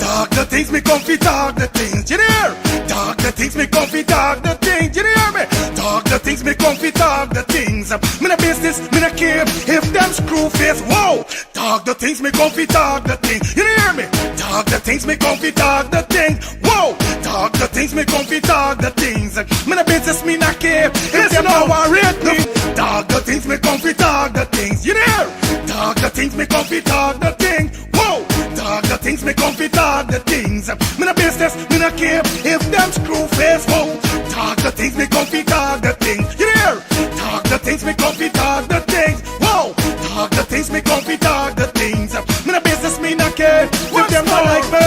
Talk the things me come fi talk the things, you hear? Talk the things me come fi talk the things, you hear me? Talk the things me come fi talk the things. Me no business, me no care if them screw face. Whoa! Talk the things me come fi talk the things, you hear me? Talk the things me come fi talk the things. Whoa! Talk the things me come fi talk the things. Me no business, me no care if them no worried me. Talk the things me come fi talk the things, you hear? Talk the things me come fi talk the things. Whoa! Talk the things me come fi talk the things. Me no business, me no care if them screw face. Whoa! Talk the things me come fi talk the things. You hear? Talk the things me come fi talk the things. Whoa! Talk the things me come fi talk the things. Me no business, me no care if them not like me.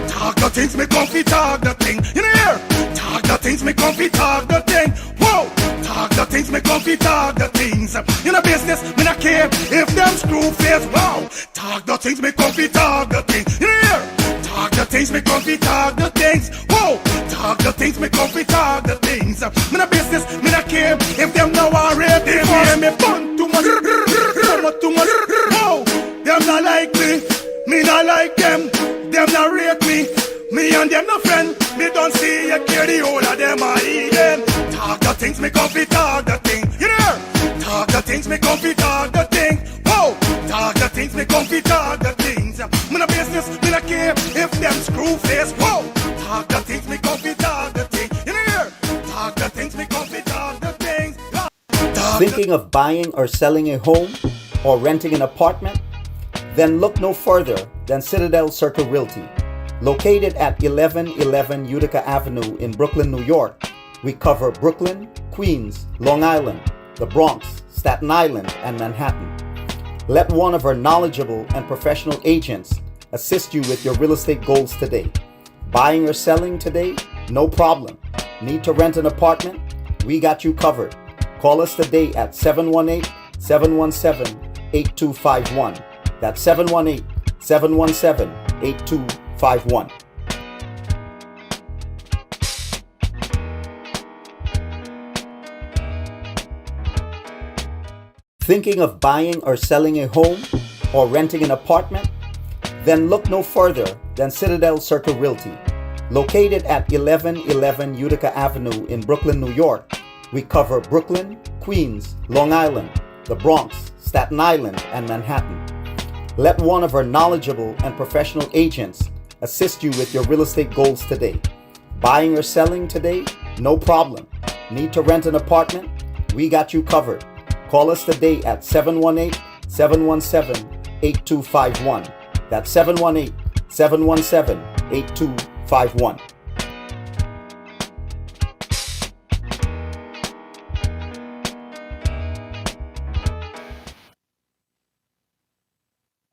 Talk the things me come fi talk the thing. You hear? Talk the things me come fi talk the thing. Whoa! Talk the things me come fi talk the things. You no business, me no care if them screw face. Wow! Talk the things me come fi talk the thing. You hear? Talk the things me come fi talk the things. Whoa! Talk the things me come fi talk the things. Me no business, me no care if them no worried. They hear me fun too much, too much. Whoa! Them not like me not like them. Them not rate me. Me and them no friend. Me don't see you care the whole of them are eating. Talk the things me come fi talk the thing. You hear? Talk the things me come fi talk the thing. Whoa! Talk the things me come fi talk the things. Me no business, me no care if them screw face. Whoa! Talk the things me come fi talk the thing. You hear? Talk the things me come fi talk the things. Thinking of buying or selling a home or renting an apartment? Then look no further than Citadel Circle Realty. Located at 1111 Utica Avenue in Brooklyn, New York, we cover Brooklyn, Queens, Long Island, the Bronx, Staten Island, and Manhattan. Let one of our knowledgeable and professional agents assist you with your real estate goals today. Buying or selling today? No problem. Need to rent an apartment? We got you covered. Call us today at 718-717-8251. That's 718-717-8251. Thinking of buying or selling a home or renting an apartment? Then look no further than Citadel Circle Realty. Located at 1111 Utica Avenue in Brooklyn, New York, we cover Brooklyn, Queens, Long Island, the Bronx, Staten Island, and Manhattan. Let one of our knowledgeable and professional agents assist you with your real estate goals today. Buying or selling today? No problem. Need to rent an apartment? We got you covered. Call us today at 718-717-8251. That's 718-717-8251.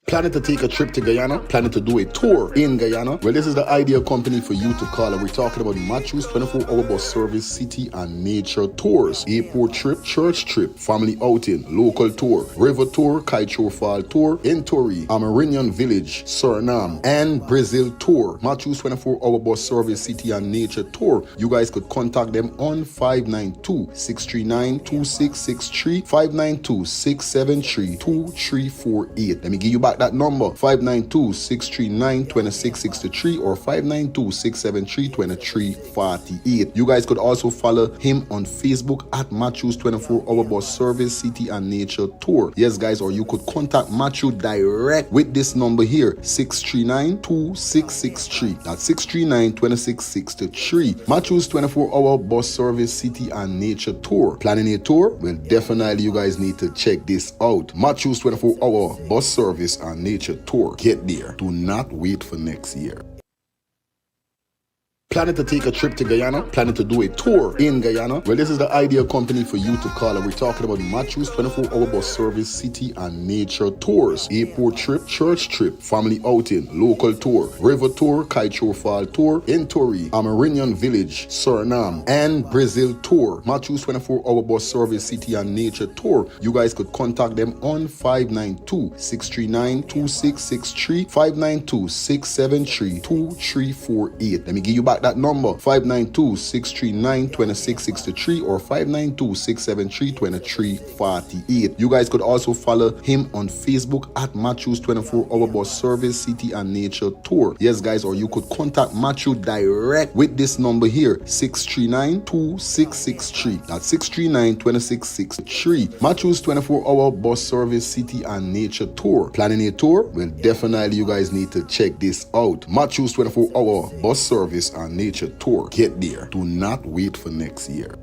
Planning to take a trip to Guyana? Planning to do a tour in Guyana? Well, this is the ideal company for you to call, and we're talking about Matthew's 24-hour bus service, city and nature tours. Airport trip, church trip, family outing, local tour, river tour, Kaicho Fall tour, Entori, Amarinian Village, Suriname, and Brazil tour. Matthew's 24-hour bus service, city and nature tour. You guys could contact them on 592-639-2663, 592-673-2348. Let me give you back that number, 592-639-2663 or 592-673-2348. You guys could also follow him on Facebook at Matthew's 24-hour bus service, city and nature tour. Yes, guys, or you could contact Matthew direct with this number here, 639-2663. That's 639-2663. Matthew's 24-hour bus service, city and nature tour. Planning a tour? Well, definitely you guys need to check this out. Matthew's 24-hour bus service and nature tour. Get there. Do not wait for next year. Planning to take a trip to Guyana? Planning to do a tour in Guyana? Well, this is the ideal company for you to call, and we're talking about Matthew's 24-hour bus service, city and nature tours. Airport trip, church trip, family outing, local tour, river tour, Kaicho Fall tour, Entori, Amarinian Village, Suriname, and Brazil tour. Matthew's 24-hour bus service, city and nature tour. You guys could contact them on 592-639-2663, 592-673-2348. Let me give you back Contact that number 592-639-2663 or 592-673-2348. You guys could also follow him on Facebook at Matthews 24-hour bus service, city and nature tour. Yes, guys, or you could contact Matthew direct with this number here, 639-2663. That's 639-2663. Matthews 24-hour bus service, city and nature tour. Planning a tour? Well, definitely you guys need to check this out. Matthews 24-hour bus service and nature tour. Get there. Do not wait for next year.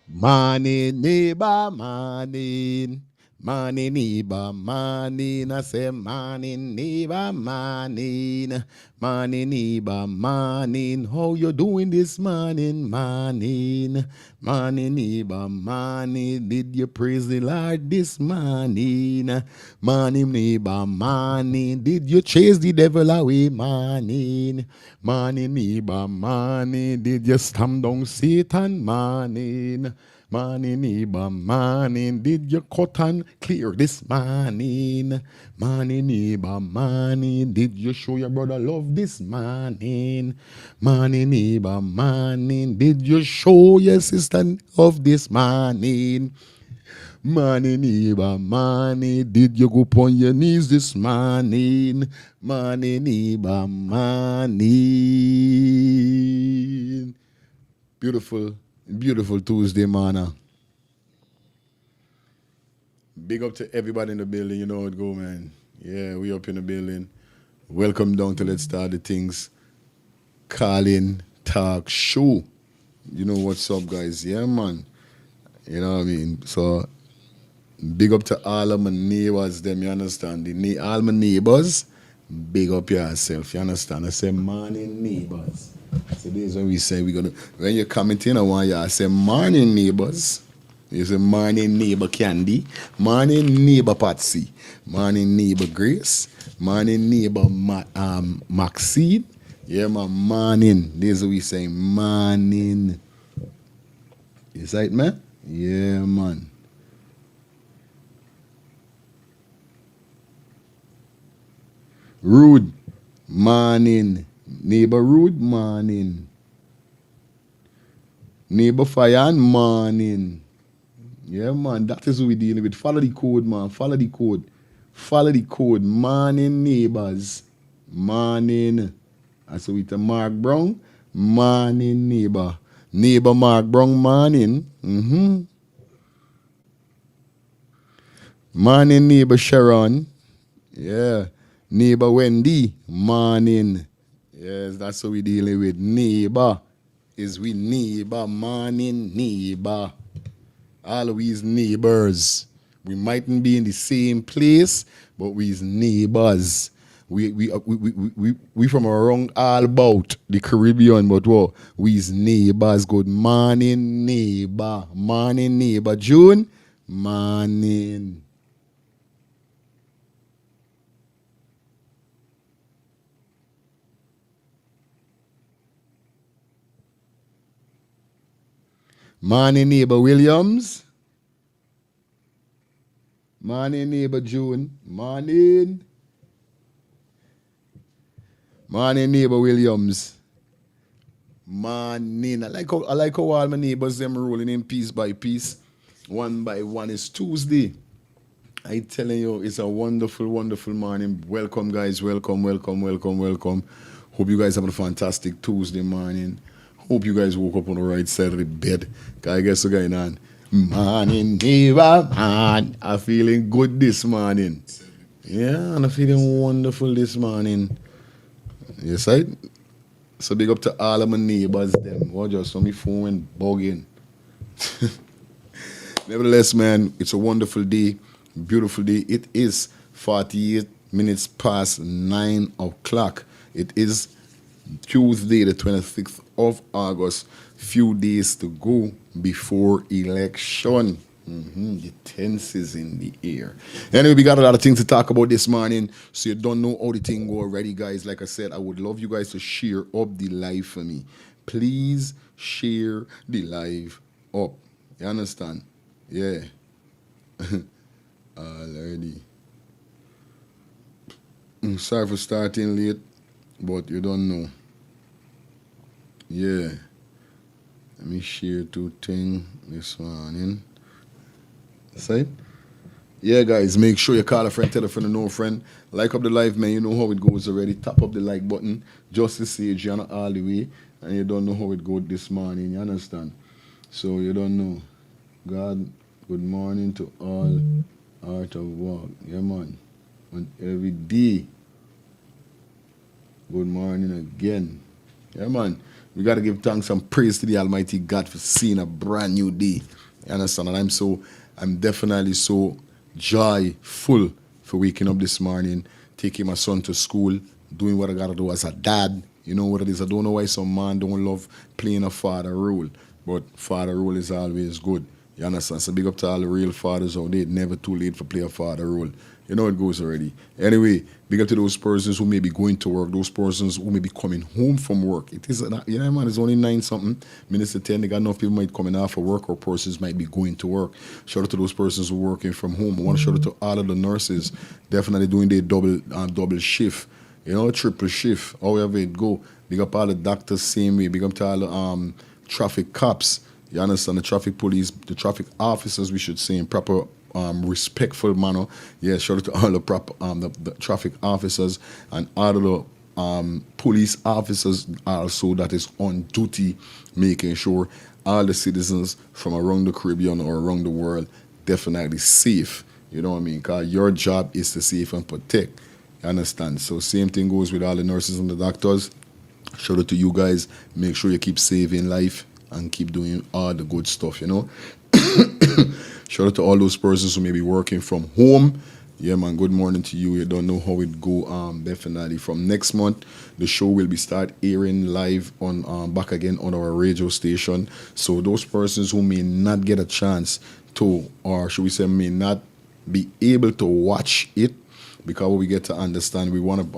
Morning, neighbor, morning. Morning, neighbor, morning. I say morning, neighbor, morning. Morning, neighbor, morning. How you doing this morning, morning? Morning, neighbor, morning. Did you praise the Lord this morning? Morning, neighbor, morning. Did you chase the devil away, morning? Morning, neighbor, morning. Did you stamp down Satan, morning? Morning, neighbor, morning. Did you cut and clear this morning? Morning, neighbor, morning. Did you show your brother love this morning? Morning, neighbor, morning. Did you show your sister love this morning? Morning, neighbor, morning. Did you go upon your knees this morning? Morning, neighbor, morning. Beautiful, beautiful Tuesday, man. Big up to everybody in the building. You know how it go, man. Yeah, we up in the building. Welcome down to Let's Start the Things. Calling Talk Show. You know what's up, guys. Yeah, man. You know what I mean? So, big up to all of my neighbors, them, you understand? All my neighbors, big up yourself, you understand? I say, morning, neighbors. So this is when we say when you're commenting, I want you to say, morning, neighbors. You say, morning, neighbor Candy. Morning, neighbor Patsy. Morning, neighbor Grace. Morning, neighbor Maxine. Yeah, man, morning. This is what we say, morning. You say it, man? Yeah, man. Rude, morning. Neighbor Rude, morning. Neighbor Fayan, morning. Yeah, man, that is what we're dealing with. Follow the code, man. Follow the code. Follow the code. Morning, neighbors. Morning. That's what we tell Mark Brown. Morning, neighbor. Neighbor Mark Brown, morning. Morning, neighbor Sharon. Yeah. Neighbor Wendy, morning. Yes, that's what we're dealing with. Neighbor is we neighbor, morning neighbor. All of we's neighbors. We mightn't be in the same place, but we's neighbors. We from around all about the Caribbean, but what? We's neighbors. Good morning, neighbor. Morning, neighbor June. Morning. Morning, neighbor Williams. Morning, neighbor June. Morning. Morning, neighbor Williams. Morning. I like how all my neighbors them rolling in piece by piece. One by one. It's Tuesday. I telling you, it's a wonderful, wonderful morning. Welcome, guys. Welcome, welcome, welcome, welcome. Hope you guys have a fantastic Tuesday morning. Hope you guys woke up on the right side of the bed. I guess what's going on? Morning, neighbor, man. I'm feeling good this morning. Yeah, and I'm feeling wonderful this morning. Yes, right? So big up to all of my neighbors, them. What just so my phone went bugging. Nevertheless, man, it's a wonderful day, beautiful day. It is 48 minutes past 9 o'clock. It is Tuesday, the 26th of August. Few days to go before election. The tense is in the air. Anyway, we got a lot of things to talk about this morning, so you don't know how the thing go already, guys. Like I said, I would love you guys to share up the live for me. Please share the live up. You understand? Yeah. Already. Sorry for starting late, but you don't know. Yeah. Let me share two things this morning. Say? Yeah, guys, make sure you call a friend, tell a friend, and know a friend. Like up the live, man. You know how it goes already. Tap up the like button. JUSTICE-EP117 all the way. And you don't know how it goes this morning. You understand? So you don't know. God, good morning to all. Art of walk. Yeah, man. And every day. Good morning again. Yeah, man. We got to give thanks and praise to the Almighty God for seeing a brand new day. You understand? And I'm definitely so joyful for waking up this morning, taking my son to school, doing what I got to do as a dad. You know what it is? I don't know why some man don't love playing a father role, but father role is always good. You understand? So big up to all the real fathers out there. Never too late for play a father role. You know it goes already. Anyway, big up to those persons who may be going to work, those persons who may be coming home from work. It is, you know, man, it's only 9 something, minutes to 10. They got enough people might coming off of work, or persons might be going to work. Shout out to those persons who are working from home. I want to shout out to all of the nurses, definitely doing their double shift, you know, triple shift, however it go. Big up all the doctors, same way. Big up to all the traffic cops. You understand? The traffic police, the traffic officers, we should say, in proper respectful manner. Yeah, shout out to all the proper the traffic officers and all of the police officers also that is on duty, making sure all the citizens from around the Caribbean or around the world definitely safe. You know what I mean? Because your job is to save and protect. You understand? So same thing goes with all the nurses and the doctors. Shout out to you guys. Make sure you keep saving life and keep doing all the good stuff, you know. Shout out to all those persons who may be working from home. Yeah, man, good morning to you. You don't know how it go. Definitely from next month, the show will be start airing live on back again on our radio station. So those persons who may not get a chance to, or should we say may not be able to watch it, because we get to understand, we want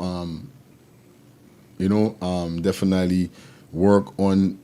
to definitely work on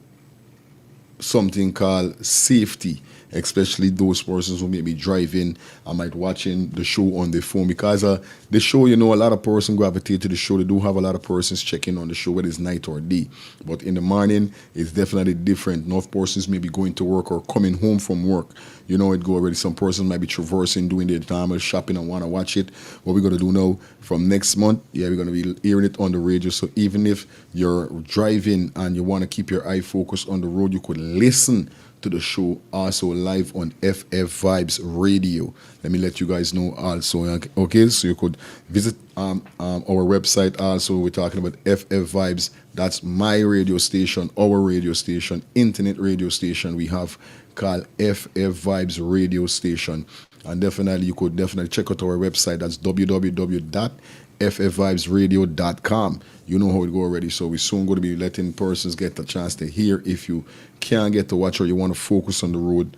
something called safety, especially those persons who may be driving and might watching the show on their phone, because the show, you know, a lot of persons gravitate to the show. They do have a lot of persons checking on the show, whether it's night or day. But in the morning, it's definitely different. Enough persons may be going to work or coming home from work. You know it go already. Some persons might be traversing, doing their normal shopping and want to watch it. What we're going to do now, from next month, yeah, we're going to be hearing it on the radio. So even if you're driving and you want to keep your eye focused on the road, you could listen to the show also live on FF Vibes Radio. Let me let you guys know also. Okay, so you could visit our website also. We're talking about FF Vibes. That's my radio station, our radio station, internet radio station we have called FF Vibes Radio Station. And definitely you could definitely check out our website. That's www.ffvibesradio.com. You know how it go already. So we're soon going to be letting persons get a chance to hear. If you can't get to watch or you want to focus on the road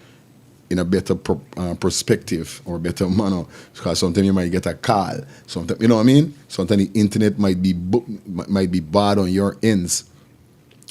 in a better perspective or better manner, because sometimes you might get a call. Sometimes, you know what I mean? Sometimes the internet might be bad on your ends.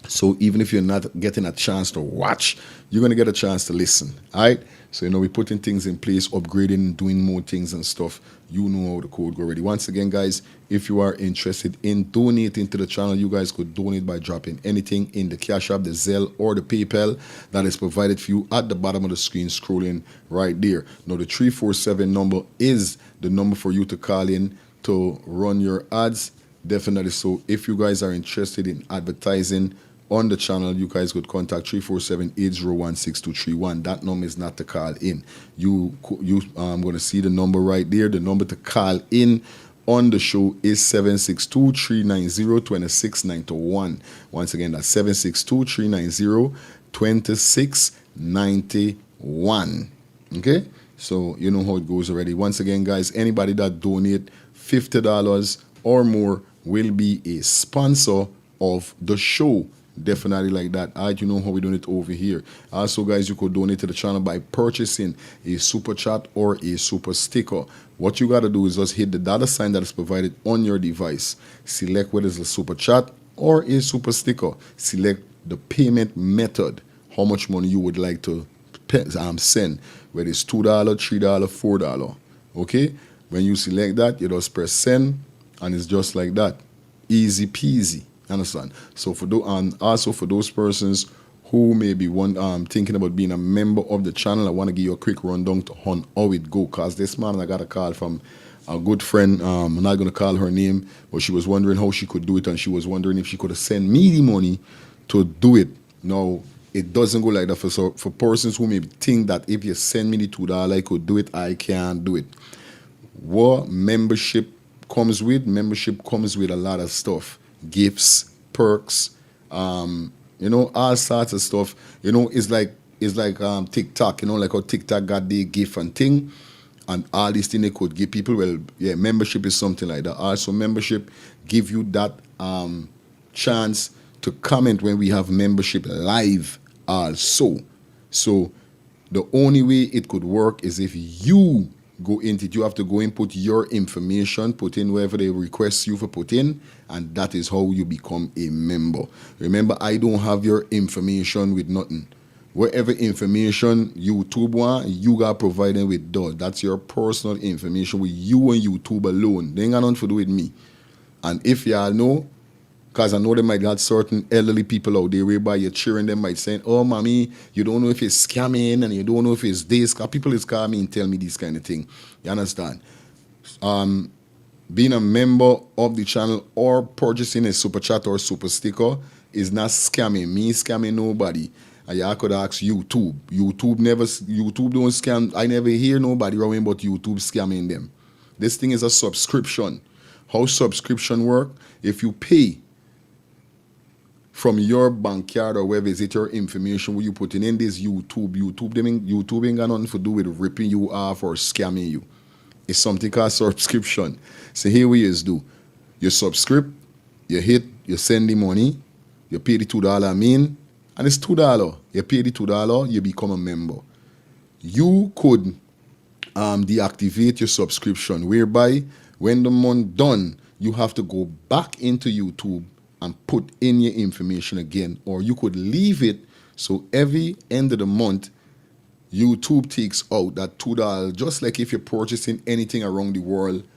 So even if you're not getting a chance to watch, you're going to get a chance to listen. All right? So, you know, we're putting things in place, upgrading, doing more things and stuff. You know how the code go already. Once again, guys, if you are interested in donating to the channel, you guys could donate by dropping anything in the Cash App, the Zelle, or the PayPal that is provided for you at the bottom of the screen, scrolling right there. Now, the 347 number is the number for you to call in to run your ads. Definitely. So if you guys are interested in advertising on the channel, you guys could contact 347-801-6231. That number is not to call in. You going to see the number right there. The number to call in on the show is 762-390-2691. Once again, that's 762-390-2691. Okay? So you know how it goes already. Once again, guys, anybody that donate $50 or more will be a sponsor of the show. Definitely like that. Alright, you know how we're doing it over here. Also, guys, you could donate to the channel by purchasing a super chat or a super sticker. What you gotta do is just hit the dollar sign that is provided on your device. Select whether it's a super chat or a super sticker. Select the payment method, how much money you would like to send, whether it's $2, $3, $4. Okay? When you select that, you just press send, and it's just like that. Easy peasy. Understand? So also for those persons who may be thinking about being a member of the channel, I want to give you a quick rundown on how it go. Cause this morning I got a call from a good friend. I'm not gonna call her name, but she was wondering how she could do it, and she was wondering if she could send me the money to do it. Now it doesn't go like that for persons who may think that if you send me the $2, I could do it. I can't do it. What membership comes with? Membership comes with a lot of stuff. Gifts, perks, all sorts of stuff. It's like TikTok, like how TikTok got the gift and thing, and all these things they could give people. Well, yeah, membership is something like that. Also, membership give you that chance to comment when we have membership live also. So the only way it could work is if you go into it. You have to go and put your information, put in wherever they request you for put in, and that is how you become a member. Remember, I don't have your information with nothing. Whatever information YouTube want, you got provided with those. That's your personal information with you and YouTube alone. They ain't got nothing to do with me. And if y'all know, because I know they might got certain elderly people out there whereby you're cheering them by saying, oh, mommy, you don't know if it's scamming and you don't know if it's this. Because people is calling me and tell me this kind of thing. You understand? Being a member of the channel or purchasing a super chat or super sticker is not scamming me, scamming nobody. And y'all could ask YouTube. YouTube don't scam. I never hear nobody wrong about YouTube scamming them. This thing is a subscription. How subscription work? If you pay from your backyard or wherever is it your information where you putting in this YouTube ain't got nothing to do with ripping you off or scamming you. It's something called subscription. So here we is do. You subscribe, you send the money, you pay the $2 and it's $2. You pay the $2, you become a member. You could deactivate your subscription, whereby when the month done, you have to go back into YouTube and put in your information again, or you could leave it so every end of the month YouTube takes out that $2, just like if you're purchasing anything around the world.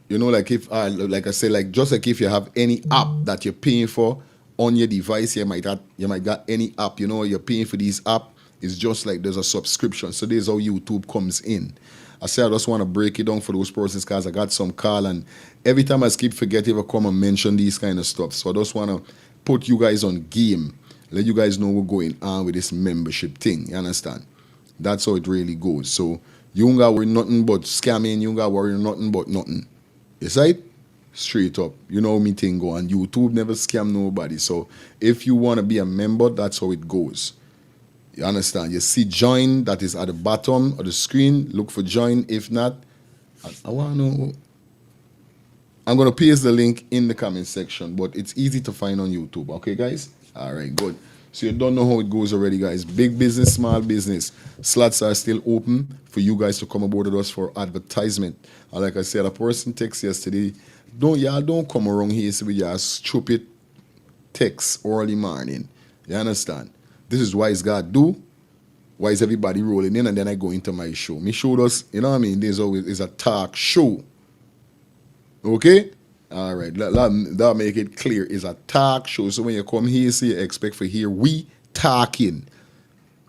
Like if like I said, like just like if you have any app that you're paying for on your device, you might got any app, you're paying for these app. It's just like there's a subscription. So there's how YouTube comes in. I say I just want to break it down for those persons because I got some call, and every time I keep forgetting to come and mention these kind of stuff. So I just want to put you guys on game, let you guys know what's going on with this membership thing. You understand? That's how it really goes. So you don't got to worry nothing but scamming. You don't got to worry nothing but nothing. You see it? Straight up. You know me thing go, and YouTube never scam nobody. So if you want to be a member, that's how it goes. You understand? You see join, that is at the bottom of the screen. Look for join. If not, I want to know. I'm going to paste the link in the comment section, but it's easy to find on YouTube. Okay, guys? All right, good. So you don't know how it goes already, guys. Big business, small business. Slots are still open for you guys to come aboard with us for advertisement. And like I said, a person text yesterday, don't come around here with your stupid text early morning. You understand? This is why it's God do. Why is everybody rolling in, and then I go into my show. Me showed us, you know what I mean? There's always is a talk show. Okay? All right. That make it clear. It's a talk show. So when you come here, so you expect for here, we talking.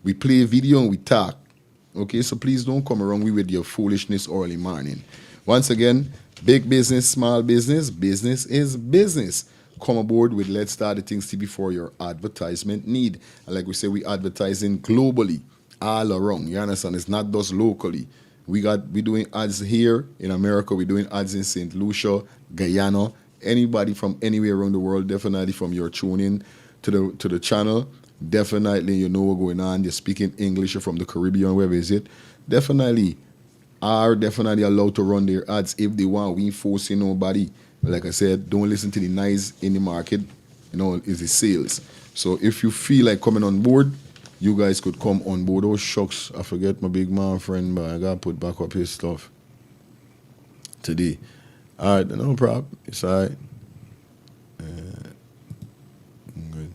We play video and we talk. Okay? So please don't come around with your foolishness early morning. Once again, big business, small business, business is business. Come aboard with Let's Start the Things TV for your advertisement need. And like we say, we advertising globally, all around. You understand? It's not just locally. We doing ads here in America. We're doing ads in St. Lucia, Guyana. Anybody from anywhere around the world, definitely from your tuning to the channel, definitely you know what's going on. You're speaking English, you're from the Caribbean, wherever is it. Definitely are definitely allowed to run their ads if they want. We ain't forcing nobody. Like I said, don't listen to the noise in the market. is the sales. So if you feel like coming on board, you guys could come on board. Oh shucks, I forget my big man friend, but I gotta put back up his stuff today. All right, no problem. It's all right. Good.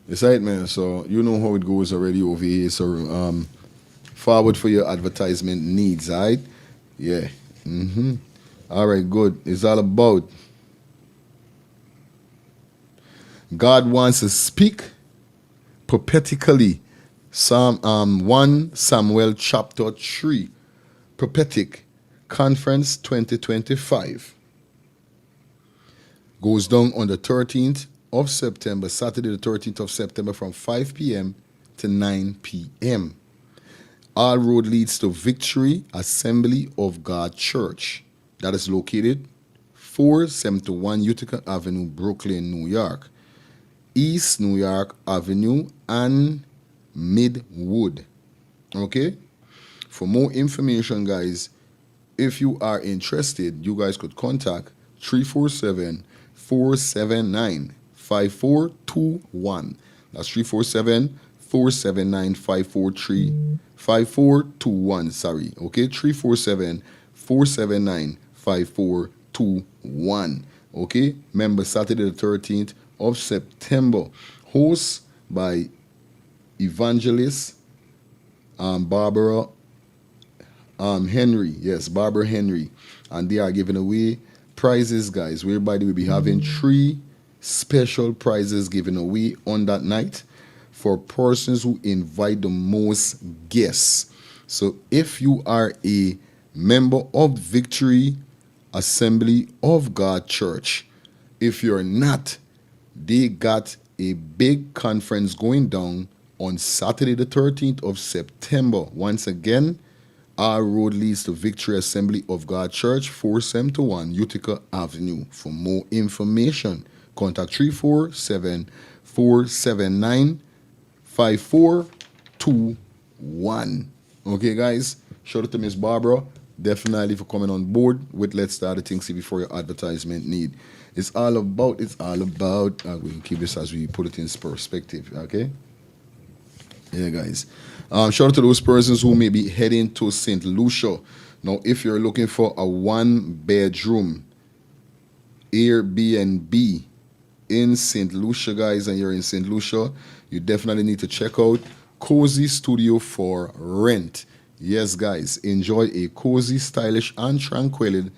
It's all right, man. So you know how it goes already over here. So forward for your advertisement needs, all right? Yeah. All right, good. It's all about God wants to speak prophetically. Psalm 1 Samuel chapter 3. Prophetic Conference 2025. Goes down on the 13th of September, Saturday the 13th of September from 5 p.m. to 9 p.m. All road leads to Victory Assembly of God Church. That is located 471 Utica Avenue, Brooklyn, New York. East New York Avenue and Midwood. Okay? For more information, guys, if you are interested, you guys could contact 347-479-5421. That's 347-479-5421. Sorry. Okay? 347-479-5421. Okay? Remember, Saturday the 13th of September. Host by Evangelist Barbara Henry. Yes, Barbara Henry. And they are giving away prizes, guys, whereby they will be having 3 special prizes given away on that night for persons who invite the most guests. So if you are a member of Victory Assembly of God Church, if you're not, they got a big conference going down on Saturday the 13th of September. Once again, our road leads to Victory Assembly of God Church, 471 Utica Avenue. For more information, contact 347-479-5421. Okay, guys? Shout out to Miss Barbara. Definitely for coming on board with Let's Start the Things before your advertisement need. It's all about, we can keep this as we put it in perspective, okay? Yeah, guys. Shout out to those persons who may be heading to St. Lucia. Now, if you're looking for a 1-bedroom Airbnb in St. Lucia, guys, and you're in St. Lucia, you definitely need to check out Cozy Studio for Rent. Yes, guys, enjoy a cozy, stylish, and tranquil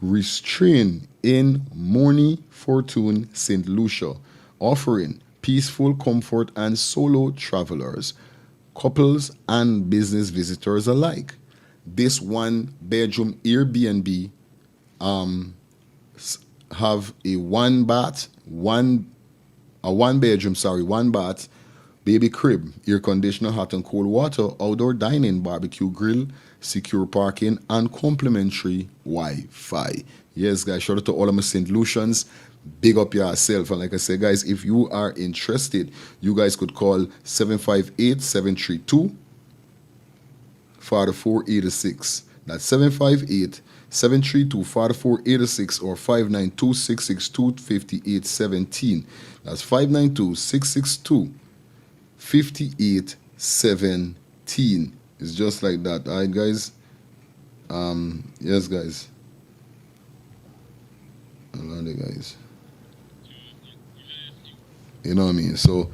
restraint in Morny Fortune, St. Lucia, offering peaceful comfort and solo travelers, couples, and business visitors alike. This 1-bedroom Airbnb have a one bath, baby crib, air conditioner, hot and cold water, outdoor dining, barbecue grill, secure parking, and complimentary Wi-Fi. Yes, guys, shout out to all of my St. Lucians. Big up yourself. And like I said, guys, if you are interested, you guys could call 758-732-4486. That's 758-732-4486 or 592-662-5817. That's 592-662-5817. It's just like that. All right, guys? Yes, guys. Another guys. You know what I mean? So,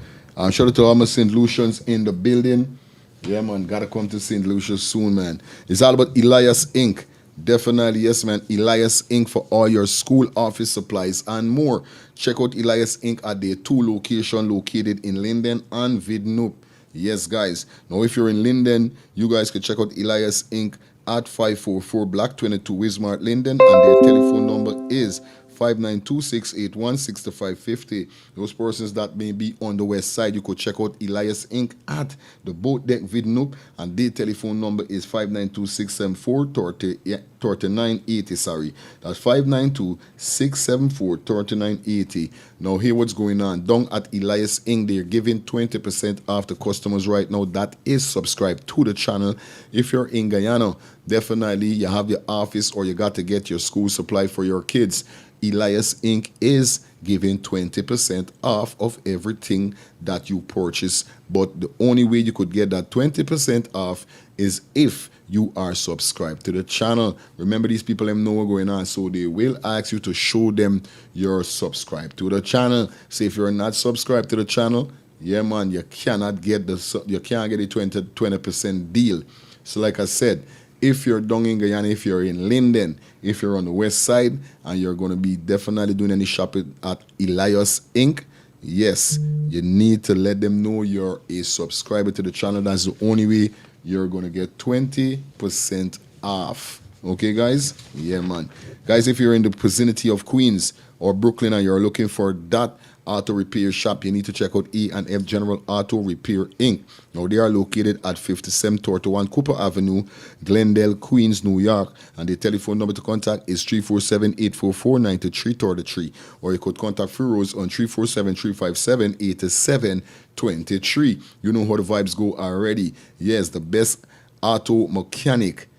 shout out to all my St. Lucians in the building. Yeah, man. Gotta come to St. Lucia soon, man. It's all about Elias Inc. Definitely, yes, man. Elias Inc. for all your school office supplies and more. Check out Elias Inc. at their 2 locations located in Linden and Vidnoop. Yes, guys. Now, if you're in Linden, you guys can check out Elias Inc. at 544 Black 22 Wismart, Linden, and their telephone number is 592-681-6550. Those persons that may be on the west side, you could check out Elias Inc. at the Boat Deck Vidnoop, and their telephone number is 592-674-3980. Sorry, that's 592-674-3980. Now, hear what's going on. Down at Elias Inc., they're giving 20% off to customers right now that is subscribed to the channel. If you're in Guyana, definitely you have your office or you got to get your school supply for your kids. Elias Inc. is giving 20% off of everything that you purchase. But the only way you could get that 20% off is if you are subscribed to the channel. Remember, these people them know what's going on, so they will ask you to show them you're subscribed to the channel. So if you're not subscribed to the channel, yeah man, you cannot get the 20% deal. So like I said, if you're down in Guyana, if you're in Linden, if you're on the west side, and you're going to be definitely doing any shopping at Elias Inc., yes, you need to let them know you're a subscriber to the channel. That's the only way you're going to get 20% off. Okay, guys? Yeah, man. Guys, if you're in the vicinity of Queens or Brooklyn and you're looking for that auto repair shop, you need to check out E&F General Auto Repair Inc. Now, they are located at 5731 Cooper Avenue, Glendale, Queens, New York. And the telephone number to contact is 347-844-9333. Or you could contact Feroz on 347-357-8723. You know how the vibes go already. Yes, the best auto mechanic.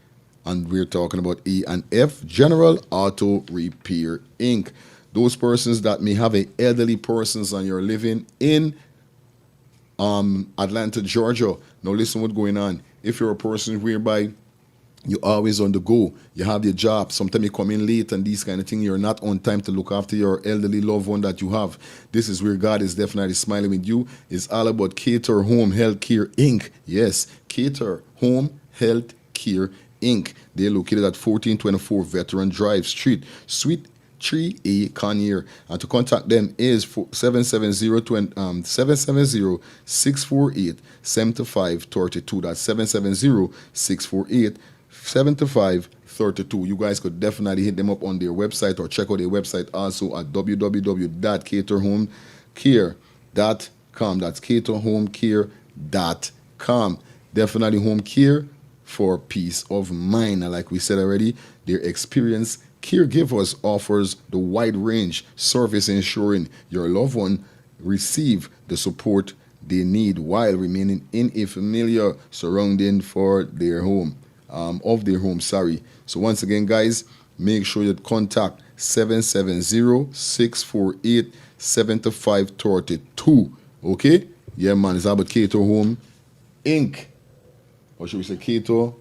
And we're talking about E&F General Auto Repair Inc. Those persons that may have an elderly persons and you're living in Atlanta, Georgia. Now listen what's going on. If you're a person whereby you're always on the go, you have your job, sometimes you come in late and these kind of things, you're not on time to look after your elderly loved one that you have. This is where God is definitely smiling with you. It's all about Cater Home Health Care Inc. Yes, Cater Home Health Care Inc. They're located at 1424 Veteran Drive Street, Suite 3A, Conyer. And to contact them is 770-648-7532. That's 770-648-7532. You guys could definitely hit them up on their website or check out their website also at www.caterhomecare.com. That's caterhomecare.com. Definitely home care for peace of mind. And like we said already, their experience caregivers offers the wide range service ensuring your loved one receive the support they need while remaining in a familiar surrounding for their home, So once again, guys, make sure you contact 770-648-7532. Okay? Yeah, man, it's about Cater Home Inc. Or should we say Cater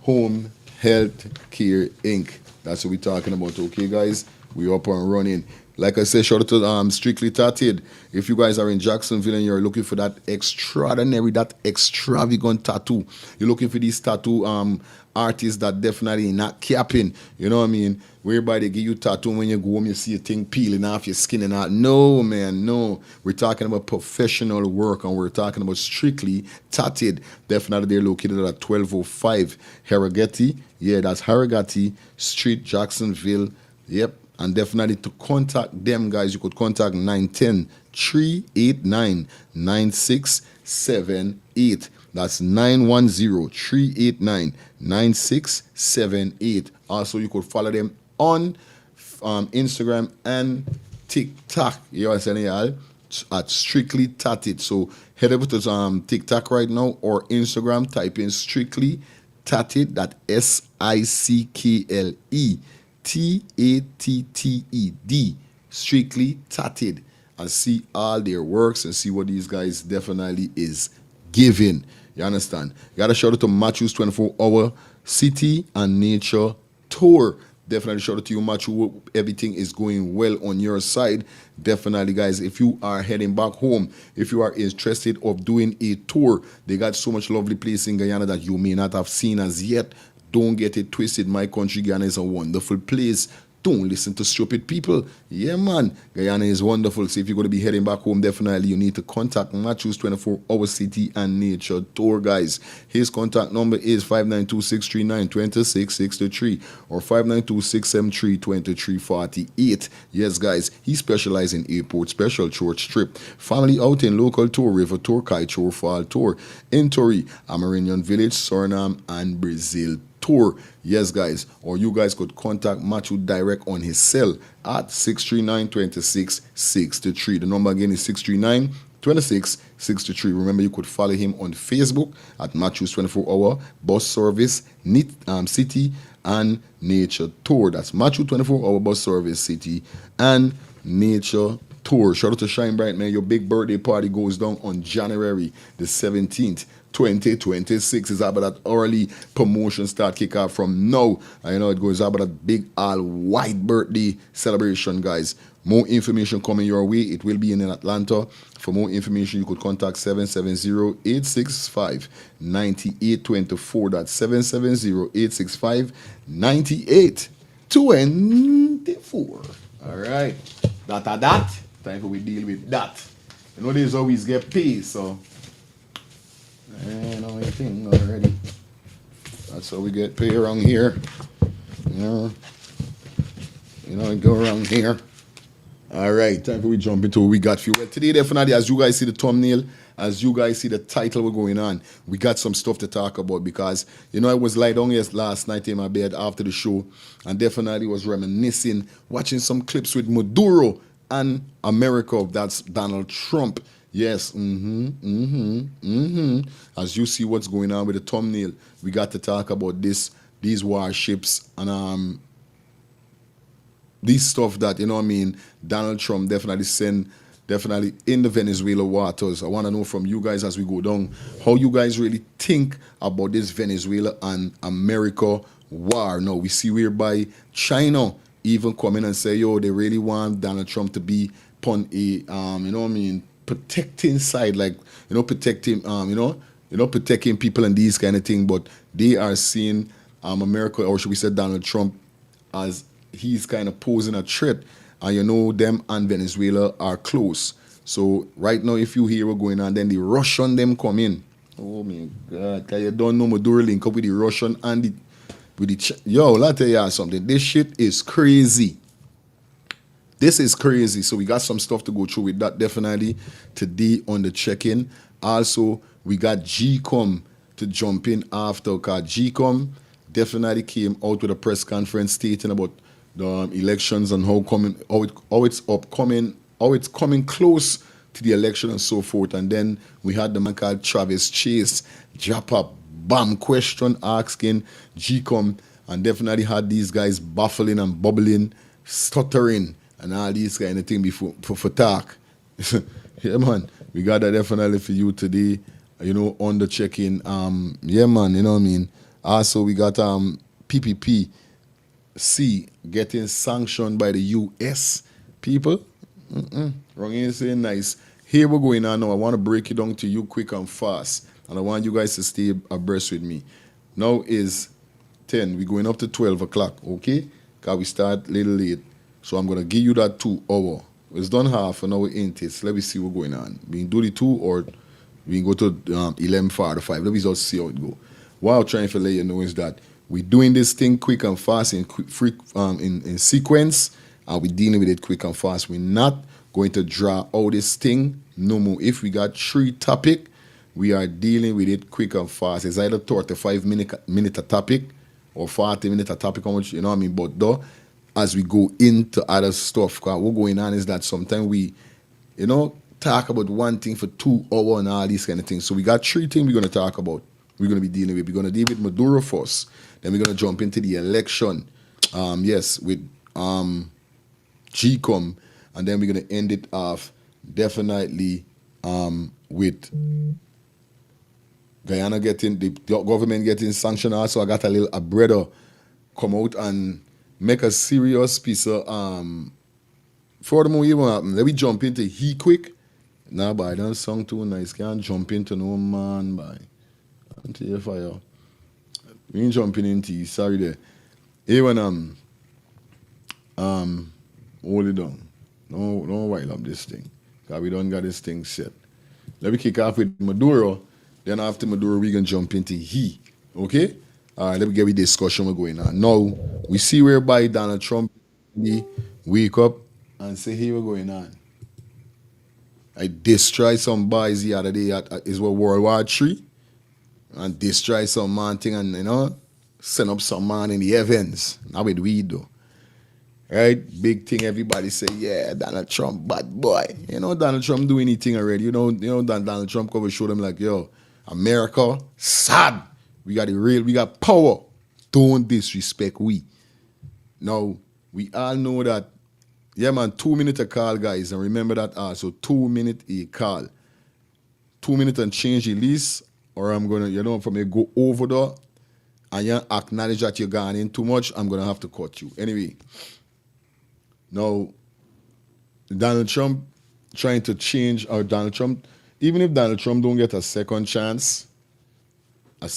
Home Health Care Inc. That's what we're talking about. Okay, guys, we up and running. Like I said, shout out to Strictly Tatted. If you guys are in Jacksonville and you're looking for that extraordinary, that extravagant tattoo, you're looking for these tattoo artists that definitely not capping, you know what I mean? Whereby they give you tattoo when you go home, you see a thing peeling off your skin and out. No, man, no. We're talking about professional work and we're talking about Strictly Tatted. Definitely they're located at 1205 Harrogate. Yeah, that's Harrogate Street, Jacksonville. Yep. And definitely to contact them, guys, you could contact 910-389-9678. That's 910-389-9678. Also, you could follow them on Instagram and TikTok. You know what I'm saying, y'all? At Strictly Tatted. So head over to TikTok right now or Instagram. Type in Strictly Tatted. That SICKLE. TATTED, Strictly Tatted, and see all their works and see what these guys definitely is giving. You understand? You gotta shout out to Matthew's 24-hour City and Nature Tour. Definitely shout out to you, Matthew. Everything is going well on your side. Definitely, guys, if you are heading back home, if you are interested of doing a tour, they got so much lovely place in Guyana that you may not have seen as yet. Don't get it twisted. My country, Guyana, is a wonderful place. Don't listen to stupid people. Yeah, man. Guyana is wonderful. So if you're going to be heading back home, definitely you need to contact Matthew's 24-hour City and Nature Tour, guys. His contact number is 592-639-2663 or 592-673-2348. Yes, guys. He specializes in airport special church trip, family outing, local tour, river tour, kite tour, fall tour, Entori, Amerindian Village, Suriname, and Brazil tour. Yes, guys. Or you guys could contact Matthew direct on his cell at 639-2663. The number again is 639-2663. Remember, you could follow him on Facebook at Matthew's 24-hour bus service, City and Nature Tour. That's Matthew 24-hour bus service, City and Nature Tour. Shout out to Shine Bright, man. Your big birthday party goes down on January the 17th. 2026 is about that early promotion start kick off from now. I know it goes about that big all white birthday celebration, guys. More information coming your way. It will be in Atlanta. For more information, you could contact 770-865-9824. That's 770-865-9824. All right. That. Time for we deal with that. You know, there's always get paid, so I know anything already. That's how we get paid around here. You know, go around here. All right, time for we jump into what we got for you. Well, today, definitely, as you guys see the thumbnail, as you guys see the title we're going on, we got some stuff to talk about because, you know, I was lying down last night in my bed after the show and definitely was reminiscing, watching some clips with Maduro and America. That's Donald Trump. Yes, As you see what's going on with the thumbnail, we got to talk about these warships and these stuff that, you know what I mean, Donald Trump definitely send in the Venezuela waters. I want to know from you guys as we go down how you guys really think about this Venezuela and America war. Now, we see whereby China even come in and say, yo, they really want Donald Trump to be upon a, you know what I mean, protecting side, like, you know, protecting, protecting people and these kind of thing. But they are seeing America, or should we say Donald Trump, as he's kind of posing a threat. And you know, them and Venezuela are close. So right now, if you hear what's going on, then the Russian them come in. Oh my God, you don't know Maduro link up with the Russian and yo, let me tell you something. This shit is crazy. This is crazy. So we got some stuff to go through with that definitely today on the check-in. Also, we got Gecom to jump in after, because Gecom definitely came out with a press conference stating about the elections and how it's coming close to the election and so forth. And then we had the man called Travis Chase drop a bomb question asking Gecom, and definitely had these guys baffling and bubbling, stuttering, and all these kind of things before for talk. Yeah, man, we got that definitely for you today, you know, on the check-in. Yeah, man, you know what I mean. Also, we got PPP getting sanctioned by the U.S. people. Wrong answer, nice. Here we're going on now. I want to break it down to you quick and fast, and I want you guys to stay abreast with me. Now is 10. We're going up to 12 o'clock, okay? Because we start a little late. So I'm going to give you that 2 hour. It's done half an hour ain't it? So let me see what's going on. We can do the 2 or we can go to 11:45. Let me just see how it go. What I'm trying to let you know is that we're doing this thing quick and fast in sequence, and we're dealing with it quick and fast. We're not going to draw out this thing no more. If we got 3 topic, we are dealing with it quick and fast. It's either 35 minute a topic or 40 minute a topic, how much, you know what I mean? But though, as we go into other stuff, because what's going on is that sometimes we, you know, talk about one thing for 2 hours and all these kind of things. So we got 3 things we're going to talk about. We're going to be dealing with. We're going to deal with Maduro first. Then we're going to jump into the election. Yes, with Gecom. And then we're going to end it off definitely with Guyana getting, the government getting sanctioned. Also, I got a brother come out and make a serious piece of, furthermore, even happen. Let me jump into he quick. Nah, boy, that song too nice. Can't jump into no man, boy. Until you fire. We ain't jumping into you. Sorry there. Even hold it down. Don't wild up this thing. Because we don't got this thing set. Let me kick off with Maduro. Then after Maduro, we can jump into he. Okay? All right, let me get with discussion what's going on. Now, we see whereby Donald Trump wake up and say, hey, what's going on? I destroy some boys the other day is what World War III. And destroy some man thing and, you know, send up some man in the heavens. Now with weed though. Right? Big thing, everybody say, yeah, Donald Trump, bad boy. You know, Donald Trump do anything already. You know Donald Trump cover show them like, yo, America, sad. We got power. Don't disrespect we. Now, we all know that Yeah, man, 2 minute a call, guys. And remember that also 2 minute a call. 2 minutes and change the lease, or I'm gonna, from you go over there and you acknowledge that you're gone in too much, I'm gonna have to cut you. Anyway, now Donald Trump trying to change, or Donald Trump, even if Donald Trump don't get a second chance, well,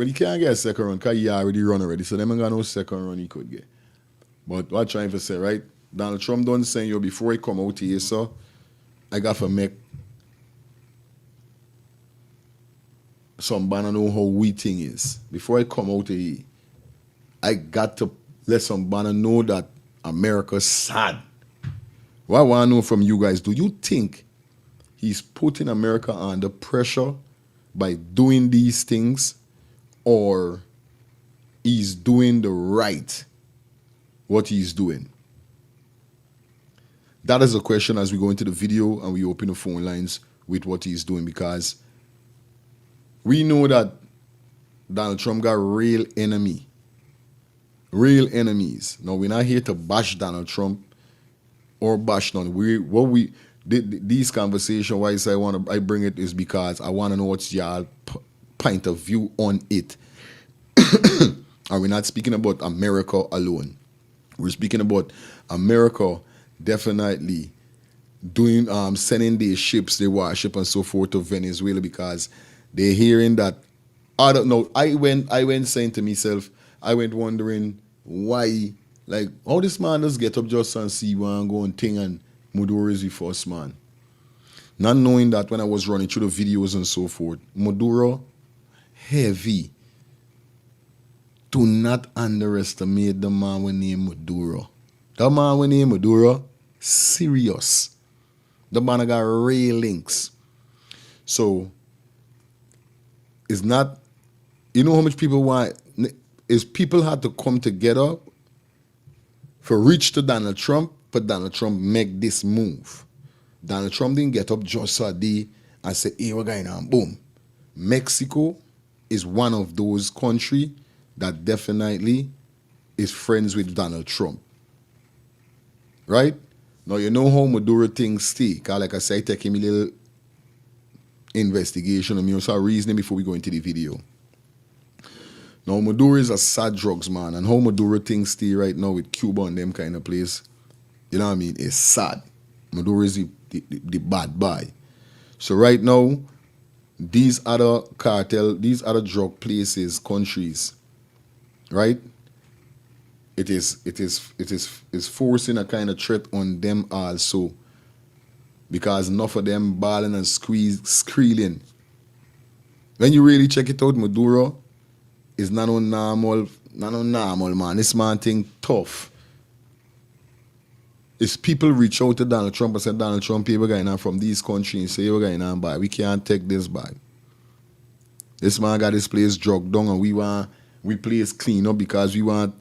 he can't get a second run because he already run already, so them ain't got no second run he could get. But what I'm trying to say, right? Donald Trump done saying, yo, before he come out here, so I got to make some banner know how we thing is. Before I come out here, I got to let some banner know that America's sad. What I want to know from you guys, do you think he's putting America under pressure by doing these things, or he's doing the right, what he's doing? That is a question as we go into the video and we open the phone lines with what he's doing, because we know that Donald Trump got real enemies. Now, we're not here to bash Donald Trump or bash none. These conversations, why I bring it is because I want to know what's y'all point of view on it. And we're not speaking about America alone. We're speaking about America definitely doing sending their ships, their warship and so forth to Venezuela, because they're hearing that. I don't know. I went saying to myself, I went wondering why, like, how this man does get up just and see one go and thing, and Maduro is the first man. Not knowing that when I was running through the videos and so forth, Maduro, heavy. Do not underestimate the man with name Maduro. The man with name Maduro, serious. The man got real links. So, it's not, you know how much people want, is people had to come together for reach to Donald Trump, but Donald Trump make this move. Donald Trump didn't get up just a day and say, hey, we're going on, boom. Mexico is one of those countries that definitely is friends with Donald Trump. Right? Now, you know how Maduro things stay. Because like I said, I take him a little investigation and me also reasoning before we go into the video. Now, Maduro is a sad drugs man, and how Maduro things stay right now with Cuba and them kind of place, you know what I mean, it's sad. Maduro is the bad boy. So right now, these other cartel, these other drug places, countries, right? It is forcing a kind of threat on them also, because enough of them balling and squealing. When you really check it out, Maduro is not on normal, man. This man thing tough. If people reach out to Donald Trump and say, Donald Trump, people going on from these countries and say, we're going on by, we can't take this by. This man got this place drugged down, and we place clean up because we want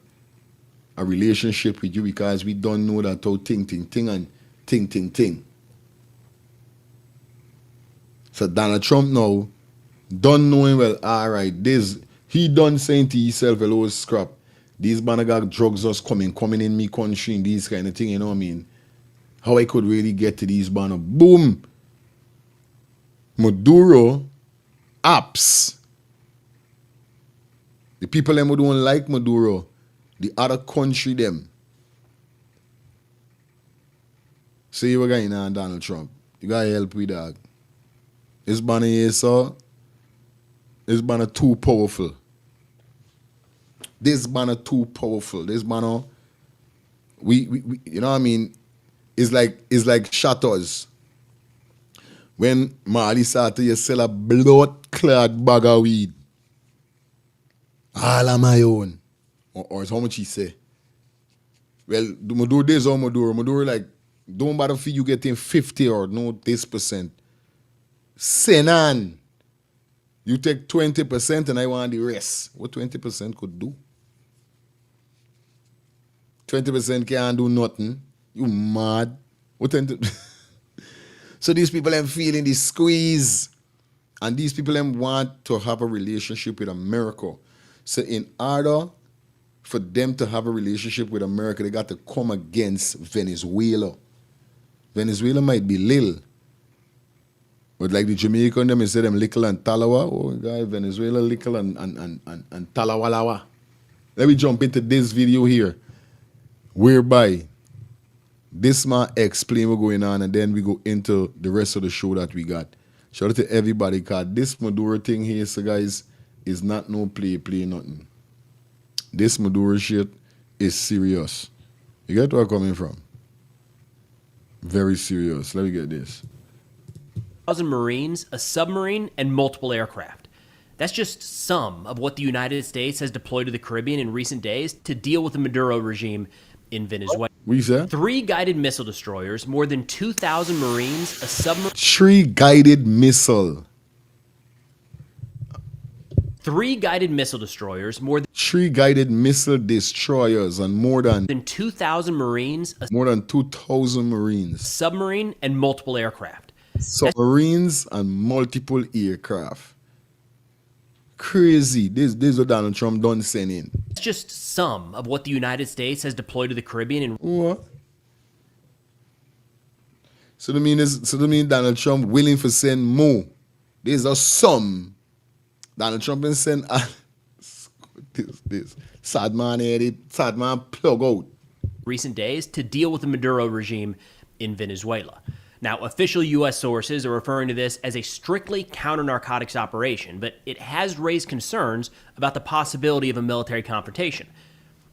a relationship with you, because we don't know that how ting and ting. So Donald Trump now don't know him well. All right, he done saying to himself, hello, scrap. These man got drugs just coming in me country and these kind of thing, you know what I mean? How I could really get to these banner. Boom. Maduro apps. The people them who don't like Maduro, the other country them. Say you were going on Donald Trump. You gotta help with that. This banner here, sir. This banner too powerful. This banner too powerful. This banner, we you know what I mean? It's like shutters. When Marley started to sell a blood-clad bag of weed. All on my own. Or it's how much he say. Well, Maduro this or Maduro like, don't bother for you getting 50 or no this percent. Senan. You take 20% and I want the rest. What 20% could do? 20% can't do nothing. You mad? What 20? So these people them feeling the squeeze. And these people them want to have a relationship with America. So in order for them to have a relationship with America, they got to come against Venezuela. Venezuela might be little, but like the Jamaican, them say them little and talawa. Oh, guy, Venezuela little and talawalawa. Let me jump into this video here, whereby this man explain what's going on, and then we go into the rest of the show that we got. Shout out to everybody, cause this Maduro thing here, so guys, is not no play nothing. This Maduro shit is serious. You get where I'm coming from? Very serious. Let me get this. 1,000 Marines, a submarine, and multiple aircraft. That's just some of what the United States has deployed to the Caribbean in recent days to deal with the Maduro regime in Venezuela. What you said? 3 guided missile destroyers, more than 2,000 Marines, a submarine. 3 guided missile. 3 guided missile destroyers, more 3 guided missile destroyers, and more than 2,000 Marines, a more than 2,000 Marines, submarine, and multiple aircraft. submarines, and multiple aircraft. Crazy. This is what Donald Trump done send in. That's just some of what the United States has deployed to the Caribbean in What? So that mean Donald Trump willing for send more. There's a some. Donald Trump been send this sad man headed, sad man plug out. recent days to deal with the Maduro regime in Venezuela. Now, official U.S. sources are referring to this as a strictly counter-narcotics operation, but it has raised concerns about the possibility of a military confrontation.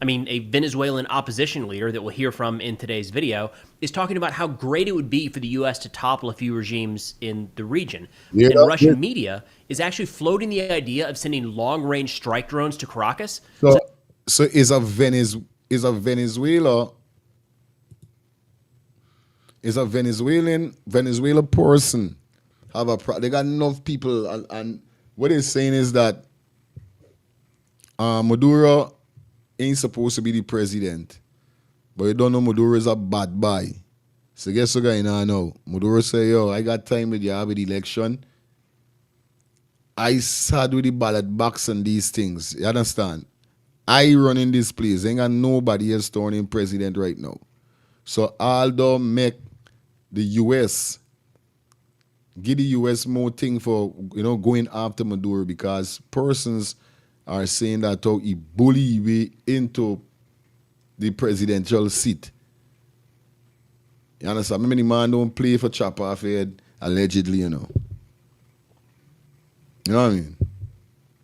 I mean, a Venezuelan opposition leader that we'll hear from in today's video is talking about how great it would be for the U.S. to topple a few regimes in the region. And Russian media is actually floating the idea of sending long-range strike drones to Caracas. So is a Venezuela person have they got enough people, and what they're saying is that Maduro ain't supposed to be the president, but you don't know Maduro is a bad boy. So guess what guy now? Maduro say, yo, I got time with you with the election. I sat with the ballot box and these things. You understand? I running this place. Ain't got nobody else turning president right now. So although make the US give the US more thing for going after Maduro, because persons are saying that he bully way into the presidential seat. You understand? Many man don't play for chop off head, allegedly, You know what I mean?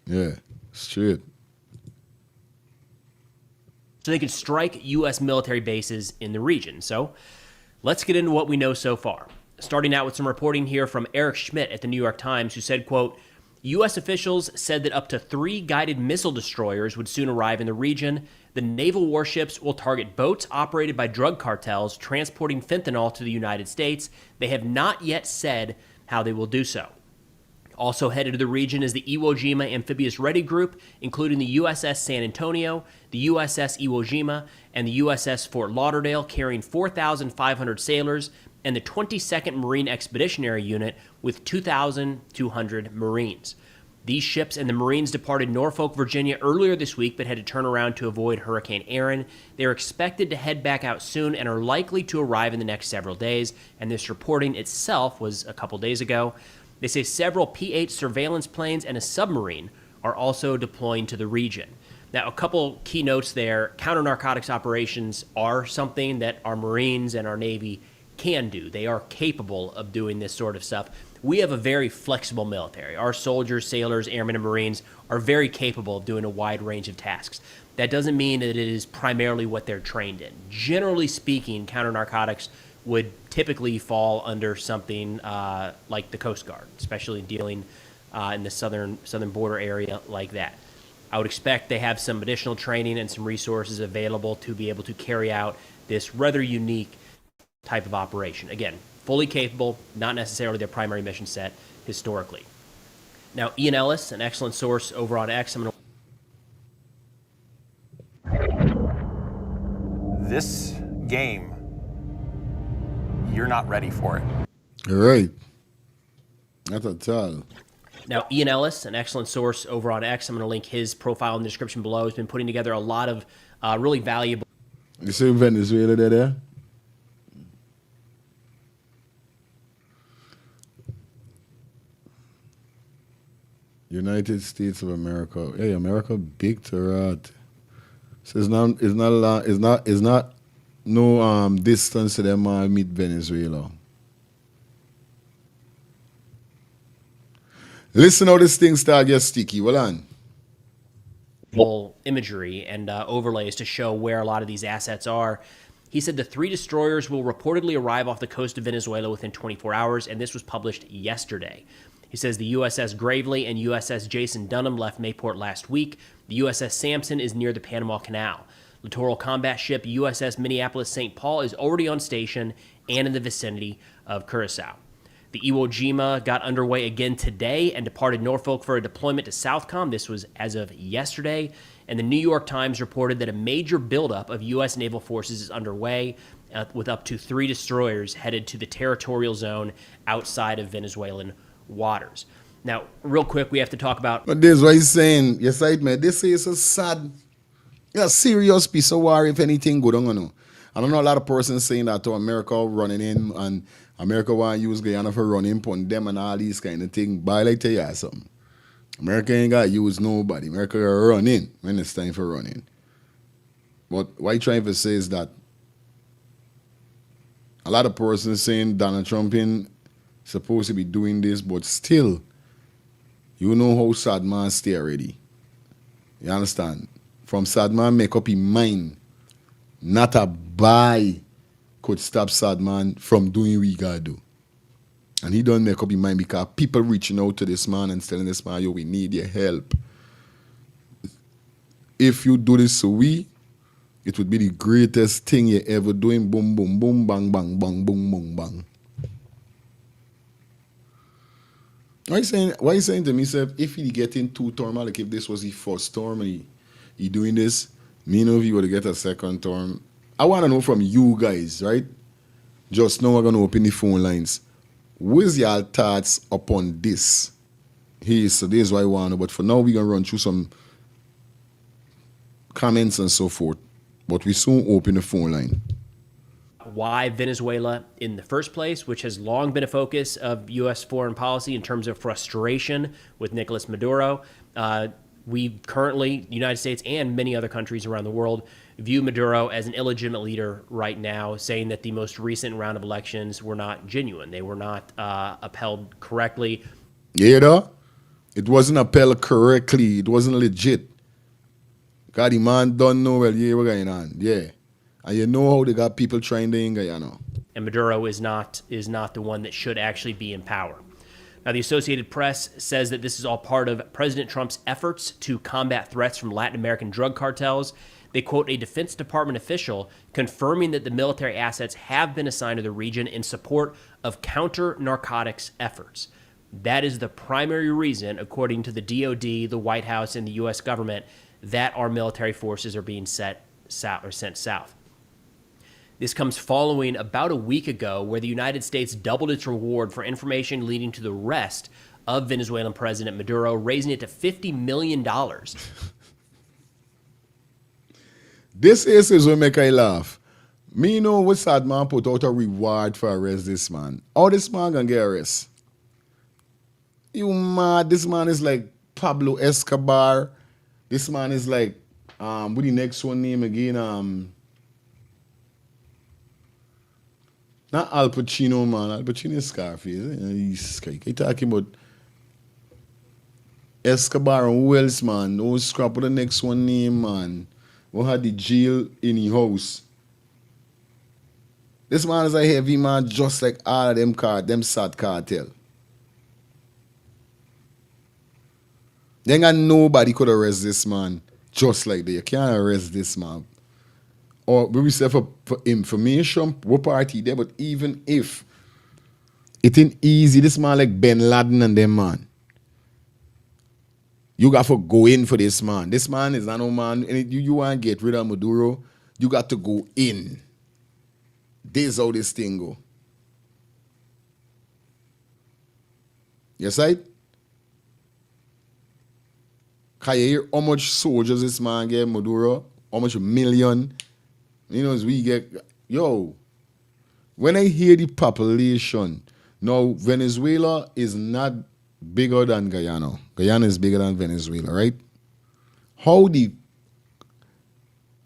Yeah, straight. So they could strike U.S. military bases in the region. So let's get into what we know so far. Starting out with some reporting here from Eric Schmidt at the New York Times, who said, quote, U.S. officials said that up to 3 guided missile destroyers would soon arrive in the region. The naval warships will target boats operated by drug cartels transporting fentanyl to the United States. They have not yet said how they will do so. Also headed to the region is the Iwo Jima Amphibious Ready Group, including the USS San Antonio, the USS Iwo Jima, and the USS Fort Lauderdale, carrying 4,500 sailors, and the 22nd Marine Expeditionary Unit with 2,200 Marines. These ships and the Marines departed Norfolk, Virginia earlier this week, but had to turn around to avoid Hurricane Aaron. They are expected to head back out soon and are likely to arrive in the next several days, and this reporting itself was a couple days ago. They say several P-8 surveillance planes and a submarine are also deploying to the region. Now, a couple key notes there. Counter-narcotics operations are something that our Marines and our Navy can do. They are capable of doing this sort of stuff. We have a very flexible military. Our soldiers, sailors, airmen, and Marines are very capable of doing a wide range of tasks. That doesn't mean that it is primarily what they're trained in. Generally speaking, counter-narcotics would typically fall under something like the Coast Guard, especially dealing in the southern border area like that. I would expect they have some additional training and some resources available to be able to carry out this rather unique type of operation. Again, fully capable, not necessarily their primary mission set historically. Now, Ian Ellis, an excellent source over on X. This game, you're not ready for it. All right. That's a tell. Now, Ian Ellis, an excellent source over on X, I'm going to link his profile in the description below, has been putting together a lot of really valuable. You see Venezuela there? United States of America. Hey, America big to rat. So it's not no distance to them meet Venezuela. Listen how this thing start get sticky. Well on. Imagery and overlays to show where a lot of these assets are. He said the 3 destroyers will reportedly arrive off the coast of Venezuela within 24 hours, and this was published yesterday. He says the USS Gravely and USS Jason Dunham left Mayport last week. The USS Sampson is near the Panama Canal. Littoral combat ship USS Minneapolis St. Paul is already on station and in the vicinity of Curacao. The Iwo Jima got underway again today and departed Norfolk for a deployment to Southcom. This was as of yesterday. And the New York Times reported that a major buildup of U.S. naval forces is underway, with up to 3 destroyers headed to the territorial zone outside of Venezuelan waters. Now, real quick, we have to talk about... But this is what he's saying. Yes, I admit, this is a sad, serious piece of war if anything good on. I don't know a lot of persons saying that to America running in and America want to use Guyana for running on them and all these kind of things. But I like to tell you something. America ain't got to use nobody. America got to run in when it's time for running. But what I'm trying to say is that a lot of persons saying Donald Trump is supposed to be doing this, but still, you know how Sadman stay already. You understand? From Sadman make up his mind, not a buy could stop Sadman from doing what he got to do. And he don't make up his mind because people reaching out to this man and telling this man, yo, we need your help. If you do this to we, it would be the greatest thing you ever doing. Boom, boom, boom, bang, bang, bang, boom, boom, bang. Why you saying to me, sir, if he get in 2 term, like if this was his first term and he doing this, me know if he would get a second term. I want to know from you guys, right? Just now we're going to open the phone lines. What's your thoughts upon this? So this is what I want to know. But for now, we're going to run through some comments and so forth. But we soon open the phone line. Why Venezuela in the first place, which has long been a focus of U.S. foreign policy in terms of frustration with Nicolas Maduro. We currently, the United States and many other countries around the world, view Maduro as an illegitimate leader right now, saying that the most recent round of elections were not genuine. They were not upheld correctly. Yeah, though? It wasn't upheld correctly. It wasn't legit. God, the man don't know well, yeah, what's going on. Yeah. And you know how they got people trying to Guyana. And Maduro is not the one that should actually be in power. Now, the Associated Press says that this is all part of President Trump's efforts to combat threats from Latin American drug cartels. They quote a Defense Department official confirming that the military assets have been assigned to the region in support of counter-narcotics efforts. That is the primary reason, according to the DOD, the White House, and the U.S. government, that our military forces are being sent south. This comes following about a week ago where the United States doubled its reward for information leading to the arrest of Venezuelan President Maduro, raising it to $50 million. This is what make I laugh. Me know what sad man put out a reward for arrest this man. How this man gonna get arrested? You mad? This man is like Pablo Escobar. This man is like, what the next one name again? Not Al Pacino, man. Al Pacino is Scarface. He's talking about Escobar and who else, man? No scrap with the next one name, man. Who had the jail in his house. This man is a heavy man just like all of them sad cartel. Then got nobody could arrest this man just like that. You can't arrest this man. Or we say for information, what party there, but even if it ain't easy, this man like Ben Laden and them man. You got to go in for this man. This man is not no man. And you want to get rid of Maduro, you got to go in. This is how this thing go. Yes, right? Can you hear how much soldiers this man get, Maduro? How much million? You know, as we get, yo, when I hear the population, now Venezuela is not bigger than Guyana. Guyana is bigger than Venezuela, right? How the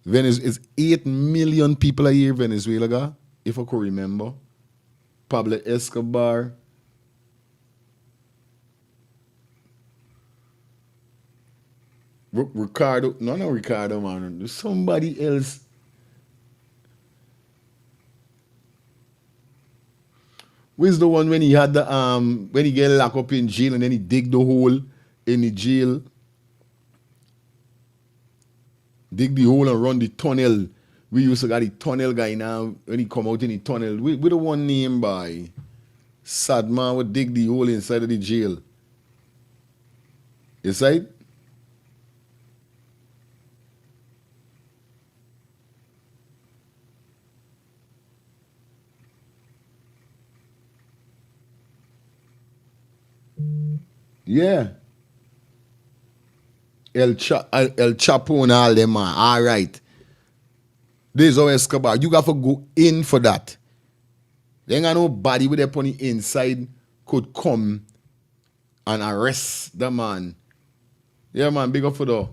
Venezuela is 8 million people a year Venezuela got, if I could remember. Pablo Escobar. Ricardo, no, Ricardo, man. There's somebody else. Where's the one when he had the when he get locked up in jail and then he dig the hole in the jail? Dig the hole and run the tunnel. We used to got the tunnel guy now when he come out in the tunnel. We the one name by sad man would dig the hole inside of the jail. You see it? Yeah. El Chapo and all them, man. All right. There's how Escobar. You got to go in for that. There ain't got nobody with their pony inside could come and arrest the man. Yeah, man. Big up for the.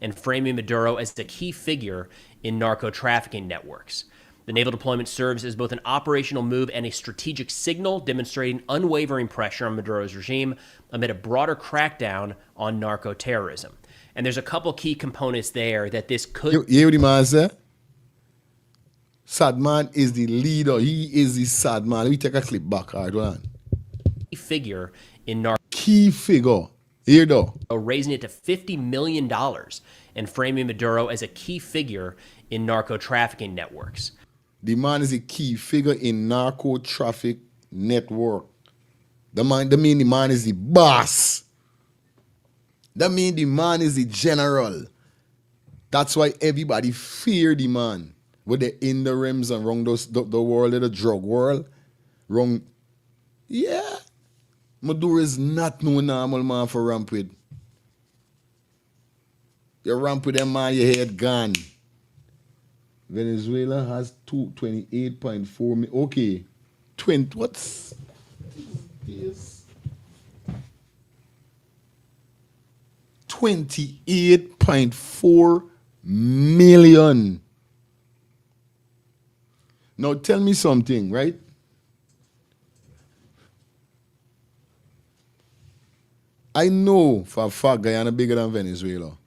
And framing Maduro as the key figure in narco trafficking networks. The naval deployment serves as both an operational move and a strategic signal, demonstrating unwavering pressure on Maduro's regime amid a broader crackdown on narco terrorism. And there's a couple key components there that this could. You hear what the man said? Sadman is the leader. He is the sad man. Let me take a clip back. All right, hold on. Figure in narco. Key figure. Here though. Raising it to $50 million and framing Maduro as a key figure in narco trafficking networks. The man is a key figure in narco traffic network. That mean the man is the boss. That mean the man is the general. That's why everybody fear the man. When they're in the rims and around the world of the drug world. Wrong. Yeah. Maduro is not no normal man for ramp with. You ramp with them man, your head gone. Venezuela has 28.4 million. Okay. 20, what's this? 28.4 million. Now tell me something, right? I know for a fact Guyana bigger than Venezuela.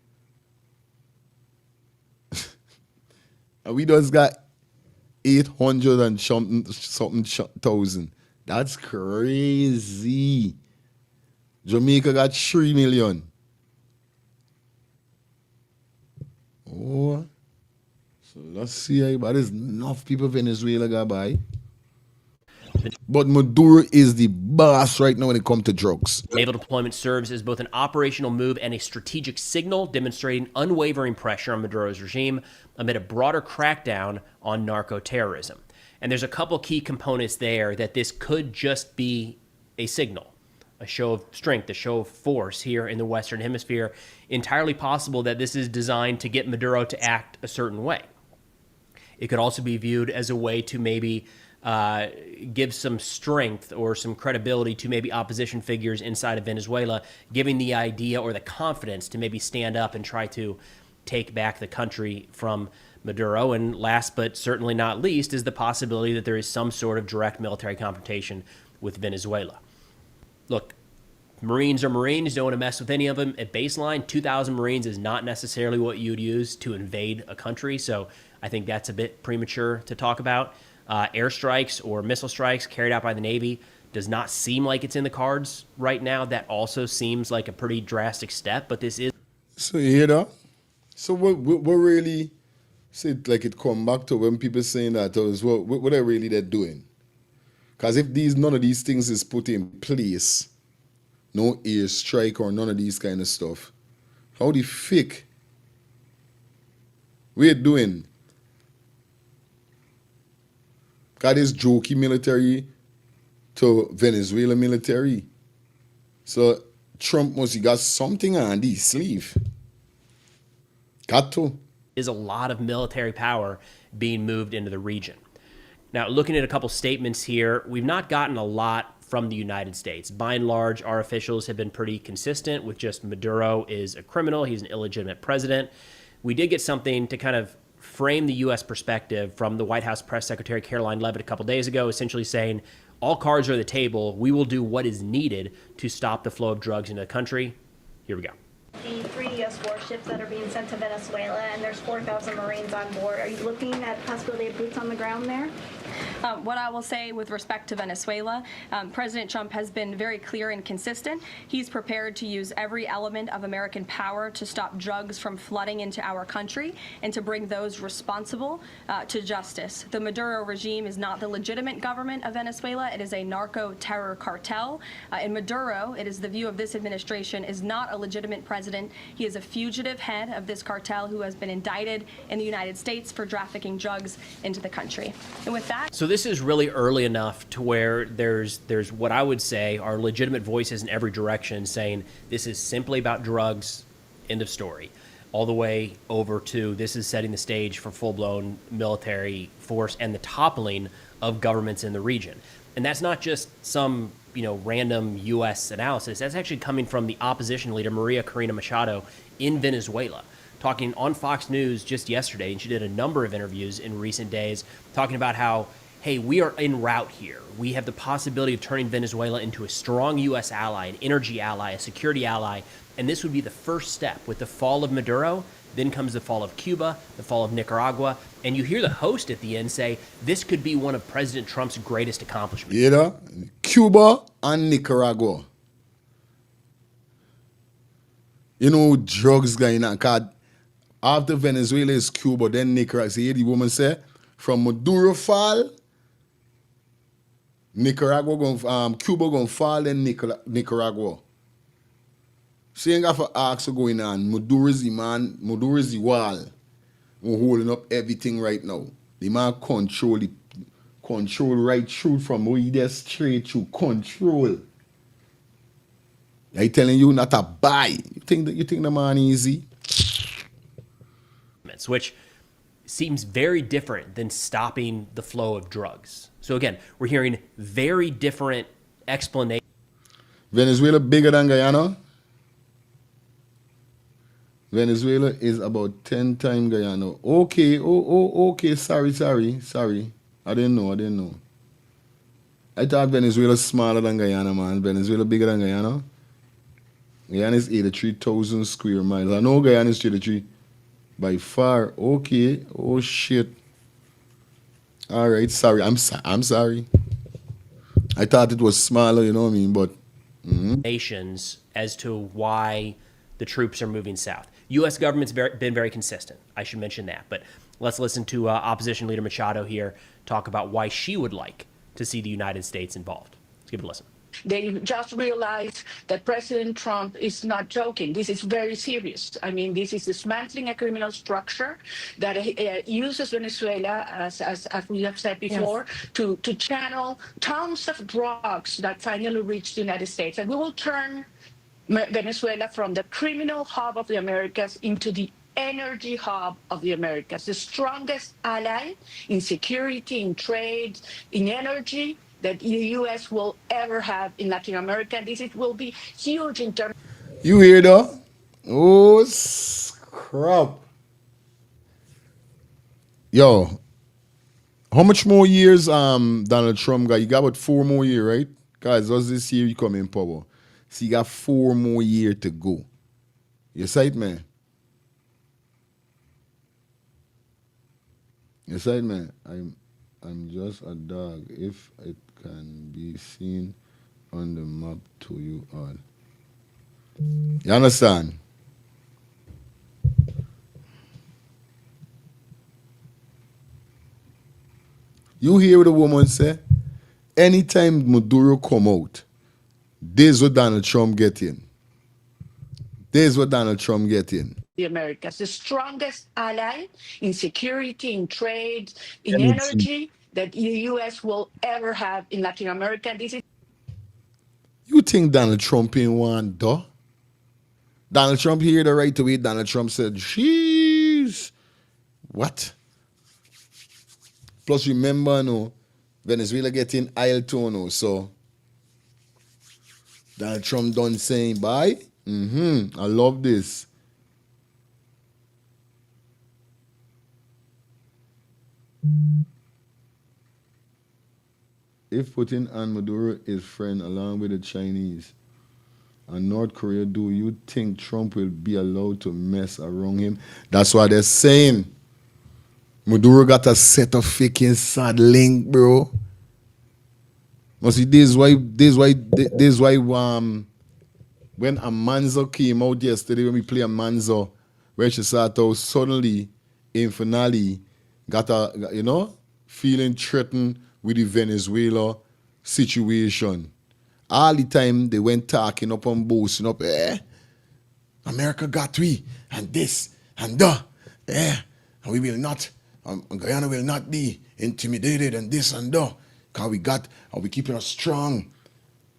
And we just got 800 and something thousand. That's crazy. Jamaica got 3 million. Oh. So let's see, but there's enough people Venezuela got by. But Maduro is the boss right now when it comes to drugs. Naval deployment serves as both an operational move and a strategic signal, demonstrating unwavering pressure on Maduro's regime amid a broader crackdown on narco terrorism. And there's a couple key components there that this could just be a signal, a show of strength, a show of force here in the Western Hemisphere. Entirely possible that this is designed to get Maduro to act a certain way. It could also be viewed as a way to maybe give some strength or some credibility to maybe opposition figures inside of Venezuela, giving the idea or the confidence to maybe stand up and try to take back the country from Maduro. And last but certainly not least is the possibility that there is some sort of direct military confrontation with Venezuela. Look, Marines are Marines. Don't want to mess with any of them. At baseline, 2,000 Marines is not necessarily what you'd use to invade a country. So I think that's a bit premature to talk about. Airstrikes or missile strikes carried out by the Navy does not seem like it's in the cards right now. That also seems like a pretty drastic step, but this is. So you hear that? So what really, say like it come back to when people saying that, is what are really they're doing? Because if none of these things is put in place, no airstrike or none of these kind of stuff, how the fick we're doing? Because it's jokey military to Venezuela military. So Trump must have got something on his sleeve. Got to. Is a lot of military power being moved into the region. Now, looking at a couple statements here, we've not gotten a lot from the United States. By and large, our officials have been pretty consistent with just Maduro is a criminal, he's an illegitimate president. We did get something to kind of frame the U.S. perspective from the White House Press Secretary Caroline Leavitt a couple days ago, essentially saying, all cards are on the table, we will do what is needed to stop the flow of drugs into the country. Here we go. The 3 U.S. warships that are being sent to Venezuela, and there's 4,000 Marines on board. Are you looking at the possibility of boots on the ground there? What I will say with respect to Venezuela, President Trump has been very clear and consistent. He's prepared to use every element of American power to stop drugs from flooding into our country and to bring those responsible to justice. The Maduro regime is not the legitimate government of Venezuela. It is a narco-terror cartel. And Maduro, it is the view of this administration, is not a legitimate president. He is a fugitive head of this cartel who has been indicted in the United States for trafficking drugs into the country. And with that, so this is really early enough to where there's what I would say are legitimate voices in every direction saying this is simply about drugs, end of story, all the way over to this is setting the stage for full-blown military force and the toppling of governments in the region. And that's not just some random U.S. analysis. That's actually coming from the opposition leader, Maria Corina Machado, in Venezuela, talking on Fox News just yesterday, and she did a number of interviews in recent days talking about how, hey, we are en route here. We have the possibility of turning Venezuela into a strong U.S. ally, an energy ally, a security ally, and this would be the first step. With the fall of Maduro, then comes the fall of Cuba, the fall of Nicaragua, and you hear the host at the end say, this could be one of President Trump's greatest accomplishments. Yeah, Cuba and Nicaragua. Drugs going on. After Venezuela is Cuba, then Nicaragua. See, the woman said, from Maduro fall, Cuba gonna fall, then Nicaragua. She ain't got for ask what's going on. Maduro is the man, Maduro is the wall. We're holding up everything right now. The man control right through from where he just straight through. Control. I telling you not to buy. You think the man easy? Which seems very different than stopping the flow of drugs. So again, we're hearing very different explanations. Venezuela bigger than Guyana? Venezuela is about 10 times Guyana. Okay, okay, sorry. I didn't know. I thought Venezuela smaller than Guyana, man. Venezuela bigger than Guyana? Guyana is 83,000 square miles. I know Guyana is 83 by far. Okay. Oh, shit. All right, sorry. I'm sorry. I thought it was smaller, you know what I mean? But nations as to why the troops are moving south. U.S. government's been very consistent. I should mention that. But let's listen to opposition leader Machado here talk about why she would like to see the United States involved. Let's give it a listen. They just realized that President Trump is not joking. This is very serious. I mean, this is dismantling a criminal structure that uses Venezuela, as we have said before, yes, to channel tons of drugs that finally reach the United States. And we will turn Venezuela from the criminal hub of the Americas into the energy hub of the Americas, the strongest ally in security, in trade, in energy that the U.S. will ever have in Latin America. Will be huge in terms. You hear that? Oh, crap. Yo, how much more years Donald Trump got? You got about 4 more years, right? Guys, what's this year you come in power? So you got 4 more years to go. You sight, man? You sight, man? I'm just a dog. If it can be seen on the map to you all. You understand? You hear what the woman say? Anytime Maduro come out, this is what Donald Trump get in. This is what Donald Trump get in. The Americas, the strongest ally in security, in trade, in energy that the U.S. will ever have in Latin America. You think Donald Trump ain't want, though? Donald Trump here the right away. Donald Trump said, jeez, what? Plus, remember, no, Venezuela getting oil too, no, so Donald Trump done saying bye. I love this. If Putin and Maduro is friend along with the Chinese and North Korea, do you think Trump will be allowed to mess around him? That's what they're saying. Maduro got a set of freaking sad link, bro. But see, this is why when Amanzo came out yesterday, when we play Amanzo, where she sat out suddenly in finale got feeling threatened with the Venezuela situation. All the time they went talking up and boasting up, America got we, and this, and that, and we will not, Guyana will not be intimidated, and this and that, because we keeping a strong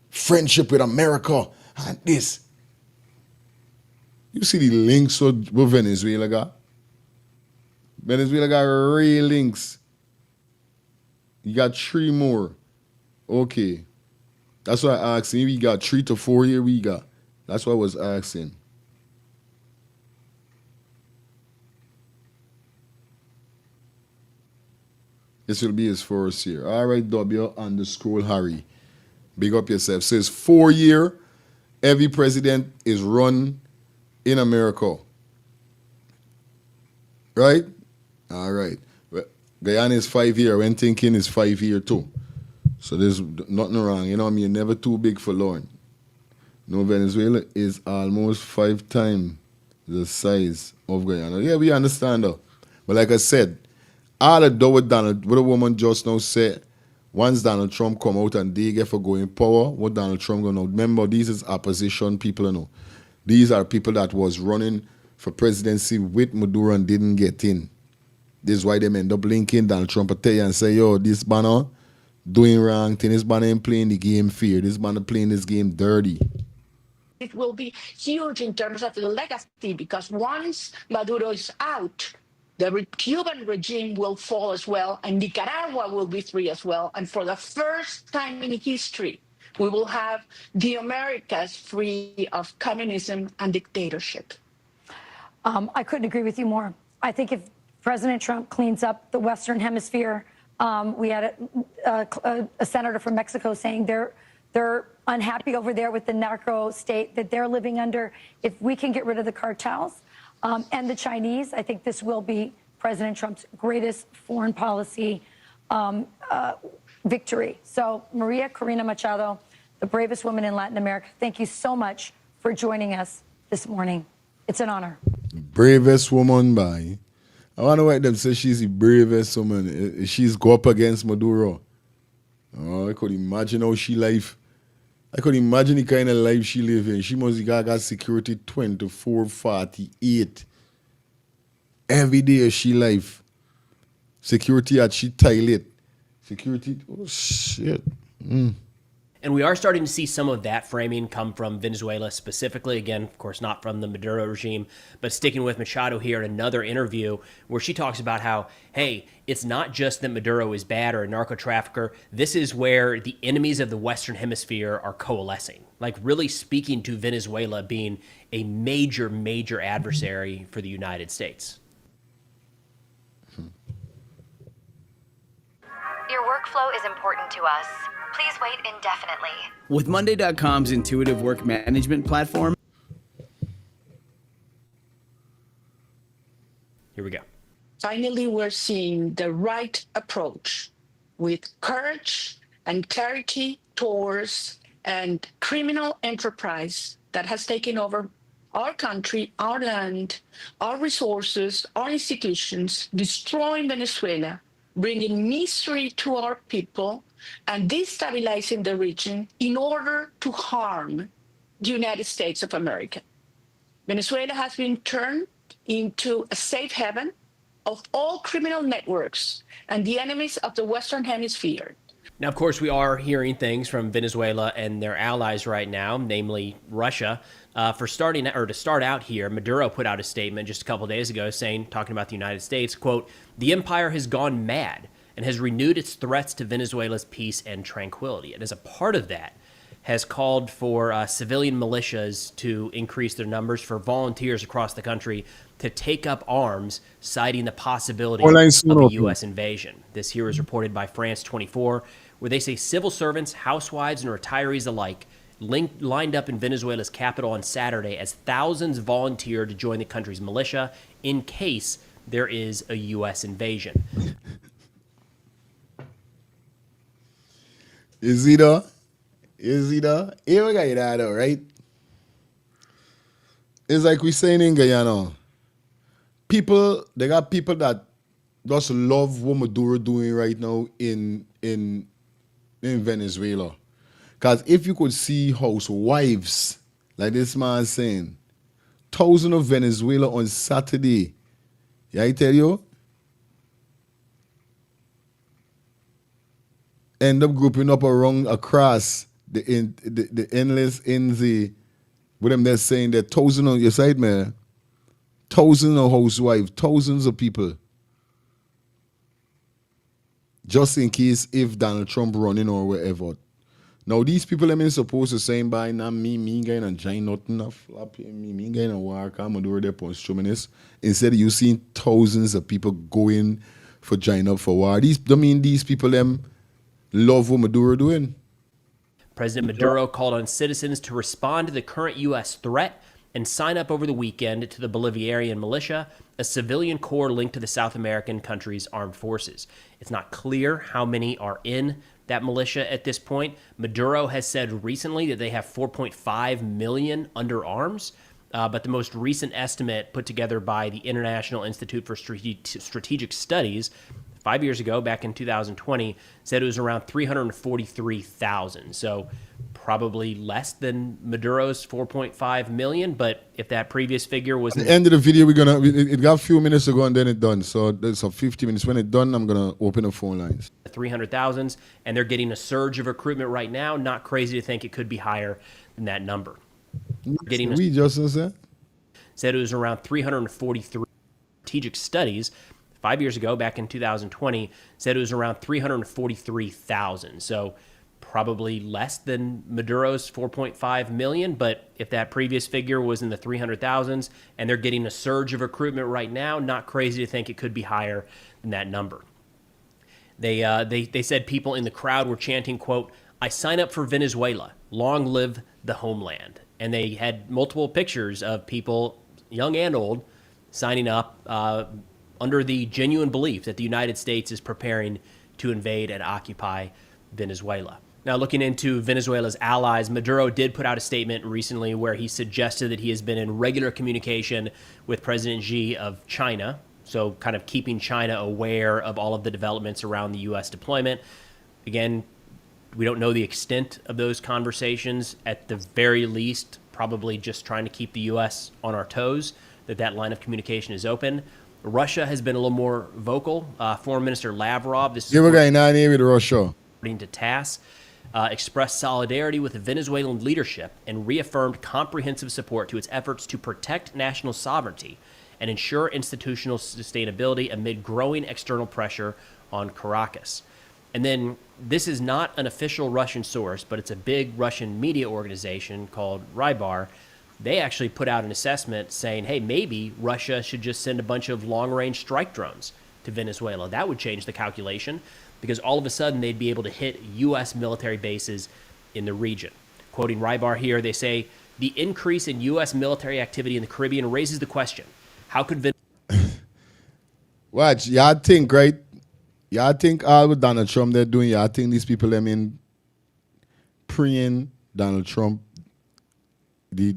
friendship with America, and this. You see the links what Venezuela got? Venezuela got real links. You got 3 more. Okay. That's what I asked. We got 3 to 4 here we got. That's what I was asking. This will be his first year. All right, W_Harry. Big up yourself. Says 4 year, every president is run in America. Right? All right. Guyana is 5 year. When thinking is 5 year too. So there's nothing wrong. You know what I mean? Never too big for Lauren. No, Venezuela is almost 5 times the size of Guyana. Yeah, we understand though. But like I said, all the door with Donald, what the woman just now said, once Donald Trump come out and they get for going power, what Donald Trump gonna remember, these is opposition people, you know. These are people that was running for presidency with Maduro and didn't get in. This is why they end up linking Donald Trump a tell you and say, yo, this banner doing wrong thing, this banner ain't playing the game fair, this banner playing this game dirty. It will be huge in terms of the legacy, because once Maduro is out, the Cuban regime will fall as well, and Nicaragua will be free as well. And for the first time in history, we will have the Americas free of communism and dictatorship. I couldn't agree with you more. I think if President Trump cleans up the Western Hemisphere, we had a senator from Mexico saying they're unhappy over there with the narco state that they're living under. If we can get rid of the cartels and the Chinese, I think this will be President Trump's greatest foreign policy victory. So Maria Corina Machado, the bravest woman in Latin America, thank you so much for joining us this morning. It's an honor. Bravest woman by. I wonder why them say she's the bravest woman. She's go up against Maduro. Oh, I could imagine how she live. I could imagine the kind of life she live in. She must got security 24/48. Every day she life. Security at she toilet. Security, oh shit. And we are starting to see some of that framing come from Venezuela specifically. Again, of course, not from the Maduro regime, but sticking with Machado here in another interview where she talks about how, hey, it's not just that Maduro is bad or a narco trafficker. This is where the enemies of the Western Hemisphere are coalescing, like really speaking to Venezuela being a major, major adversary for the United States. Your workflow is important to us. Please wait indefinitely. With Monday.com's intuitive work management platform. Here we go. Finally, we're seeing the right approach with courage and clarity towards a criminal enterprise that has taken over our country, our land, our resources, our institutions, destroying Venezuela, bringing misery to our people, and destabilizing the region in order to harm the United States of America. Venezuela has been turned into a safe haven of all criminal networks and the enemies of the Western Hemisphere. Now, of course, we are hearing things from Venezuela and their allies right now, namely Russia. To start out here, Maduro put out a statement just a couple days ago talking about the United States, quote, "The empire has gone mad and has renewed its threats to Venezuela's peace and tranquility." And as a part of that, has called for civilian militias to increase their numbers, for volunteers across the country to take up arms, citing the possibility of a U.S. invasion. This here is reported by France 24, where they say civil servants, housewives, and retirees alike lined up in Venezuela's capital on Saturday as thousands volunteered to join the country's militia in case there is a U.S. invasion. Is he though? Here we got that though, right? It's like we saying in Guyana. They got people that just love what Maduro doing right now in Venezuela. Because if you could see housewives, like this man saying, thousands of Venezuela on Saturday. Yeah, I tell you, end up grouping up across the endless in the with them they're saying that thousands on your side, man. Thousands of housewives, thousands of people. Just in case if Donald Trump running or whatever. Now these people are supposed to say by now me going and join nothing enough. Me going and work, I'm gonna do their post-truminist. Instead you seeing thousands of people going for join up for war. These people them love what Maduro doing. President Maduro called on citizens to respond to the current U.S. threat and sign up over the weekend to the Bolivarian militia, a civilian corps linked to the South American country's armed forces. It's not clear how many are in that militia at this point. Maduro has said recently that they have 4.5 million under arms, but the most recent estimate put together by the International Institute for Strategic Studies 5 years ago, back in 2020, said it was around 343,000. So probably less than Maduro's 4.5 million. But if that previous figure was... At the end of the video, it got a few minutes to go and then it's done. So there's 50 minutes. When it's done, I'm going to open the phone lines. 300,000, and they're getting a surge of recruitment right now. Not crazy to think it could be higher than that number. Said it was around 343. Strategic Studies 5 years ago, back in 2020, said it was around 343,000. So probably less than Maduro's 4.5 million. But if that previous figure was in the 300,000s and they're getting a surge of recruitment right now, not crazy to think it could be higher than that number. They said people in the crowd were chanting, quote, "I sign up for Venezuela. Long live the homeland." And they had multiple pictures of people, young and old, signing up under the genuine belief that the United States is preparing to invade and occupy Venezuela. Now, looking into Venezuela's allies, Maduro did put out a statement recently where he suggested that he has been in regular communication with President Xi of China, so kind of keeping China aware of all of the developments around the U.S. deployment. Again, we don't know the extent of those conversations. At the very least, probably just trying to keep the U.S. on our toes, that line of communication is open. Russia has been a little more vocal. Foreign Minister Lavrov, this is with Russia, according to TASS, expressed solidarity with the Venezuelan leadership and reaffirmed comprehensive support to its efforts to protect national sovereignty and ensure institutional sustainability amid growing external pressure on Caracas. And then this is not an official Russian source, but it's a big Russian media organization called Rybar. They actually put out an assessment saying, hey, maybe Russia should just send a bunch of long-range strike drones to Venezuela. That would change the calculation because all of a sudden they'd be able to hit U.S. military bases in the region. Quoting Rybar here, they say, the increase in U.S. military activity in the Caribbean raises the question, how could Watch, y'all think, right? Y'all think all with Donald Trump they're doing, y'all think these people, preying Donald Trump, the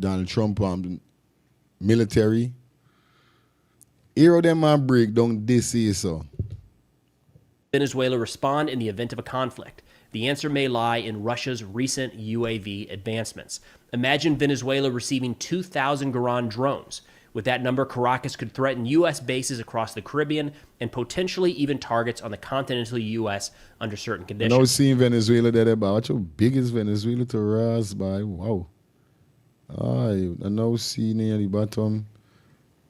Donald Trump military. Here them man break down this is so. Venezuela respond in the event of a conflict? The answer may lie in Russia's recent UAV advancements. Imagine Venezuela receiving 2,000 Garand drones, With that number, Caracas could threaten U.S. bases across the Caribbean and potentially even targets on the continental U.S. under certain conditions. Now seeing Venezuela there, about how big is Venezuela to rise by? Wow. I now see near the bottom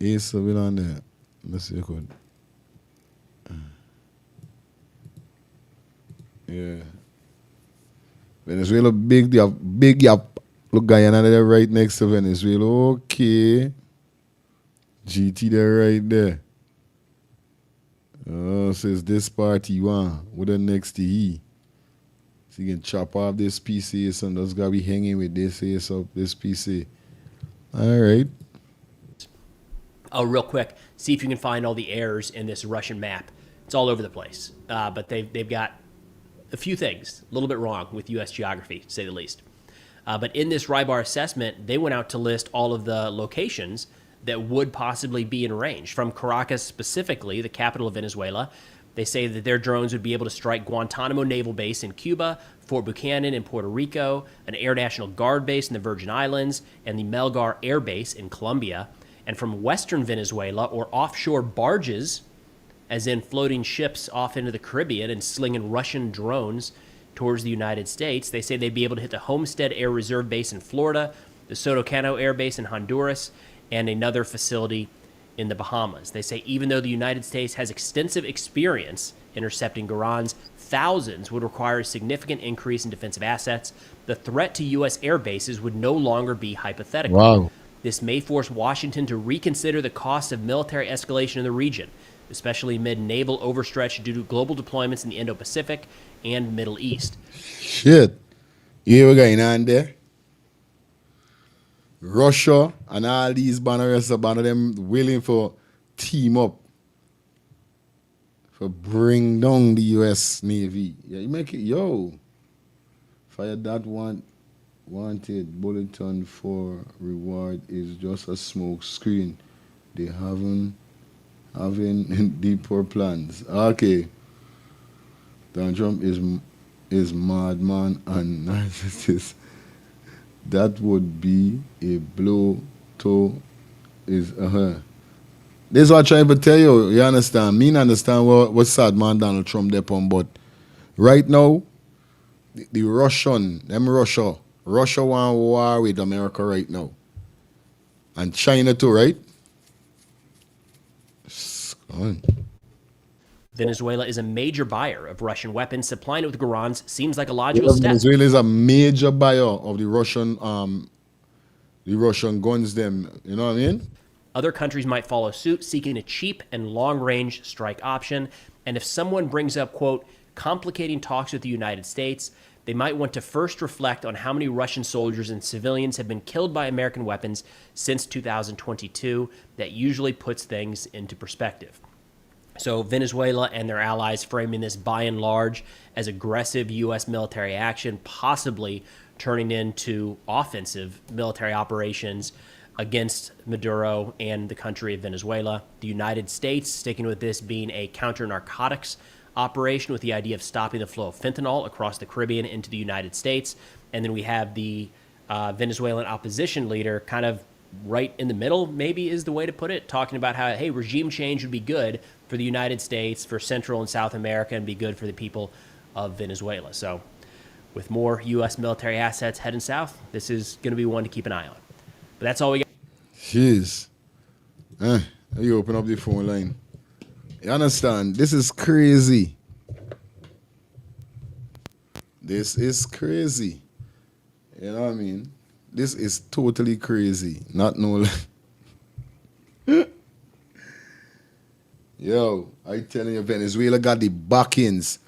Ace of it on there. Let's see if I could. Yeah. Venezuela big, they have big yap. Look, Guyana there right next to Venezuela. Okay. GT there right there. Oh, says this party one with the next to he. So you can chop off this PC and that's gotta be hanging with this ace up this PC. Alright. Oh, real quick, see if you can find all the errors in this Russian map. It's all over the place. But they've got a few things a little bit wrong with U.S. geography, to say the least. But in this RIBAR assessment, they went out to list all of the locations that would possibly be in range. From Caracas specifically, the capital of Venezuela, they say that their drones would be able to strike Guantanamo Naval Base in Cuba, Fort Buchanan in Puerto Rico, an Air National Guard base in the Virgin Islands, and the Melgar Air Base in Colombia. And from western Venezuela, or offshore barges, as in floating ships off into the Caribbean and slinging Russian drones towards the United States, they say they'd be able to hit the Homestead Air Reserve Base in Florida, the Soto Cano Air Base in Honduras, and another facility in the Bahamas. They say even though the United States has extensive experience intercepting Garans, thousands would require a significant increase in defensive assets. The threat to U.S. air bases would no longer be hypothetical. Wow. This may force Washington to reconsider the cost of military escalation in the region, especially amid naval overstretch due to global deployments in the Indo-Pacific and Middle East. Shit. You hear what's going on there? Russia and all these banners, a banner them willing for team up for bring down the U.S. Navy. Yeah, you make it, yo. Fire that wanted bulletin for reward is just a smoke screen. They having deeper plans. Okay. Donald Trump is madman and narcissist. That would be a blow to his This is what I'm trying to tell you. You understand? Me understand what sad man Donald Trump there on, but right now, the Russia want war with America right now. And China too, right? Venezuela is a major buyer of Russian weapons. Supplying it with Garans seems like a logical step. Venezuela is a major buyer of the Russian guns. Them, you know what I mean? Other countries might follow suit, seeking a cheap and long-range strike option. And if someone brings up, quote, complicating talks with the United States, they might want to first reflect on how many Russian soldiers and civilians have been killed by American weapons since 2022. That usually puts things into perspective. So Venezuela and their allies framing this by and large as aggressive U.S. military action, possibly turning into offensive military operations against Maduro and the country of Venezuela. The United States sticking with this being a counter-narcotics operation with the idea of stopping the flow of fentanyl across the Caribbean into the United States. And then we have the Venezuelan opposition leader kind of right in the middle, maybe is the way to put it, talking about how, hey, regime change would be good for the United States, for Central and South America, and be good for the people of Venezuela. So with more U.S. military assets heading south, this is going to be one to keep an eye on. But that's all we got. Jeez. You open up the phone line. You understand? This is crazy. This is crazy. You know what I mean? This is totally crazy. Not no. Yo, I telling you, Venezuela got the backings.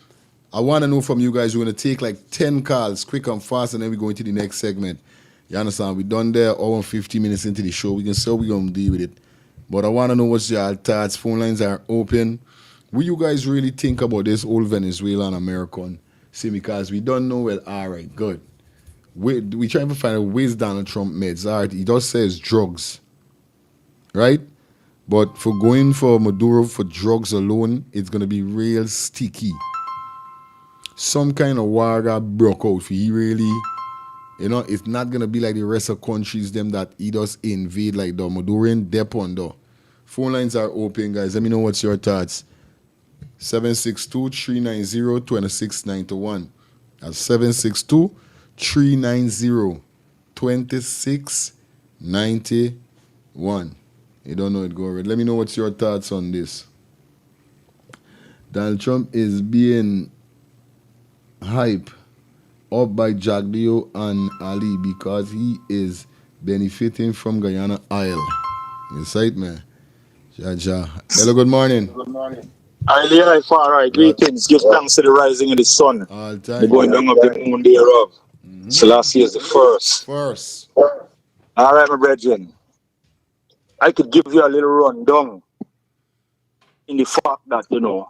I want to know from you guys, we're going to take like 10 calls, quick and fast, and then we go into the next segment. You understand? We done there, hour and 50 minutes into the show. We can see how we're going to deal with it. But I want to know what's your thoughts. Phone lines are open. What you guys really think about this old Venezuelan American? See, because we don't know, well, all right, good. We trying to find out where's Donald Trump meds. All right, he does say it's drugs, right? But for going for Maduro for drugs alone, it's going to be real sticky. Some kind of war got broke out for he really You know, it's not gonna be like the rest of countries them that eat us invade like the Madurin Depon though. Phone lines are open, guys. Let me know what's your thoughts. 762-390-2691. That's 762-390-2691. You don't know it, go ahead. Let me know what's your thoughts on this. Donald Trump is being hyped up by Jagdeo and Ali because he is benefiting from Guyana oil. You say it, man. Ja. Hello, good morning. Good morning. Hi, far right. Greetings. Give thanks to the rising of the sun. All time. The going down of the moon thereof. Selassie is the first. All right, my brethren. I could give you a little rundown in the fact that, you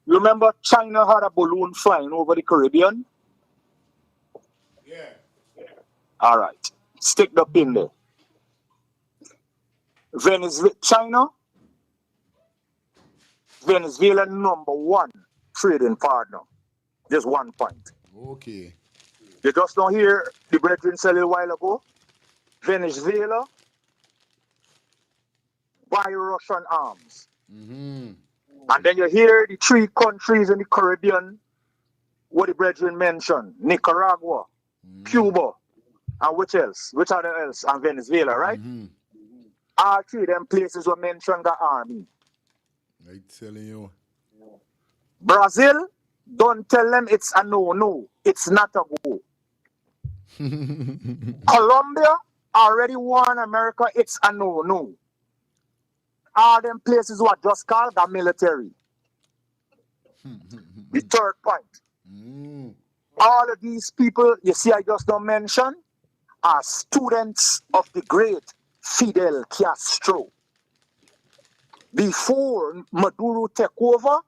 remember China had a balloon flying over the Caribbean? Yeah. All right. Stick the pin there. Venezuela #1 trading partner. Just 1 point. Okay. You just don't hear the brethren say a little while ago? Venezuela buy Russian arms. And then you hear the 3 countries in the Caribbean what the brethren mentioned. Nicaragua, Cuba, and which else? Which other else? And Venezuela, right? All 3 of them places were mentioned the army. I'm telling you. Brazil, don't tell them it's a no. It's not a go. Colombia already warned America it's a no. All them places were just called the military. The 3rd point. All of these people, you see I just don't mention, are students of the great Fidel Castro. Before Maduro take over,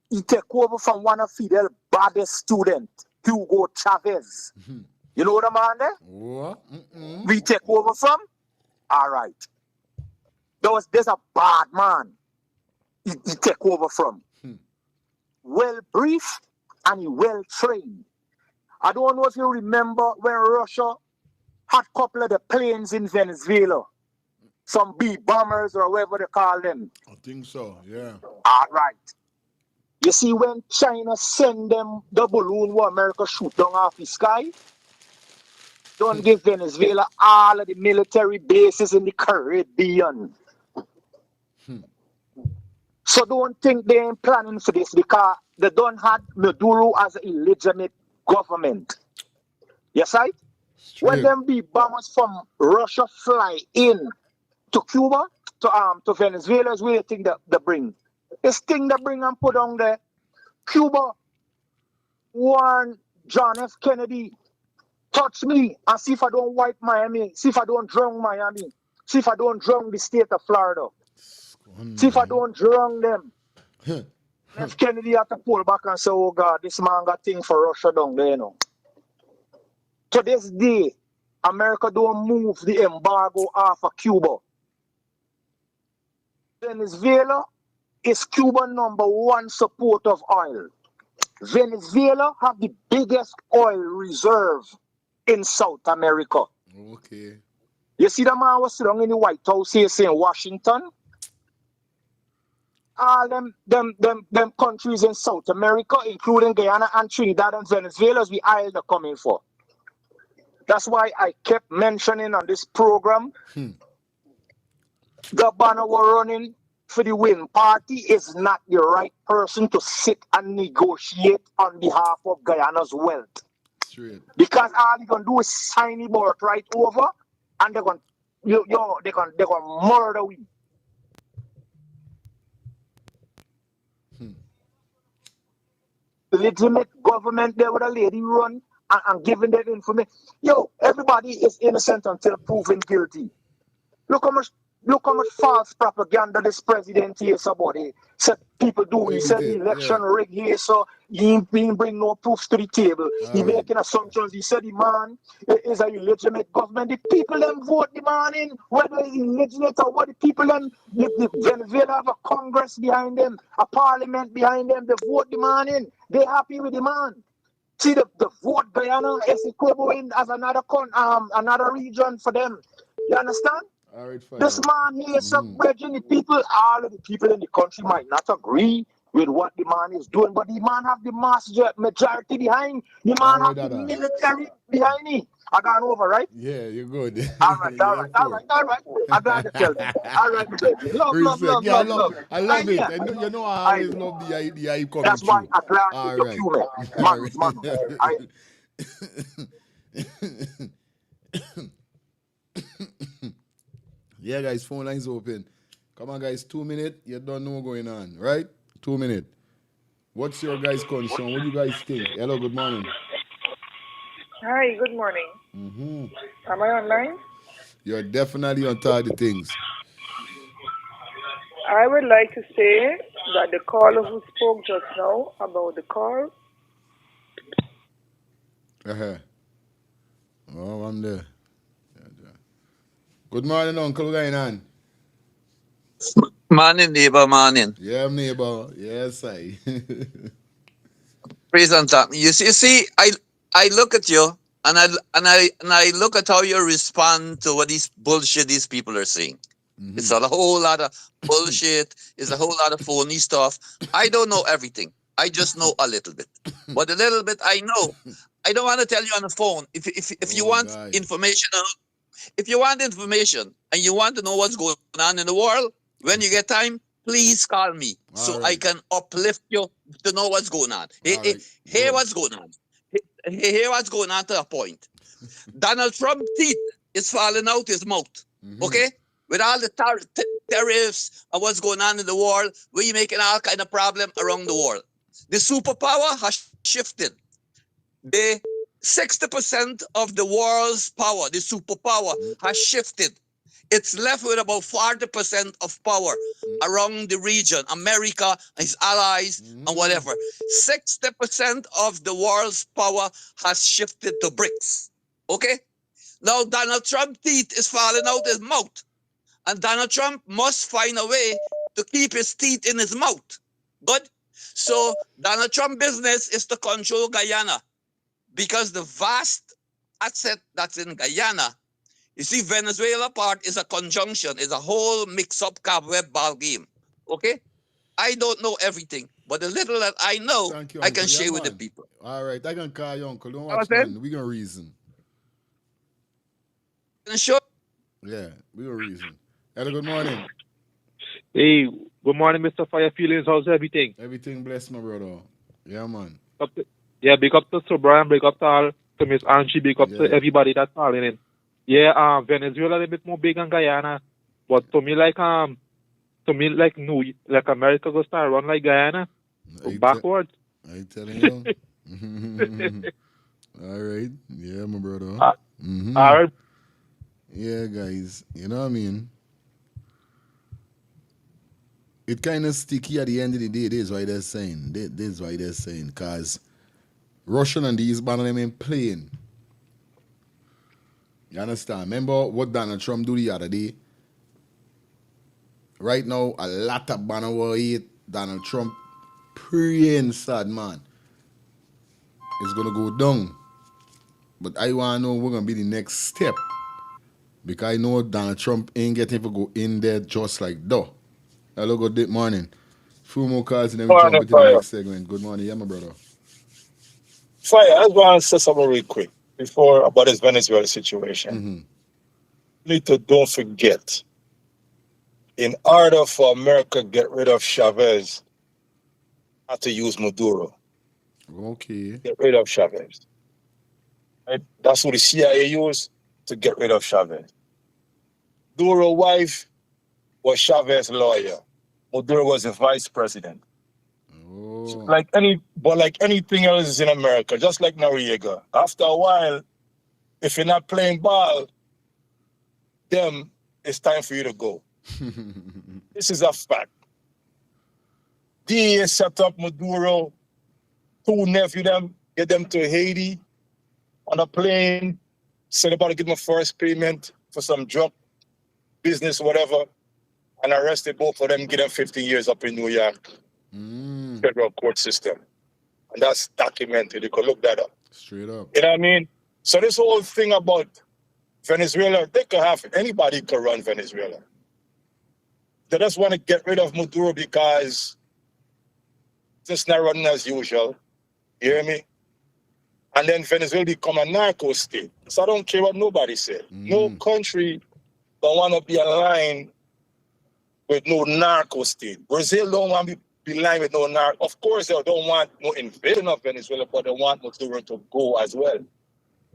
he take over from one of Fidel's baddest students, Hugo Chavez. You know what I'm on there? We take over from? All right. There's a bad man he take over from. Well briefed and he well trained. I don't know if you remember when Russia had a couple of the planes in Venezuela. Some B bombers or whatever they call them. I think so, yeah. All right. You see, when China send them the balloon where America shoot down off the sky, don't give Venezuela all of the military bases in the Caribbean. So don't think they ain't planning for this because they don't have Maduro as an illegitimate government. Yes, right? When them B bombers from Russia fly in to Cuba, to Venezuela, is where you think that they bring. This thing they bring and put on there. Cuba warned John F. Kennedy, touch me and see if I don't wipe Miami, see if I don't drown Miami, see if I don't drown the state of Florida, see if I don't drown them. F. Kennedy had to pull back and say, oh God, this man got thing for Russia down there, To this day, America don't move the embargo off of Cuba. Venezuela is Cuba #1 supporter of oil. Venezuela have the biggest oil reserve in South America. Okay. You see the man was sitting in the White House here saying Washington. All them countries in South America, including Guyana and Trinidad and Venezuela, the oil they're coming for. That's why I kept mentioning on this program, the banner we're running for the Win Party is not the right person to sit and negotiate on behalf of Guyana's wealth. Because all you're gonna do is sign the board right over, and they're gonna murder we. Legitimate government there with a lady run and giving them information. Everybody is innocent until proven guilty. Look how much false propaganda this president here somebody said people do. He said the election rigged here, so he didn't bring no proofs to the table. He making assumptions. He said the man is a illegitimate government. The people then vote the man in, whether it's illegitimate or what. The people then, the Venezuela have a Congress behind them, a parliament behind them. They vote the man in. They're happy with the man. See the vote Guyana is equivalent as another region for them. You understand? All right, fine. This man here is submerging the people. All of the people in the country might not agree with what the man is doing, but the man have the majority behind. The man have the military behind him. I got over, right? Yeah, you're good. All right. I got to tell them. All right, love. I love it. I know, you know, I always love the eye coming That's why through. I'm glad All you right. cue me. Yeah, guys, phone lines open. Come on, guys, 2 minutes. You don't know what's going on, right? 2 minutes. What's your guys' concern? What do you guys think? Hello, good morning. Hi, good morning. Am I online? You're definitely on top of the things. I would like to say that the caller who spoke just now about the call. Oh, I'm there. Good morning, Uncle. What's going on? Morning, neighbor, morning. Yeah, neighbor. Yes, I. Praise and thank. You see, I look at you and I look at how you respond to what these bullshit these people are saying. It's a whole lot of bullshit. It's a whole lot of phony stuff. I don't know everything. I just know a little bit. But the little bit I know, I don't want to tell you on the phone. If you want information, if you want information and you want to know what's going on in the world, when you get time, please call me I can uplift you to know what's going on. Hear what's going on. Hear what's going on to a point. Donald Trump's teeth is falling out his mouth. Okay? With all the tariffs and what's going on in the world, we're making all kind of problem around the world. The superpower has shifted. The 60% of the world's power, the superpower, has shifted. It's left with about 40% of power around the region, America, his allies, and whatever. 60% of the world's power has shifted to BRICS. Okay? Now Donald Trump's teeth is falling out his mouth. And Donald Trump must find a way to keep his teeth in his mouth. Good? So Donald Trump's business is to control Guyana. Because the vast asset that's in Guyana, you see, Venezuela part is a conjunction, is a whole mix-up cobweb ball game. Okay? I don't know everything, but the little that I know, I can share with the people. All right, I can call you, Uncle. Don't watch none. We're going to reason. Sure. Yeah, we're going to reason. Hello, good morning. Hey, good morning, Mr. Fire Feelings. How's everything? Everything blessed, my brother. Yeah, man. Big up to Sir Brian, big up to Miss Angie, big up to everybody that's calling in. Yeah, Venezuela a little bit more big than Guyana, but to me like America go start run like Guyana, backwards. I telling you. All right, yeah, my brother. All right. Yeah, guys, you know what I mean. It kind of sticky at the end of the day. This is why they're saying. This is why they're saying, because Russian and these band them ain't playing. You understand? Remember what Donald Trump do the other day? Right now, a lot of banner will hate Donald Trump praying sad, man. It's going to go down. But I want to know what's going to be the next step. Because I know Donald Trump ain't getting to go in there just like that. Hello, good morning. Few more calls and then we jump into the next segment. Good morning, yeah, my brother. Fire, I just want to say something real quick before about this Venezuela situation. Don't forget, in order for America to get rid of Chavez, I have to use Maduro. Okay. Get rid of Chavez. Right? That's what the CIA used to get rid of Chavez. Maduro's wife was Chavez's lawyer. Maduro was the vice president. So like anything else in America, just like Noriega. After a while, if you're not playing ball, then it's time for you to go. This is a fact. DEA set up Maduro, two nephew them, get them to Haiti on a plane, said about to give them a first payment for some drug business, whatever, and arrested both of them, get them 15 years up in New York. Federal court system. And that's documented. You can look that up. Straight up. You know what I mean? So this whole thing about Venezuela, they could have anybody could run Venezuela. They just want to get rid of Maduro because it's not running as usual. You hear me? And then Venezuela become a narco state. So I don't care what nobody said. No country don't want to be aligned with no narco state. Brazil don't want to be aligned with no narco. Of course, they don't want no invasion of Venezuela, but they want Maduro to go as well.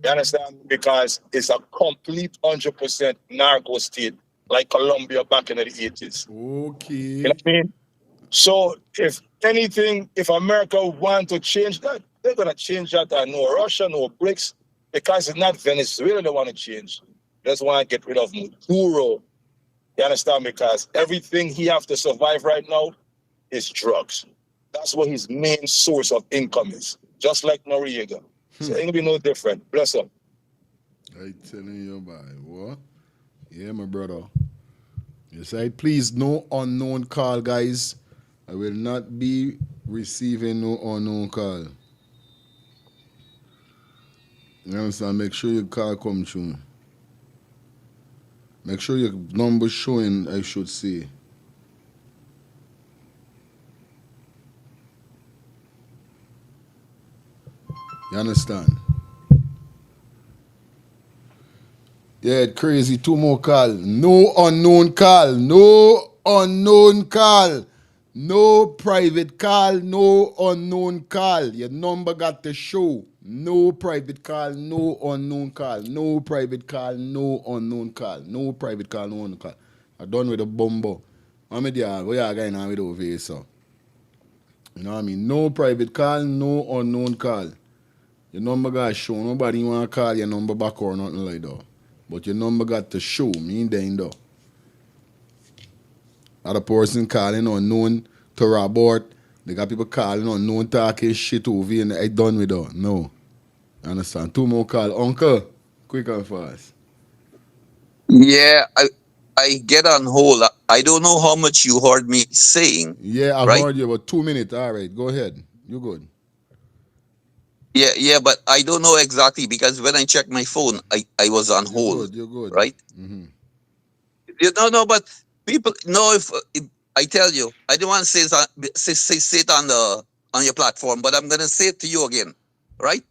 You understand? Because it's a complete 100% narco state, like Colombia back in the 80s. Okay. You know what I mean? So if anything, if America want to change that, they're going to change that. No Russia, no BRICS, because it's not Venezuela they want to change. They just want to get rid of Maduro. You understand? Because everything he have to survive right now is drugs. That's what his main source of income is. Just like Noriega. So it ain't gonna be no different. Bless him. I telling you about what? Yeah, my brother. Yes, I please no unknown call, guys. I will not be receiving no unknown call. You understand? Make sure your call come through. Make sure your number showing, I should say. You understand? Yeah, it's crazy. 2 more call. No unknown call. No unknown call. No private call. No unknown call. Your number got to show. No private call. No unknown call. No private call. No unknown call. No private call. No unknown call. I'm done with the bumbo. I'm with you. What y'all going on with over here, so? You know what I mean? No private call. No unknown call. Your number got to show. Nobody want to call your number back or nothing like that. But your number got to show. Me then though. Other person calling unknown to report. They got people calling unknown talking shit over here and I done with that. No. Understand? 2 more call. Uncle, quick and fast. Yeah, I get on hold. I don't know how much you heard me saying. Yeah, I've right? heard you about 2 minutes. All right, go ahead. You good. Yeah, but I don't know exactly because when I checked my phone, I was on hold. You're good. Right? You don't know, but people know if I tell you, I don't want to say it on your platform, but I'm gonna say it to you again, right?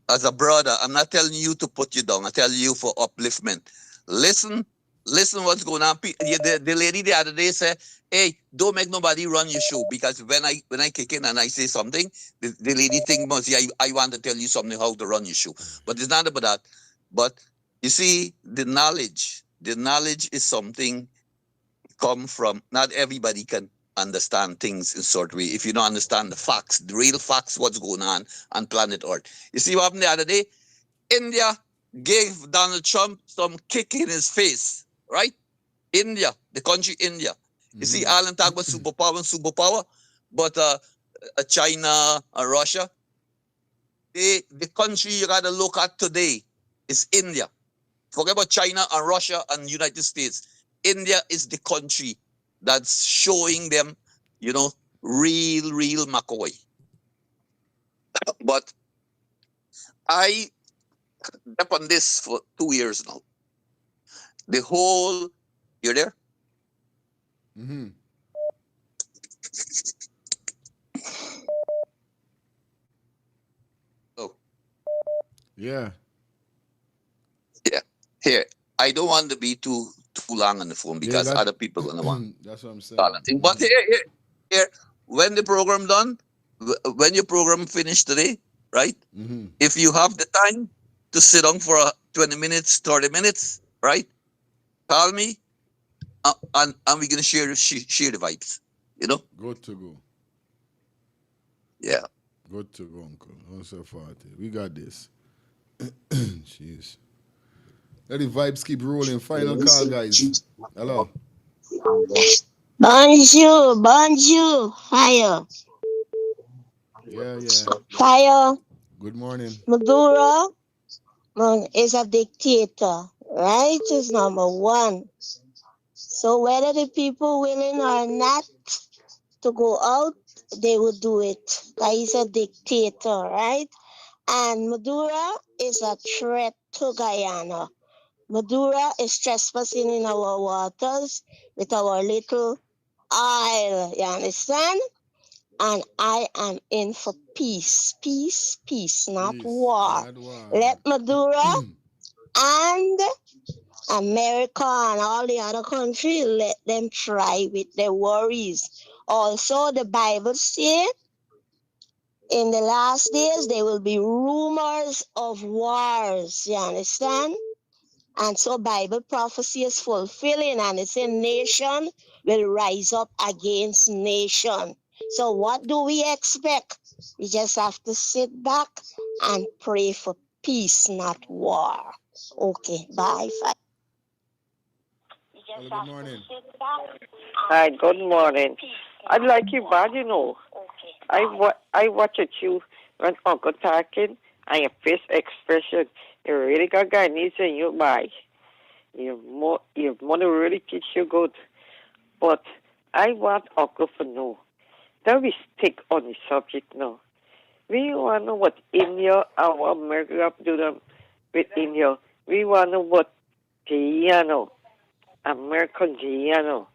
As a brother, I'm not telling you to put you down. I tell you for upliftment. Listen what's going on. The lady the other day said, "Hey, don't make nobody run your show," because when I kick in and I say something, the lady think must say I want to tell you something how to run your show. But it's not about that. But you see, the knowledge is something come from. Not everybody can understand things in sort of way. If you don't understand the facts, the real facts, what's going on planet Earth. You see what happened the other day? India gave Donald Trump some kick in his face, right? India, the country India. You see, Alan talk about superpower, but China and Russia, the country you gotta look at today is India. Forget about China and Russia and United States. India is the country that's showing them, real McCoy. But I up on this for 2 years now. The whole, you're there? Oh. Yeah. Yeah. Here, I don't want to be too long on the phone because other people gonna want. That's what I'm saying. But here, when the program done, when your program finished today, right? If you have the time to sit down for 20 minutes, 30 minutes, right? Call me, and we're gonna share the vibes. Good to go. Yeah. Good to go, Uncle. I'm so far. We got this. Jeez. Let the vibes keep rolling. Final call, guys. Hello. Bonjour. Fire. Yeah. Fire. Good morning. Maduro is a dictator. Right is number one. So whether the people willing or not, to go out, they would do it. He's a dictator, right? And Maduro is a threat to Guyana. Maduro is trespassing in our waters with our little oil, you understand? And I am in for peace, peace, peace, not war. Let Maduro and America and all the other countries, let them try with their worries. Also, the Bible says in the last days there will be rumors of wars, you understand? And so Bible prophecy is fulfilling, and it's a nation will rise up against nation. So what do we expect? We just have to sit back and pray for peace, not war. Okay, bye. Good morning. Hi, good morning. I'd like you bad, you know. I watch you when Uncle talking and your face expression. You really got Guyanese in you, by. Your mother really teach you good. But I want Uncle to know that we stick on the subject now. We want to know what India and what America do them with India. We want to know what Guyana, American Guyana.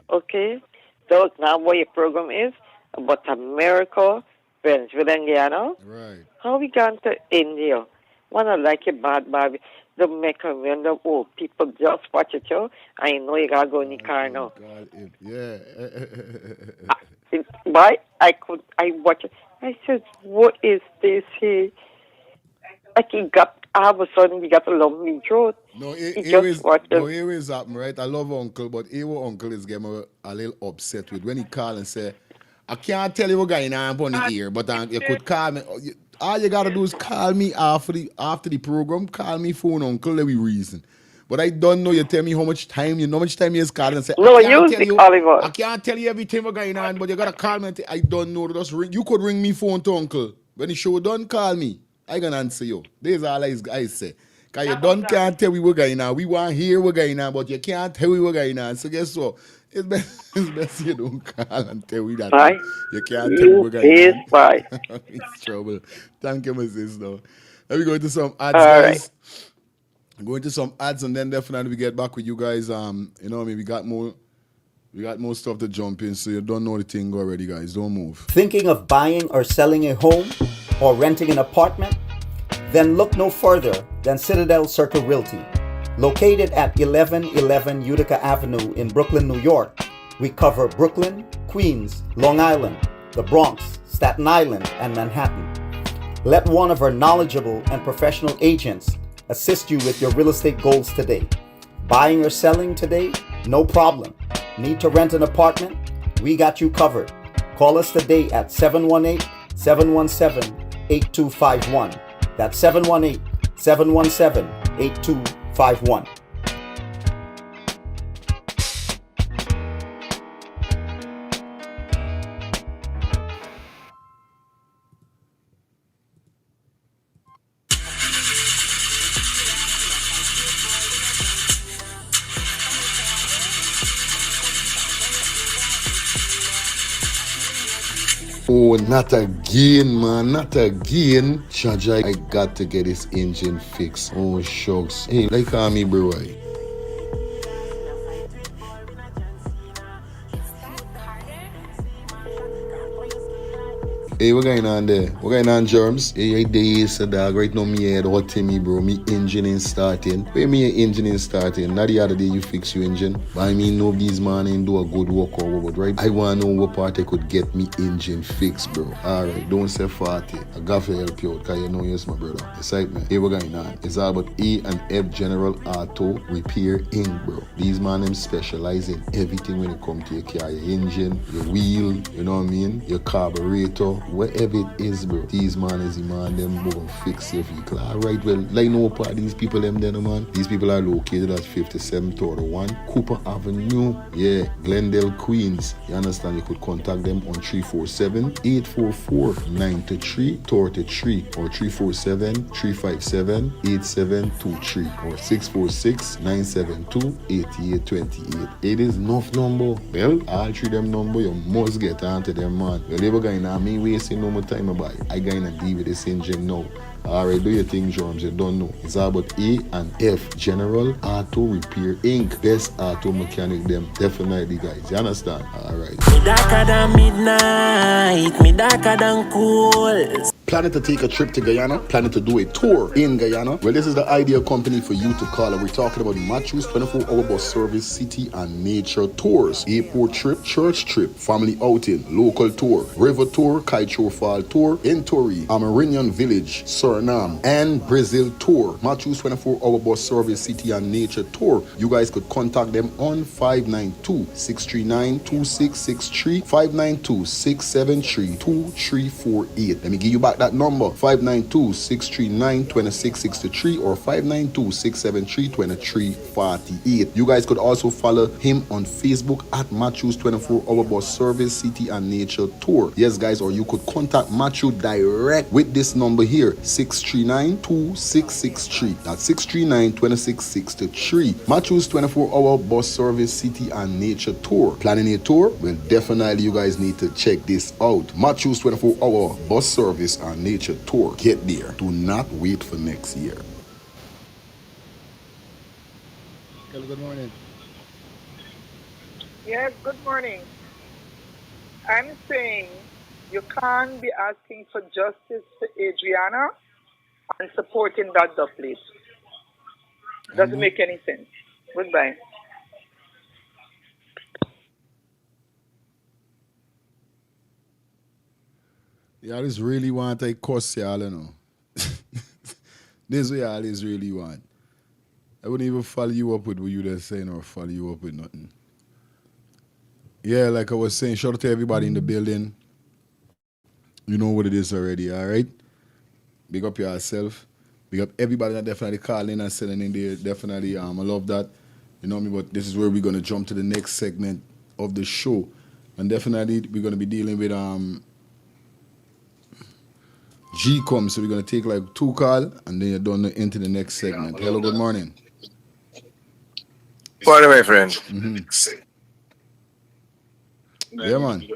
Okay? So now what your program is about America, Venezuela, and Guyana. Right. How we gone to India? Wanna like it bad, Bobby? Don't make a random old people just watch it, yo. I know you gotta go in the car now. Yeah. Why? I watch it. I said, what is this here? Like all of a sudden, he got a lump throat. No, here is happening, right? I love Uncle, but here what Uncle is getting me a little upset with when he call and say, I can't tell you what going on on the ear, but you could call me. All you gotta do is call me after the program. Call me phone, Uncle. Let me reason. But I don't know. You tell me how much time you is calling and say. No, I can't tell you everything what going on, but you gotta call me. I don't know. Just ring. You could ring me phone to Uncle when the show done. Call me. I can answer you. This is all I say. Cause you can't tell me what going on. We want to hear what going on, but you can't tell me what going on. So guess what? It's best you don't call and tell me that. Bye. You can't tell me what going on. Bye. It's trouble. Thank you, my sister. Let me go into some ads, all guys. Right. Go into some ads and then definitely we get back with you guys. We got more stuff to jump in, so you don't know the thing already, guys. Don't move. Thinking of buying or selling a home or renting an apartment? Then look no further than Citadel Circle Realty. Located at 1111 Utica Avenue in Brooklyn, New York, we cover Brooklyn, Queens, Long Island, the Bronx, Staten Island, and Manhattan. Let one of our knowledgeable and professional agents assist you with your real estate goals today. Buying or selling today? No problem. Need to rent an apartment? We got you covered. Call us today at 718-717-8251. That's 718-717-8251. Oh, not again, man. Not again. Chaja, I got to get this engine fixed. Oh, shucks. Hey, like call me, bro. Hey, what going on there? What going on, Germs? Hey, days, dog. Right now, me head hot to me, bro. Me engine ain't starting. Where me engine ain't starting? Not the other day you fix your engine. But I mean, nobody's man ain't do a good work or what, right? I want to know what part I could get me engine fixed, bro. Alright, don't say 40. I got to help you out, because you know you're my brother. Excitement. Hey, what going on? It's all about A&F General Auto Repair Inc., bro. These man, them specialize in everything when it comes to your car, your engine, your wheel, you know what I mean? Your carburetor, whatever it is, bro. These man is the man, them go fix your vehicle. Alright, well, like no part of these people them there, man. These people are located at 5731 Cooper Avenue. Yeah, Glendale, Queens. You understand? You could contact them on 347-844-9333 or 347-357-8723 or 646-972-8828. It is enough number. Well, all three them number, you must get onto them, man. Well, you guy now, me wasting no more time about it. I gonna deal with this engine now. Alright, do your thing, Drums. You don't know. It's all about A and F. General Auto Repair Inc. Best auto mechanic them. Definitely, guys. You understand? Alright. Me darker than midnight. Me darker than cool. Planning to take a trip to Guyana? Planning to do a tour in Guyana? Well, this is the ideal company for you to call. And we're talking about Matthews 24-hour bus service, city and nature tours. Airport trip, church trip, family outing, local tour, river tour, Kaicho Fall tour, Entori, Amarinian Village, Suriname, and Brazil tour. Matthews 24-hour bus service, city and nature tour. You guys could contact them on 592-639-2663, 592-673-2348. Let me give you back that number, 592-639-2663 or 592-673-2348. You guys could also follow him on Facebook at Matthews 24-hour bus service, city and nature tour. Yes, guys, or you could contact Matthew direct with this number here, 639-2663. That's 639-2663. Matthews 24-hour bus service, city and nature tour. Planning a tour? Well, definitely you guys need to check this out. Matthews 24-hour bus service and nature tour. Get there. Do not wait for next year. Hello, good morning. Yes, good morning. I'm saying you can't be asking for justice for Adriana and supporting that place. Doesn't make any sense. Goodbye. Y'all just really want to cuss y'all, you know. This way y'all is really want. I wouldn't even follow you up with what you just saying or follow you up with nothing. Yeah, like I was saying, shout out to everybody in the building. You know what it is already, all right? Big up yourself. Big up everybody that definitely call in and selling in there. Definitely, I love that. You know me, but this is where we're going to jump to the next segment of the show. And definitely, we're going to be dealing with Gecom. So we're going to take like 2 calls and then you're done into the next segment. Hello, good morning. Morning, my friend. Mm-hmm. Yeah, man.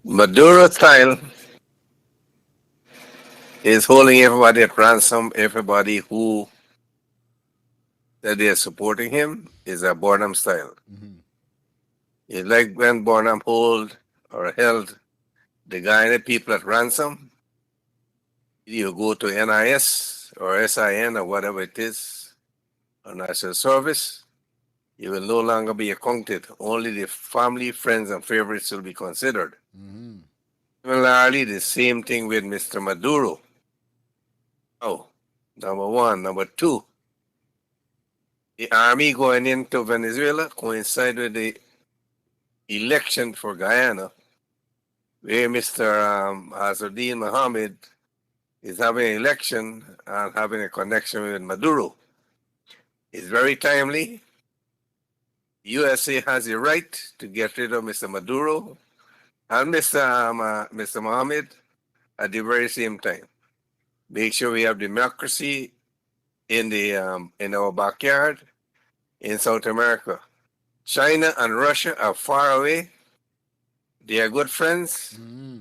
Maduro style is holding everybody at ransom. Everybody who that they are supporting him is a Bonham style. Mm-hmm. It's like when Bonham held the guy and the people at ransom. You go to NIS or SIN or whatever it is, or National Service, you will no longer be accounted. Only the family, friends, and favorites will be considered. Mm-hmm. Similarly, the same thing with Mr. Maduro. Oh, number one. Number two, the army going into Venezuela coincide with the election for Guyana, where Mr. Azzuddin Mohammed is having an election and having a connection with Maduro. It's very timely. USA has the right to get rid of Mr. Maduro and Mr. Mohammed at the very same time. Make sure we have democracy in our backyard in South America. China and Russia are far away. They are good friends,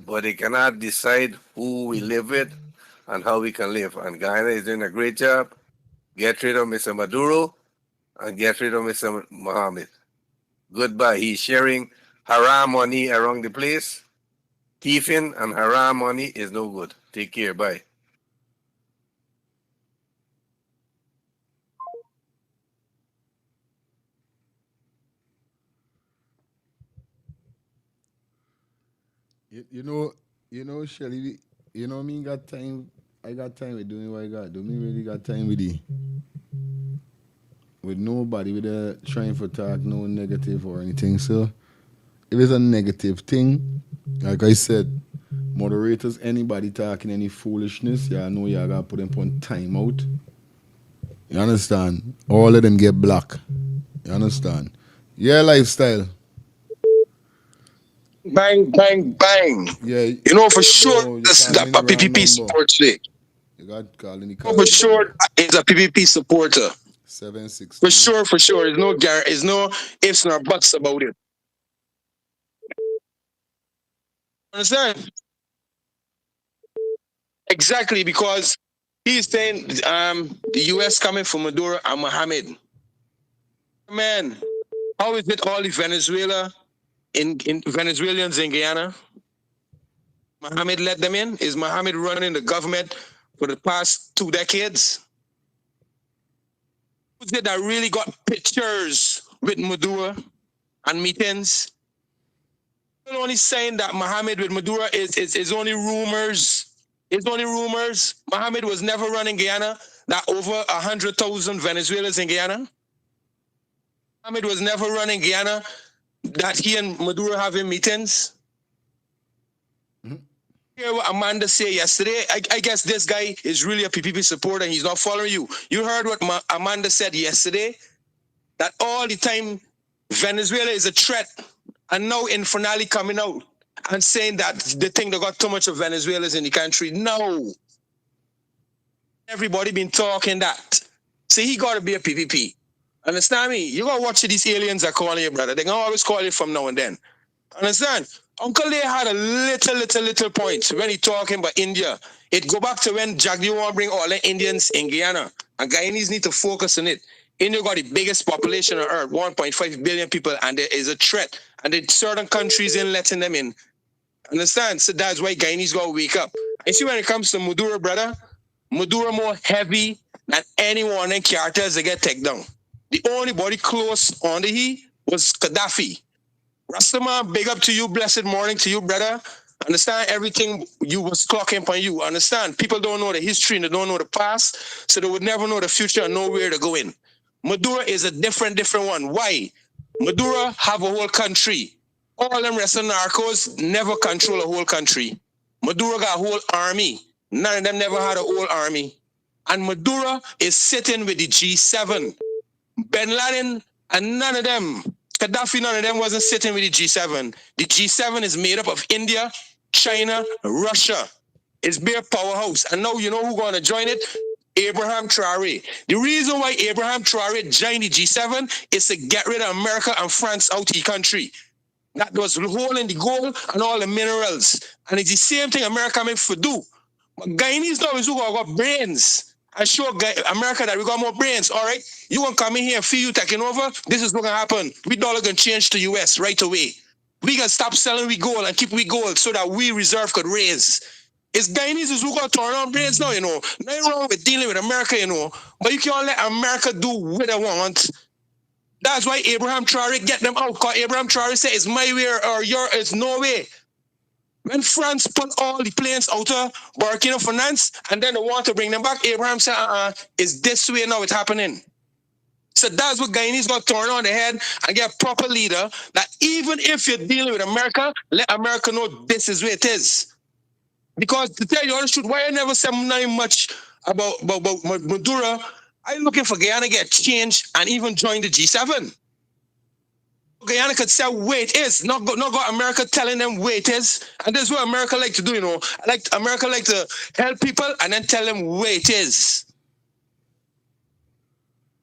but they cannot decide who we live with and how we can live. And Guyana is doing a great job. Get rid of Mr. Maduro and get rid of Mr. Mohammed. Goodbye. He's sharing haram money around the place. Thieving and haram money is no good. Take care. Bye. You know, Shelly, you know me got time. I got time with doing what I got. Do me really got time with nobody with trying for talk, no negative or anything. So if it's a negative thing, like I said, Moderators, anybody talking any foolishness, yeah, I know you gotta put them on timeout. You understand? All of them get blocked. You understand? Yeah, lifestyle. Bang, bang, bang. Yeah. You know for sure No, you that calling the wrong PPP number. supports it. You got calling the You know correct for number. sure is a PPP supporter. 760. For sure. There's no ifs nor buts about it. Understand? Exactly, because he's saying the US coming for Maduro and Mohammed. Man, how is it all the Venezuela in Venezuelans in Guyana? Mohammed let them in? Is Mohammed running the government for the past 2 decades? Who's it that really got pictures with Maduro and meetings? People only saying that Mohammed with Maduro is only rumors. It's only rumors. Mohammed was never running Guyana. That over 100,000 Venezuelans in Guyana. Mohammed was never running Guyana. That he and Maduro having meetings. Hear what Amanda said yesterday. I guess this guy is really a PPP supporter and he's not following you. You heard what Amanda said yesterday? That all the time Venezuela is a threat. And now in finale coming out and saying that they think they got too much of Venezuelans in the country. No. Everybody been talking that. See, he got to be a PPP. Understand me? You got to watch these aliens are calling you, brother. They going to always call you from now and then. Understand? Uncle Lay had a little point when he talking about India. It go back to when Jagdi want to bring all the Indians in Guyana. And Guyanese need to focus on it. India got the biggest population on earth, 1.5 billion people, and there is a threat. And the certain countries ain't letting them in. Understand? So that's why Guyanese got to wake up. And see when it comes to Maduro, brother, Maduro more heavy than anyone in characters to get taken down. The only body close on the he was Gaddafi. Rastaman, big up to you, blessed morning to you, brother. Understand everything you was clocking upon you. Understand? People don't know the history and they don't know the past, so they would never know the future and know where to go in. Maduro is a different one. Why? Maduro have a whole country. All them rest of narcos never control a whole country. Maduro got a whole army. None of them never had a whole army. And Maduro is sitting with the G7. Bin Laden and none of them. Gaddafi, none of them wasn't sitting with the G7. The G7 is made up of India, China, Russia. It's bare powerhouse. And now you know who's going to join it? Abraham Traore. The reason why Abraham Traore joined the G7 is to get rid of America and France out of the country. That was holding the gold and all the minerals. And it's the same thing America meant to do. But Guyanese now is who got brains. I show America that we got more brains, all right? You want to come in here and feel you taking over? This is what's going to happen. We dollar going to change to US right away. We going to stop selling we gold and keep we gold so that we reserve could raise. It's Guyanese who got to turn on brains now, you know. Nothing wrong with dealing with America, you know. But you can't let America do what they want. That's why Abraham Traore get them out. Because Abraham Traore said it's my way or your, it's no way. When France put all the planes out of Burkina Faso and then they want to bring them back, Abraham said, it's this way now it's happening. So that's what Guyanese got to turn on the head and get a proper leader that even if you're dealing with America, let America know this is where it is. Because to tell you the truth, why I never said nothing much about Maduro, I'm looking for Guyana to get changed and even join the G7. Guyana could say where it is, not got America telling them where it is. And this is what America like to do, you know. America like to help people and then tell them where it is.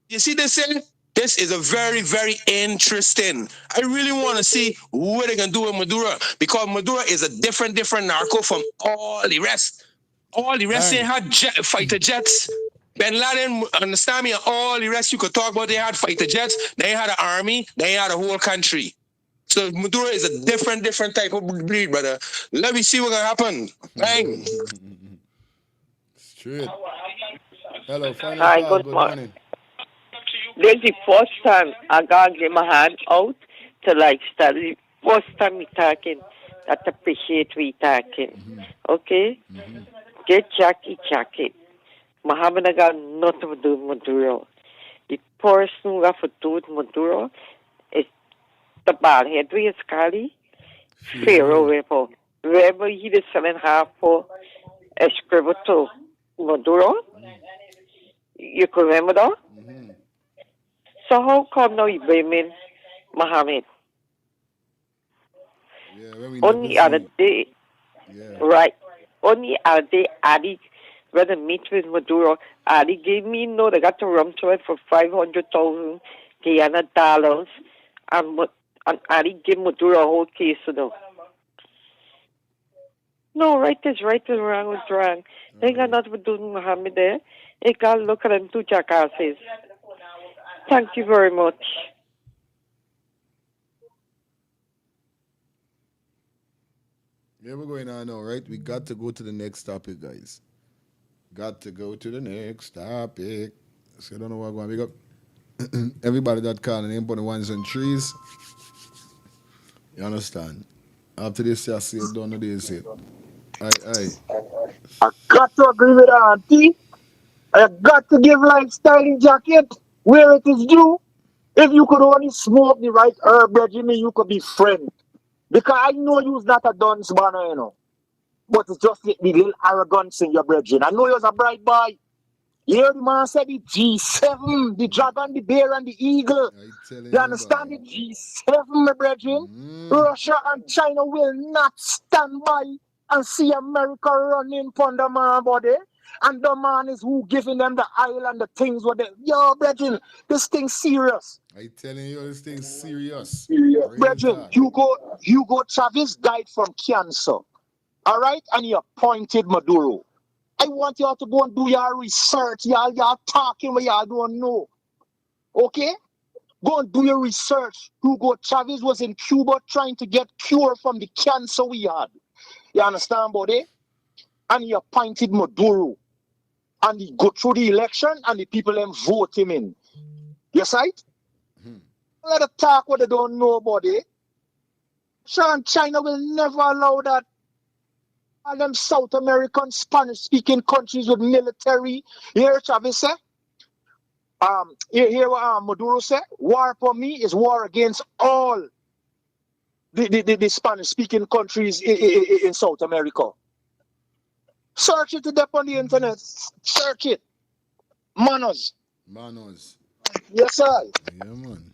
You see this thing? This is a very, very interesting. I really want to see what they can do with Maduro because Maduro is a different narco from all the rest. All the rest they had fighter jets. Bin Laden, understand me, all the rest you could talk about, they had fighter jets, they had an army, they had a whole country. So Maduro is a different type of breed, brother. Let me see what's gonna happen. Bang. Straight. Hello, final Hi, call. good morning. This is the first time I got to get my hand out to like study. First time we talking, that appreciate we talking. Okay? Get Jackie. Mohammed got nothing to do with Maduro. The person who got to do with Maduro is the bald head we is Kali. Pharaoh Repo. Remember he did 7.5 for escribo to Maduro? You can remember that? So how come now you blaming Mohammed? Only other day, right? Only other day, Adi, when I meet with Maduro, Adi gave me they got to rum to it for 500,000 Guyana dollars, and Adi gave Maduro a whole case of them. No, right is right and wrong is wrong. They got nothing to do with Mohammed there. They got to look at them two jackasses. Thank you very much. Yeah, we're going on now, right? We got to go to the next topic, guys. Got to go to the next topic. So I don't know what I'm going to big up. Everybody that calling in, put the ones and threes. You understand? After this, I say, don't know this it. Aye. I got to agree with Auntie. I got to give lifestyle jacket where it is due. If you could only smoke the right herb, Jimmy, you could be friend. Because I know you's not a dunce banner, you know. But it's just the little arrogance in your brethren. I know you're a bright boy. You hear the man say the G7, the dragon, the bear, and the eagle. You understand the G7, my brethren? Russia and China will not stand by and see America running from the man body. And the man is who giving them the oil and the things what they. Yo, brethren, this thing serious. I telling you, this thing's serious. Brethren, Hugo Chavez died from cancer. All right? And he appointed Maduro. I want y'all to go and do your research. Y'all talking where y'all don't know. Okay? Go and do your research. Hugo Chavez was in Cuba trying to get cure from the cancer we had. You understand, buddy? And he appointed Maduro. And he go through the election and the people then vote him in. Yes, right? Let them talk what they don't know, buddy. China will never allow that. All them South American Spanish-speaking countries with military. Here, Chavez say, here Maduro say, war for me is war against all the Spanish-speaking countries in South America. Search it up on the internet. Search it. Manos. Yes, sir. Yeah, man.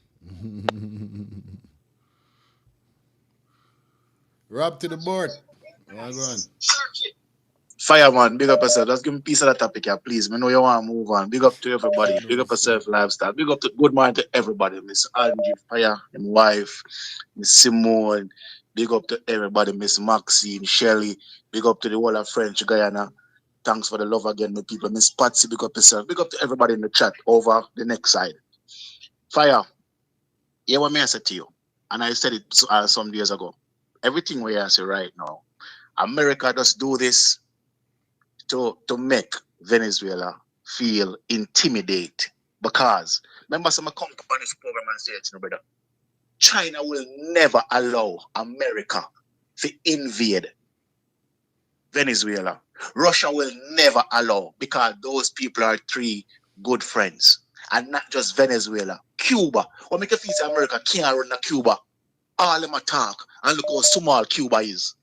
Rob to the board. Go on. Fireman, big up yourself. Just give me a piece of that topic here, please. I know you want to move on. Big up to everybody. Big up yourself, lifestyle. Big up to good morning to everybody. Miss Angie, Fire, and wife, Miss Simone. Big up to everybody, Miss Maxine, Shelley. Big up to the whole of French Guyana. Thanks for the love again, my people. Miss Patsy, big up yourself. Big up to everybody in the chat over the next side. Fire. Hear what I said to you. And I said it some days ago. Everything we are saying right now, America does do this to make Venezuela feel intimidated. Because remember some come on this program and say it, brother. China will never allow America to invade Venezuela. Russia will never allow, because those people are three good friends. And not just Venezuela. Cuba. What make you feel say America can't run to Cuba? All them attack and look how small Cuba is.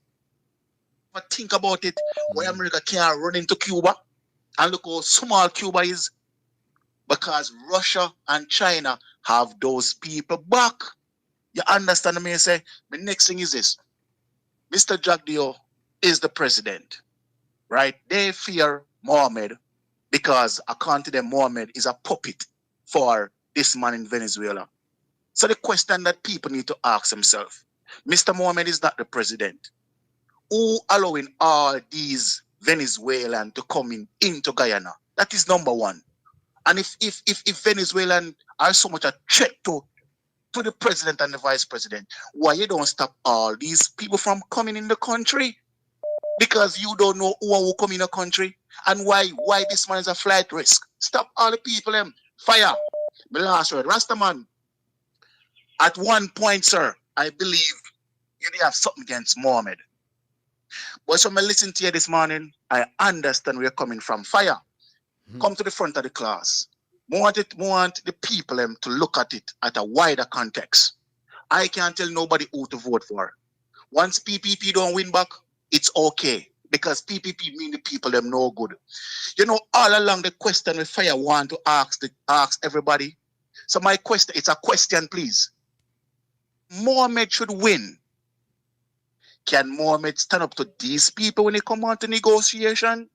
But think about it, why America can't run into Cuba and look how small Cuba is, because Russia and China have those people back. You understand me? I say, the next thing is this. Mr. Jagdio is the president, right? They fear Mohammed because according to them, Mohammed is a puppet for this man in Venezuela. So the question that people need to ask themselves, Mr. Mohammed is not the president. Who allowing all these Venezuelans to come into Guyana? That is number one. And if Venezuelans are so much a threat to the president and the vice president, why you don't stop all these people from coming in the country? Because you don't know who will come in the country and why this man is a flight risk. Stop all the people. Fire. The last word. Rastaman, at one point, sir, I believe you did have something against Mohammed. But when I listen to you this morning, I understand where you're coming from. Fire. Come to the front of the class. Want the people to look at it at a wider context. I can't tell nobody who to vote for. Once PPP don't win back, it's okay. Because PPP mean the people them no good. You know, all along the question we fire want to ask everybody. So my question, it's a question, please. Mohammed should win. Can Mohammed stand up to these people when they come on to negotiation?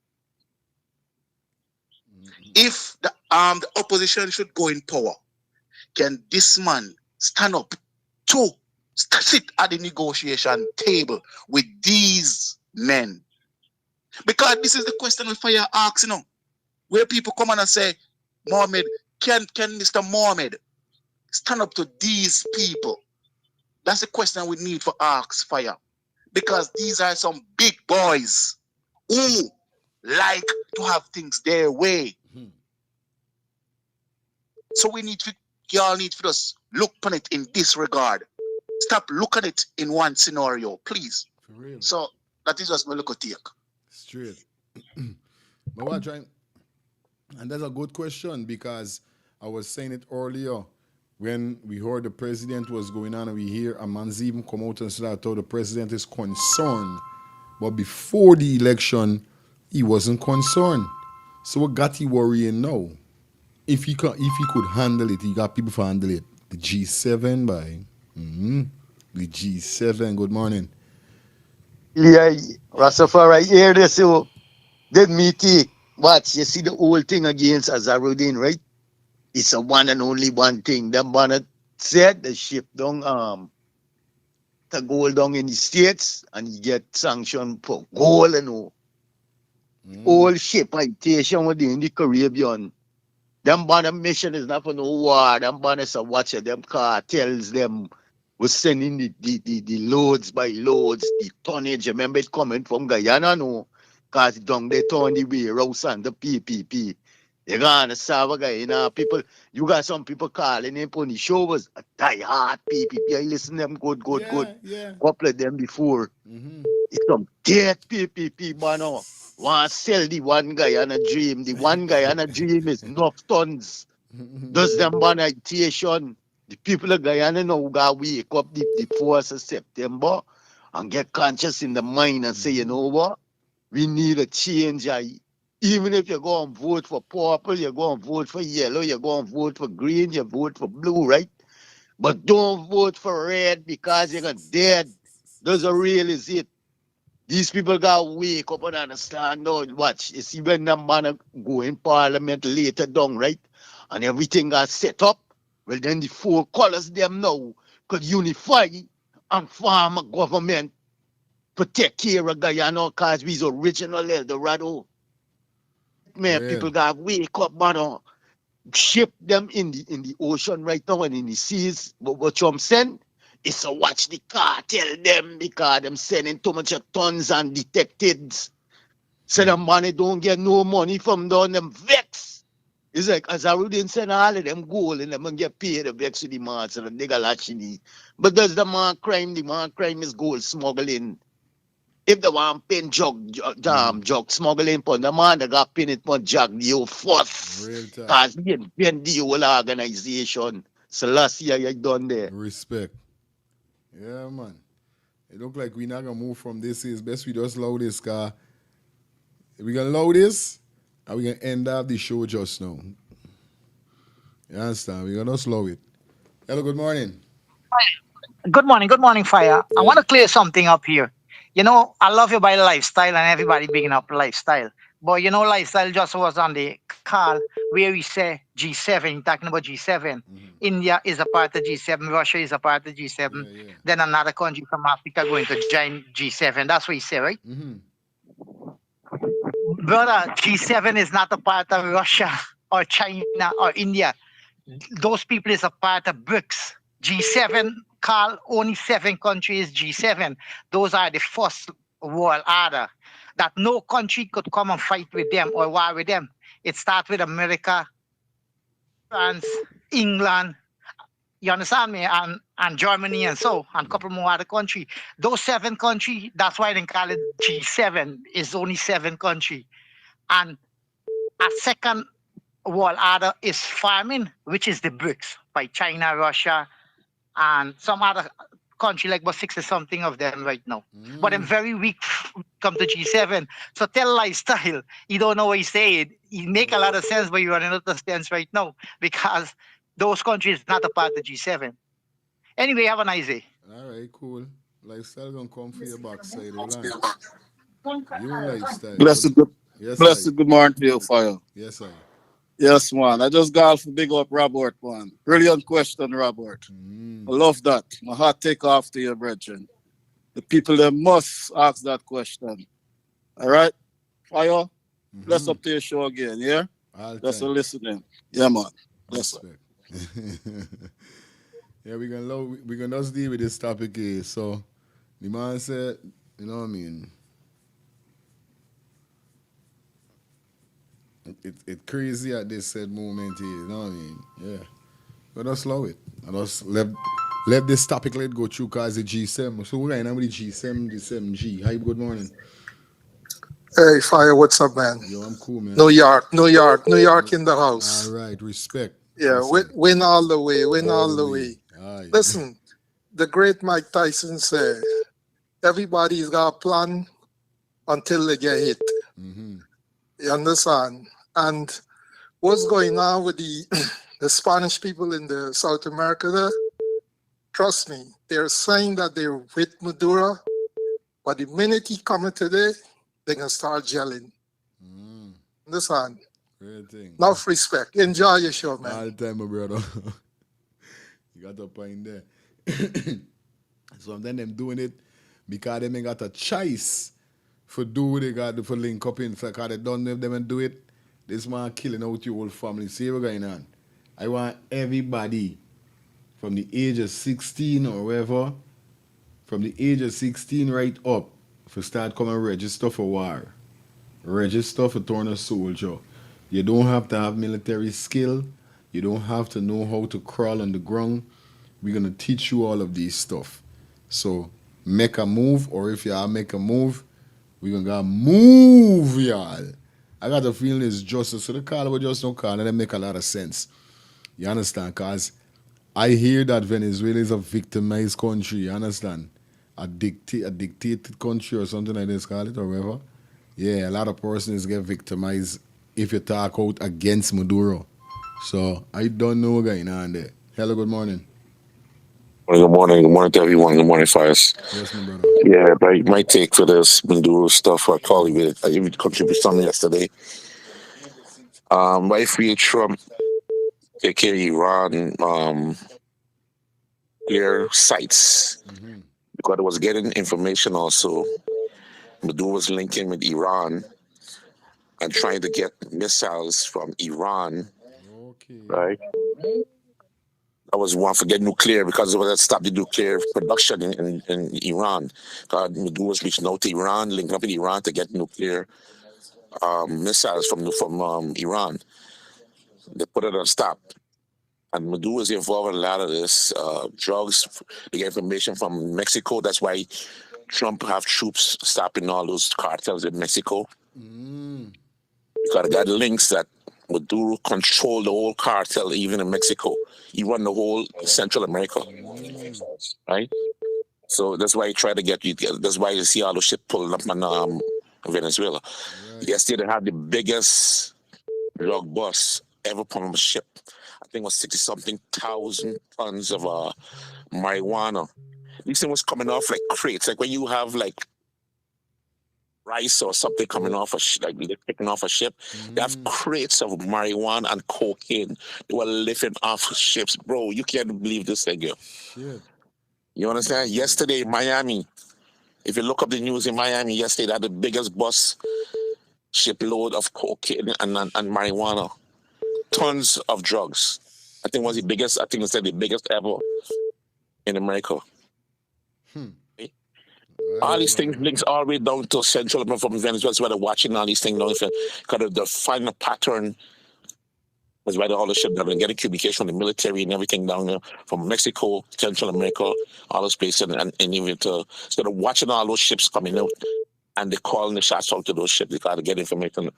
If the opposition should go in power, can this man stand up to sit at the negotiation table with these men? Because this is the question we fire ask, you know, where people come on and say, Mohammed, can Mr. Mohammed stand up to these people? That's the question we need for ask fire. Because these are some big boys who like to have things their way. So y'all need to just look on it in this regard. Stop looking at it in one scenario, please. For real. So that is just my look at take. Straight. But what trying, and that's a good question because I was saying it earlier when we heard the president was going on and we hear a man's even come out and say that the president is concerned. But before the election, he wasn't concerned. So what got he worrying now? If he could handle it, he got people to handle it. The G7 by the G7. Good morning. Yeah, Rastafari, hear this, you. Let me take. Watch, you see the whole thing against Azharuddin, right? It's a one and only one thing. Them banner said the ship down to gold down in the States and you get sanctioned for gold and all. All ship citation within the Caribbean. Them banner mission is not for no war. Them banners are watching them cartels them was sending the loads by loads, the tonnage. Remember it coming from Guyana, no? Because down they turn the warehouse and the PPP. You gonna serve Guyana people. You got some people calling him on the show was a die-hard PPP. I listen to them good. Couple of them before. It's some dead PPP banner. Want sell the one Guyana dream. The one Guyana dream is enough tons. Does them banner agitation. The people of Guyana now got wake up the 4th of September and get conscious in the mind and say, you know what? We need a change. Even if you go and vote for purple, you go and vote for yellow, you go and vote for green, you vote for blue, right? But don't vote for red because you're dead. That's a real is it. These people got to wake up and understand now. Watch, you see when that man go in parliament later down, right? And everything got set up. Well, then the 4 colors them now could unify and form a government to take care of Guyana because we's original Eldorado. Man, people got to wake up, man. Ship them in the ocean right now and in the seas. But what Trump send is to watch the cartel them because them sending too much of tons and detected. So the money don't get no money from down them vex. It's like Azharuddin send all of them gold and them and get paid the vex to the man so the nigga actually. But does the man crime? The man crime is gold smuggling. If the one pin jug smuggling pon the man that got pin it pon jug the whole force. Because he been the whole organization. So last year you done there. Respect. Yeah, man. It look like we're not gonna move from this. It's best we just load this car. We're gonna load this and we're gonna end up the show just now. You understand? We're gonna slow it. Hello, good morning. Good morning, Fire. I want to clear something up here. You know, I love you by lifestyle and everybody bigging up lifestyle. But you know, lifestyle just was on the call where we say G7, talking about G7. India is a part of G7, Russia is a part of G7. Then another country from Africa going to join G7. That's what you say, right? Brother, G7 is not a part of Russia or China or India. Those people is a part of BRICS. G7 call only 7 countries G7. Those are the first world order. That no country could come and fight with them or war with them. It starts with America, France, England, you understand me, and Germany and a couple more other countries. Those 7 countries, that's why they call it G7, is only 7 countries. And a second world order is farming, which is the BRICS by China, Russia, and some other country, like about 60 something of them right now. But I'm very weak come to G7. So tell lifestyle, you don't know what he's saying. It make a lot of sense, but you're running out of sense right now because those countries not a part of G7. Anyway, have a nice day. All right, cool. Lifestyle gonna come for your backside. Hold on. You lifestyle. Good morning to you, Fire. Yes, sir. Yes, man. I just got to big up Robert, man. Brilliant question, Robert. I love that. My heart take off to your brethren. The people that must ask that question. All right? Fire, bless up to your show again, yeah? That's a listening. Yeah, man. Bless up. Yeah, we're gonna just deal with this topic here. So the man said, you know what I mean? It's crazy at this said moment here, you know what I mean? Yeah. But just slow it. I just let this topic let go through cause it's G7. So we're going with the G7, the 7G. Hi, good morning. Hey, Fire, what's up, man? Yo, I'm cool, man. New York in the house. All right, respect. Yeah, win all the way, win all the way. Aye. Listen, the great Mike Tyson said, everybody's got a plan until they get hit. You understand? And what's going on with the Spanish people in the South America there? Trust me, they're saying that they're with Maduro, but the minute he coming today, they're going to start gelling. Understand? Great thing. Enough respect. Enjoy your show, man. All the time, my brother. You got a point there. So then them doing it because they ain't got a choice for do what they got for link up in. So because they don't know if them and do it, this man killing out your whole family. See what's going on. I want everybody from the age of 16 or whatever, from the age of 16 right up, for start coming register for war. Register for turn a soldier. You don't have to have military skill. You don't have to know how to crawl on the ground. We're going to teach you all of these stuff. So make a move, or if y'all make a move, we're going to move, y'all. I got the feeling it's justice. So the call was just no call, and it make a lot of sense. You understand? Because I hear that Venezuela is a victimized country. You understand? A dictated country or something like this, call it, or whatever. Yeah, a lot of persons get victimized if you talk out against Maduro. So I don't know what's going on there. Hello, good morning. Good morning. Good morning to everyone. Good morning, Fires. Yes, my brother. Yeah, my take for this Maduro stuff, I call it, I even contributed something yesterday. I feel Trump take care of Iran clear sites because I was getting information also. Maduro was linking with Iran and trying to get missiles from Iran, right? I was one for getting nuclear because it was to stop the nuclear production in Iran. Maduro was reaching out to Iran, linking up with Iran to get nuclear missiles from Iran. They put it on stop. And Maduro is involved in a lot of this drugs. They get information from Mexico. That's why Trump have troops stopping all those cartels in Mexico. Because they got links that Maduro control the whole cartel, even in Mexico. He run the whole Central America, right? So that's why he tried to get you. That's why you see all those shit pulling up in Venezuela. Yesterday they had the biggest drug bust ever put on a ship. I think it was 60-something thousand tons of marijuana. These things was coming off like crates, like when you have like rice or something coming off like they're picking off a ship. They have crates of marijuana and cocaine. They were lifting off ships, bro. You can't believe this thing, yo. Shit. You understand? Yesterday, Miami. If you look up the news in Miami yesterday, they had the biggest bus shipload of cocaine and marijuana, tons of drugs. I think it was the biggest. I think it said the biggest ever in America. All these things links all the way down to Central from Venezuela. That's why they're watching all these things down there. Because they're finding a pattern. That's why all the shit they're getting communication from the military and everything down there from Mexico, Central America, all those places, and even to. So they're watching all those ships coming out, and they're calling the shots out to those ships. They got to get information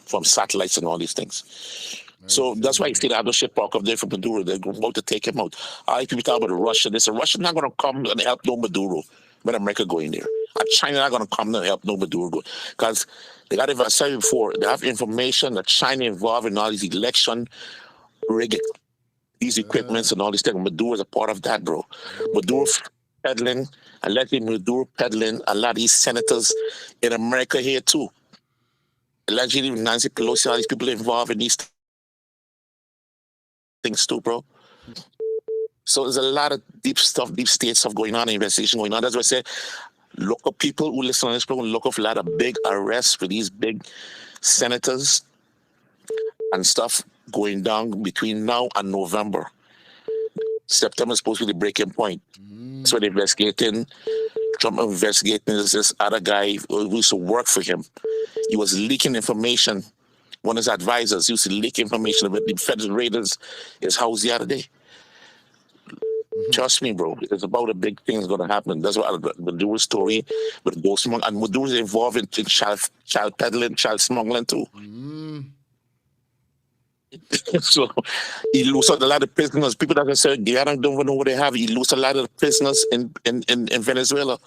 from satellites and all these things. So that's why I say the other ship park up there for Maduro. They're about to take him out. I people talk about Russia. They say Russia not going to come and help no Maduro when America going there. And China not going to come and help no Maduro because they got, as I said before, they have information that China involved in all these election rigging, these equipments and all these things. Maduro is a part of that, bro. Maduro peddling, allegedly Maduro peddling a lot of these senators in America here too. Allegedly Nancy Pelosi, all these people involved in these things too, bro. So there's a lot of deep stuff, deep state stuff going on, investigation going on. That's why I say local people who listen to this program look for a lot of big arrests for these big senators and stuff going down between now and November. September is supposed to be the breaking point. That's why they're investigating. Trump investigating this other guy who used to work for him. He was leaking information. One of his advisors used to leak information about the federal raiders his house the other day. Trust me, bro. It's about a big thing that's going to happen. That's what the Maduro story with ghost smuggling. And Maduro is involved in child peddling, child smuggling too. So he loses a lot of prisoners. People that say Guyana don't even know what they have. He loses a lot of prisoners in Venezuela.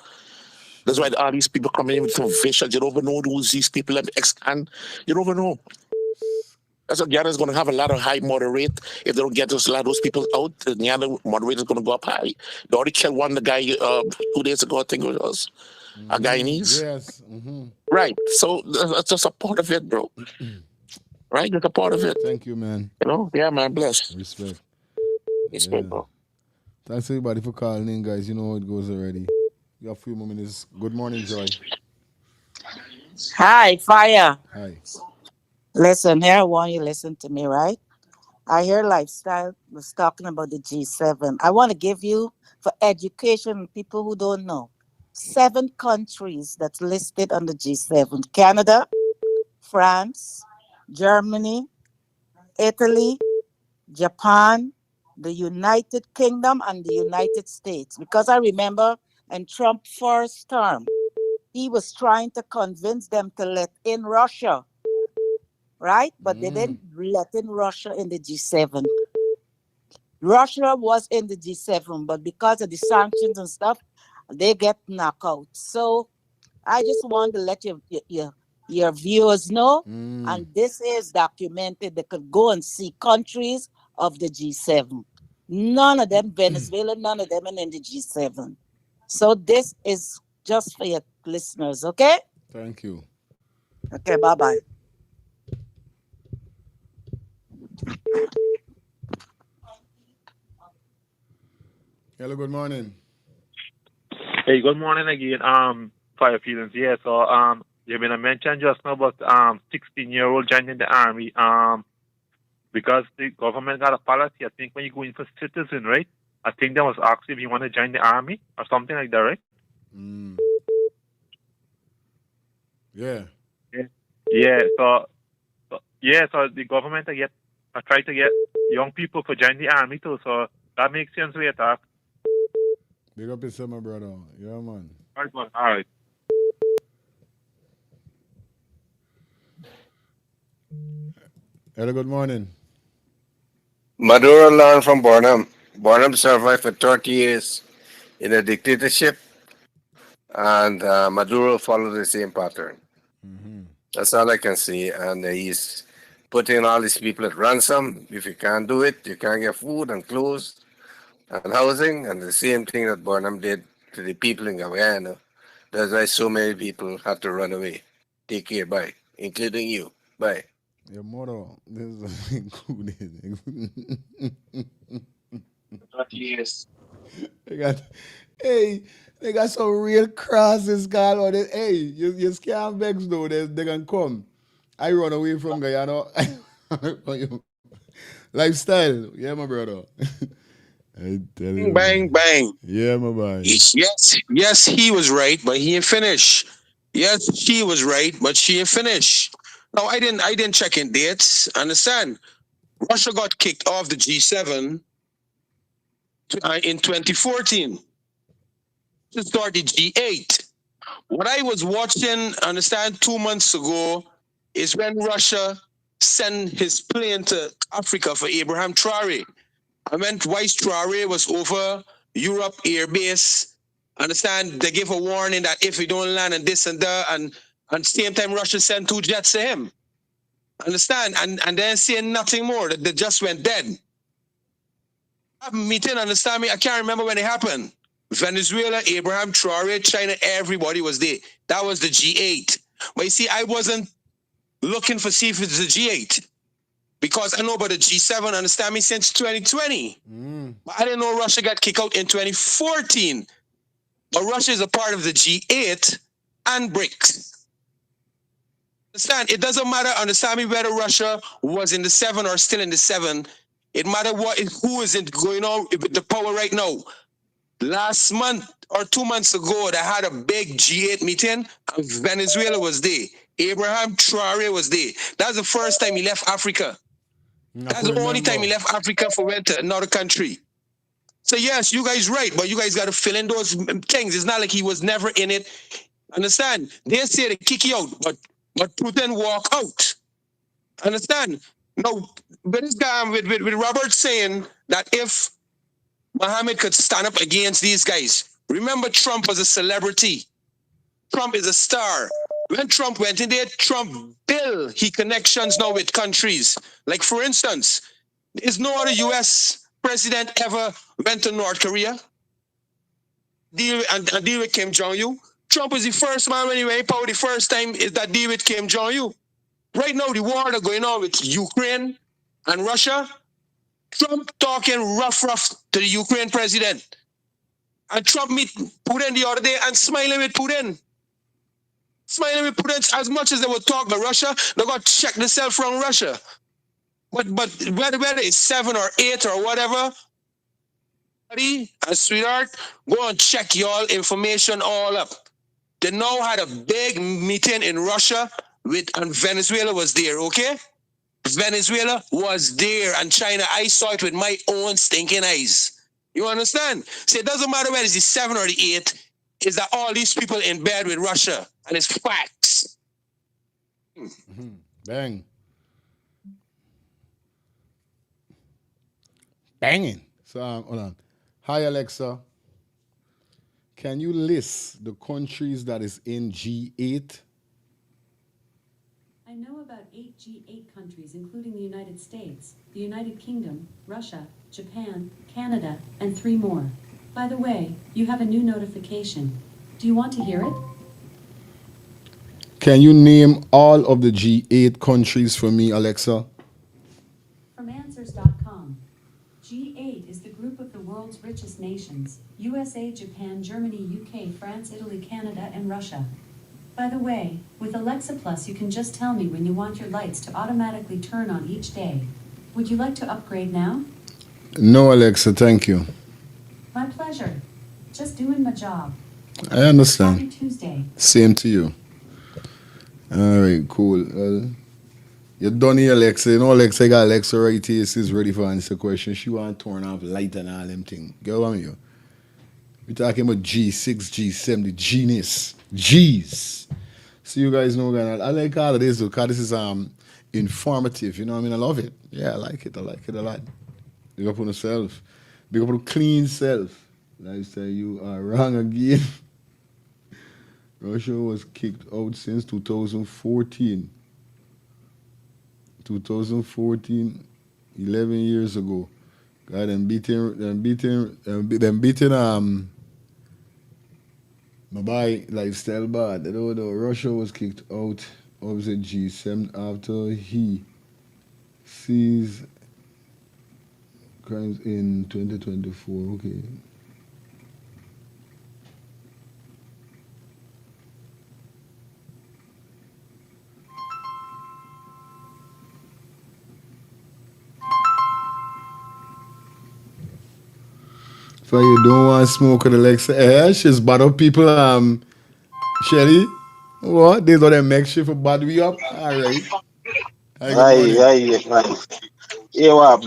That's why all these people coming in from vicious. You don't even know who these people are. And you don't even know. That's why Guyana is going to have a lot of high murder rate. If they don't get a lot of those people out, the Guyana murder rate is going to go up high. They already killed one, the guy 2 days ago, I think it was. A Guyanese. Yes. Right. So that's just a part of it, bro. Right? That's a part of it. Thank you, man. You know? Yeah, man. Bless. Respect. Respect, bro. Thanks everybody for calling in, guys. You know how it goes already. You have a few more minutes. Good morning, Joy. Hi, Fire. Hi. Listen, here I want you to listen to me, right? I hear Lifestyle was talking about the G7. I want to give you, for education, people who don't know, 7 countries that's listed on the G7. Canada, France, Germany, Italy, Japan, the United Kingdom, and the United States. Because I remember in Trump's first term, he was trying to convince them to let in Russia, right? But they didn't let in Russia in the G7. Russia was in the G7, but because of the sanctions and stuff, they get knocked out. So I just want to let your viewers know, and this is documented. They could go and see countries of the G7. None of them, Venezuela, none of them in the G7. So this is just for your listeners, okay? Thank you. Okay, bye-bye. Hello, good morning. Hey, good morning again. Fire feelings. Yeah, so you been mentioned just now about 16-year-old joining the army. Because the government got a policy. I think when you go in for citizen, right? I think they was asked if you want to join the army or something like that, right? Yeah. Yeah. So the government I try to get young people to join the army too. So that makes sense we talk. Big up yourself, my brother. Yeah, man. All right. Hello, good morning. Maduro learned from Burnham. Burnham survived for 30 years in a dictatorship, and Maduro followed the same pattern. That's all I can say. And he's putting all these people at ransom. If you can't do it, you can't get food and clothes and housing, and the same thing that Burnham did to the people in Guyana. That's why so many people had to run away. Take care, bye, including you. Bye. Your motto. This is good. Yes. They got some real crosses, God. Hey, you scam bags though. They can come. I run away from Guyana. Lifestyle. Yeah, my brother. I tell you. Bang, bang. Yeah, my boy. Yes, he was right, but he ain't finished. Yes, she was right, but she ain't finished. No, I didn't check in dates. Understand? Russia got kicked off the G7 in 2014 to start the G8. What I was watching, understand, 2 months ago is when Russia send his plane to Africa for Abraham Traore. And when Vice Traore was over Europe Air Base, understand, they gave a warning that if he don't land and this and that, and same time Russia sent 2 jets to him. Understand? And then saying nothing more. They just went dead. That meeting, understand me? I can't remember when it happened. Venezuela, Abraham Traore, China, everybody was there. That was the G8. But you see, I wasn't looking for see if it's the G8. Because I know about the G7, understand me, since 2020. But I didn't know Russia got kicked out in 2014. But Russia is a part of the G8 and BRICS. Understand? It doesn't matter, understand me, whether Russia was in the 7 or still in the 7. It matters who is going on with the power right now. Last month or 2 months ago, they had a big G8 meeting, and Venezuela was there. Abraham Traore was there. That's the first time he left Africa. That's the only time he left Africa for went to another country. So yes, you guys right, but you guys got to fill in those things. It's not like he was never in it. Understand? They say they kick you out, but Putin walk out. Understand? Now, with this guy, with Robert saying that if Mohammed could stand up against these guys, remember Trump was a celebrity. Trump is a star. When Trump went in there, Trump built his connections now with countries. Like for instance, is no other U.S. president ever went to North Korea deal with Kim Jong-un. Trump was the first man when he went power the first time is that deal with Kim Jong-un. Right now, the war that's going on with Ukraine and Russia, Trump talking rough to the Ukraine president. And Trump meet Putin the other day and smiling with Putin. Smiling with Putin as much as they would talk about Russia, they got to check themselves from Russia. But whether it's 7 or 8 or whatever, buddy and sweetheart, go and check y'all information all up. They now had a big meeting in Russia and Venezuela was there, okay? Venezuela was there and China, I saw it with my own stinking eyes. You understand? So it doesn't matter whether it's the 7 or the 8, is that all these people in bed with Russia, and it's facts. Bang. Banging. So, hold on. Hi, Alexa. Can you list the countries that is in G8? I know about 8 G8 countries, including the United States, the United Kingdom, Russia, Japan, Canada, and 3 more. By the way, you have a new notification. Do you want to hear it? Can you name all of the G8 countries for me, Alexa? From Answers.com. G8 is the group of the world's richest nations: USA, Japan, Germany, UK, France, Italy, Canada, and Russia. By the way, with Alexa Plus, you can just tell me when you want your lights to automatically turn on each day. Would you like to upgrade now? No, Alexa, thank you. My pleasure. Just doing my job. I understand. Happy Tuesday. Same to you. All right, cool. You're done here, Alexa. You know, Alexa, I got Alexa right here. She's ready for answer question. She want to turn off light and all them things. Go on here. We're talking about G6, G7, the genius. G's. So you guys know, I like all of this because this is informative. You know what I mean? I love it. Yeah, I like it. I like it a lot. Big up on yourself. Big up on clean self. Lifestyle, you are wrong again. Russia was kicked out since 2014. 2014, 11 years ago. God, them beating my boy lifestyle bad. You know, Russia was kicked out of the G7 after he seized crimes in 2024. Okay. So you don't want to smoke with Alexa? Yeah, she's bad up people. Shelly, what? They don't make shit for bad we up. All right. Hi, good morning. Aye. Yeah, well,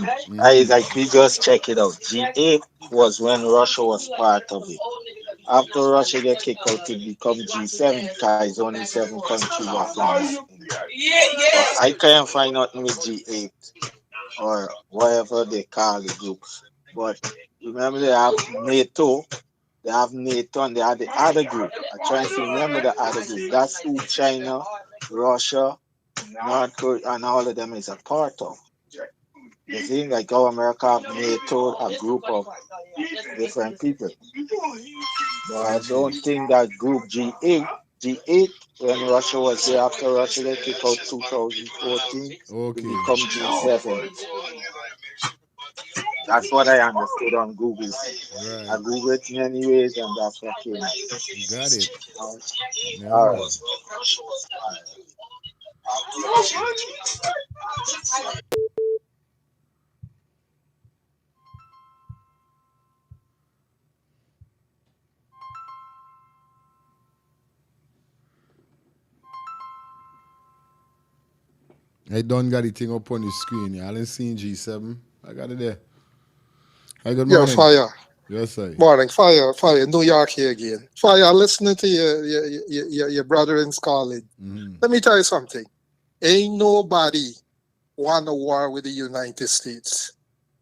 we just check it out. G8 was when Russia was part of it. After Russia get kicked out, it become G7 because only 7 countries left in I can't find nothing with G8 or whatever they call the groups. But remember they have NATO, they have NATO, and they have the other group. I'm trying to remember the other group. That's who China, Russia, North Korea, and all of them is a part of. You see, like how America have NATO, a group of different people. But I don't think that group G8, when Russia was there after Russia, they kicked out 2014 to Okay. become G7. That's what I understood on Google. Right. I Googled it in many ways, and that's what came out. Got it. Yeah, All man. right. I done got the thing up on the screen. Y'all ain't seen G7. I got it there. Hi, good Yeah, morning. fire. Yes, sir. Morning, fire. New York here again. Fire, listening to your brother in calling. Let me tell you something. Ain't nobody want a war with the United States.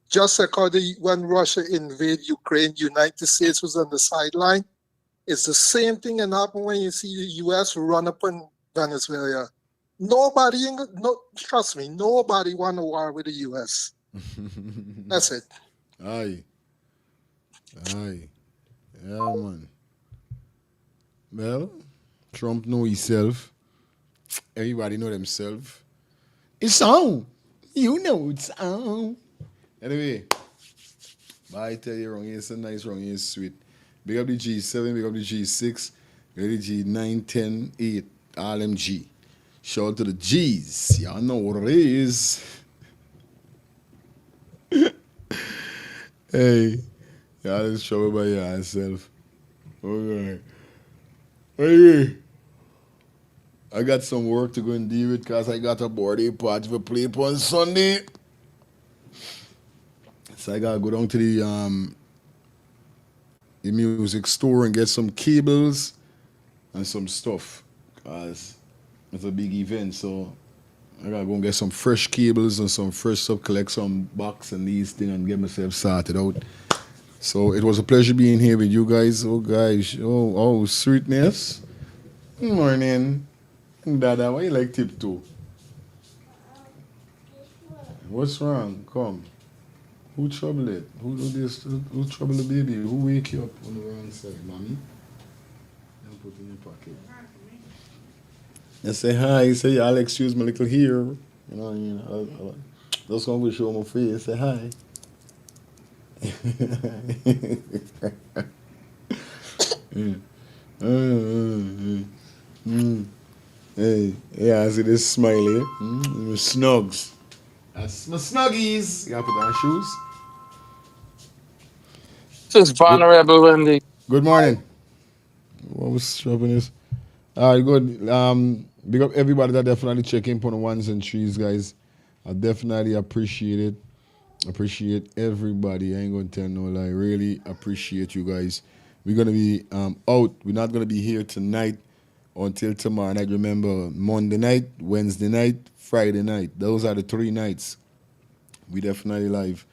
Just according when Russia invaded Ukraine, United States was on the sideline. It's the same thing that happened when you see the US run up in Venezuela. Nobody, no, trust me, nobody want a war with the US. That's it. Aye. Aye. Yeah, man. Well, Trump know himself. Everybody know themselves. It's on. You know it's on. Anyway, but I tell you wrong, it's a nice wrong, it's sweet. Big up the G7, big up the G6, big up the G9, 10, 8, all them G. Shout out to the G's. Y'all know what it is. Hey, y'all is trouble by yourself. Alright. Anyway, I got some work to go and deal with because I got a birthday party for play on Sunday. So I gotta go down to the music store and get some cables and some stuff. Cause it's a big event, so I gotta go and get some fresh cables and some fresh stuff, collect some box and these things and get myself sorted out. So it was a pleasure being here with you guys. Oh guys, oh sweetness. Good morning. Dada, why you like tiptoe? What's wrong? Come. Who trouble it? Who do this? Who trouble the baby? Who wake you up on the wrong side, mommy? Don't put it in your pocket. I say hi. Say I'll excuse my little here. You know what I mean? I'll just gonna show my face. Say hi. Mm. Hey, yeah, I see this smiley. My snugs. That's my snuggies. You gotta put on shoes. This is Vulnerable Wendy. Good morning. What was dropping this? All right, good. Big up everybody that definitely check in on the ones and threes, guys. I definitely appreciate it. Appreciate everybody. I ain't gonna tell no lie. Really appreciate you guys. We're gonna be out. We're not gonna be here tonight until tomorrow night. Remember, Monday night, Wednesday night, Friday night. Those are the 3 nights. We definitely live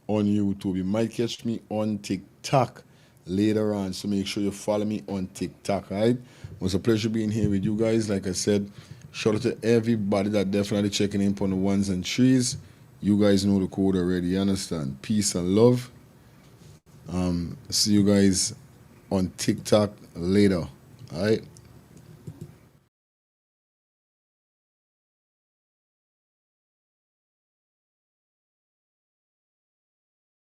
on YouTube. You might catch me on TikTok later on, so make sure you follow me on TikTok. All right? It was a pleasure being here with you guys. Like I said, shout out to everybody that definitely checking in on the ones and threes. You guys know the code already. You understand? Peace and love. See you guys on TikTok later. All right?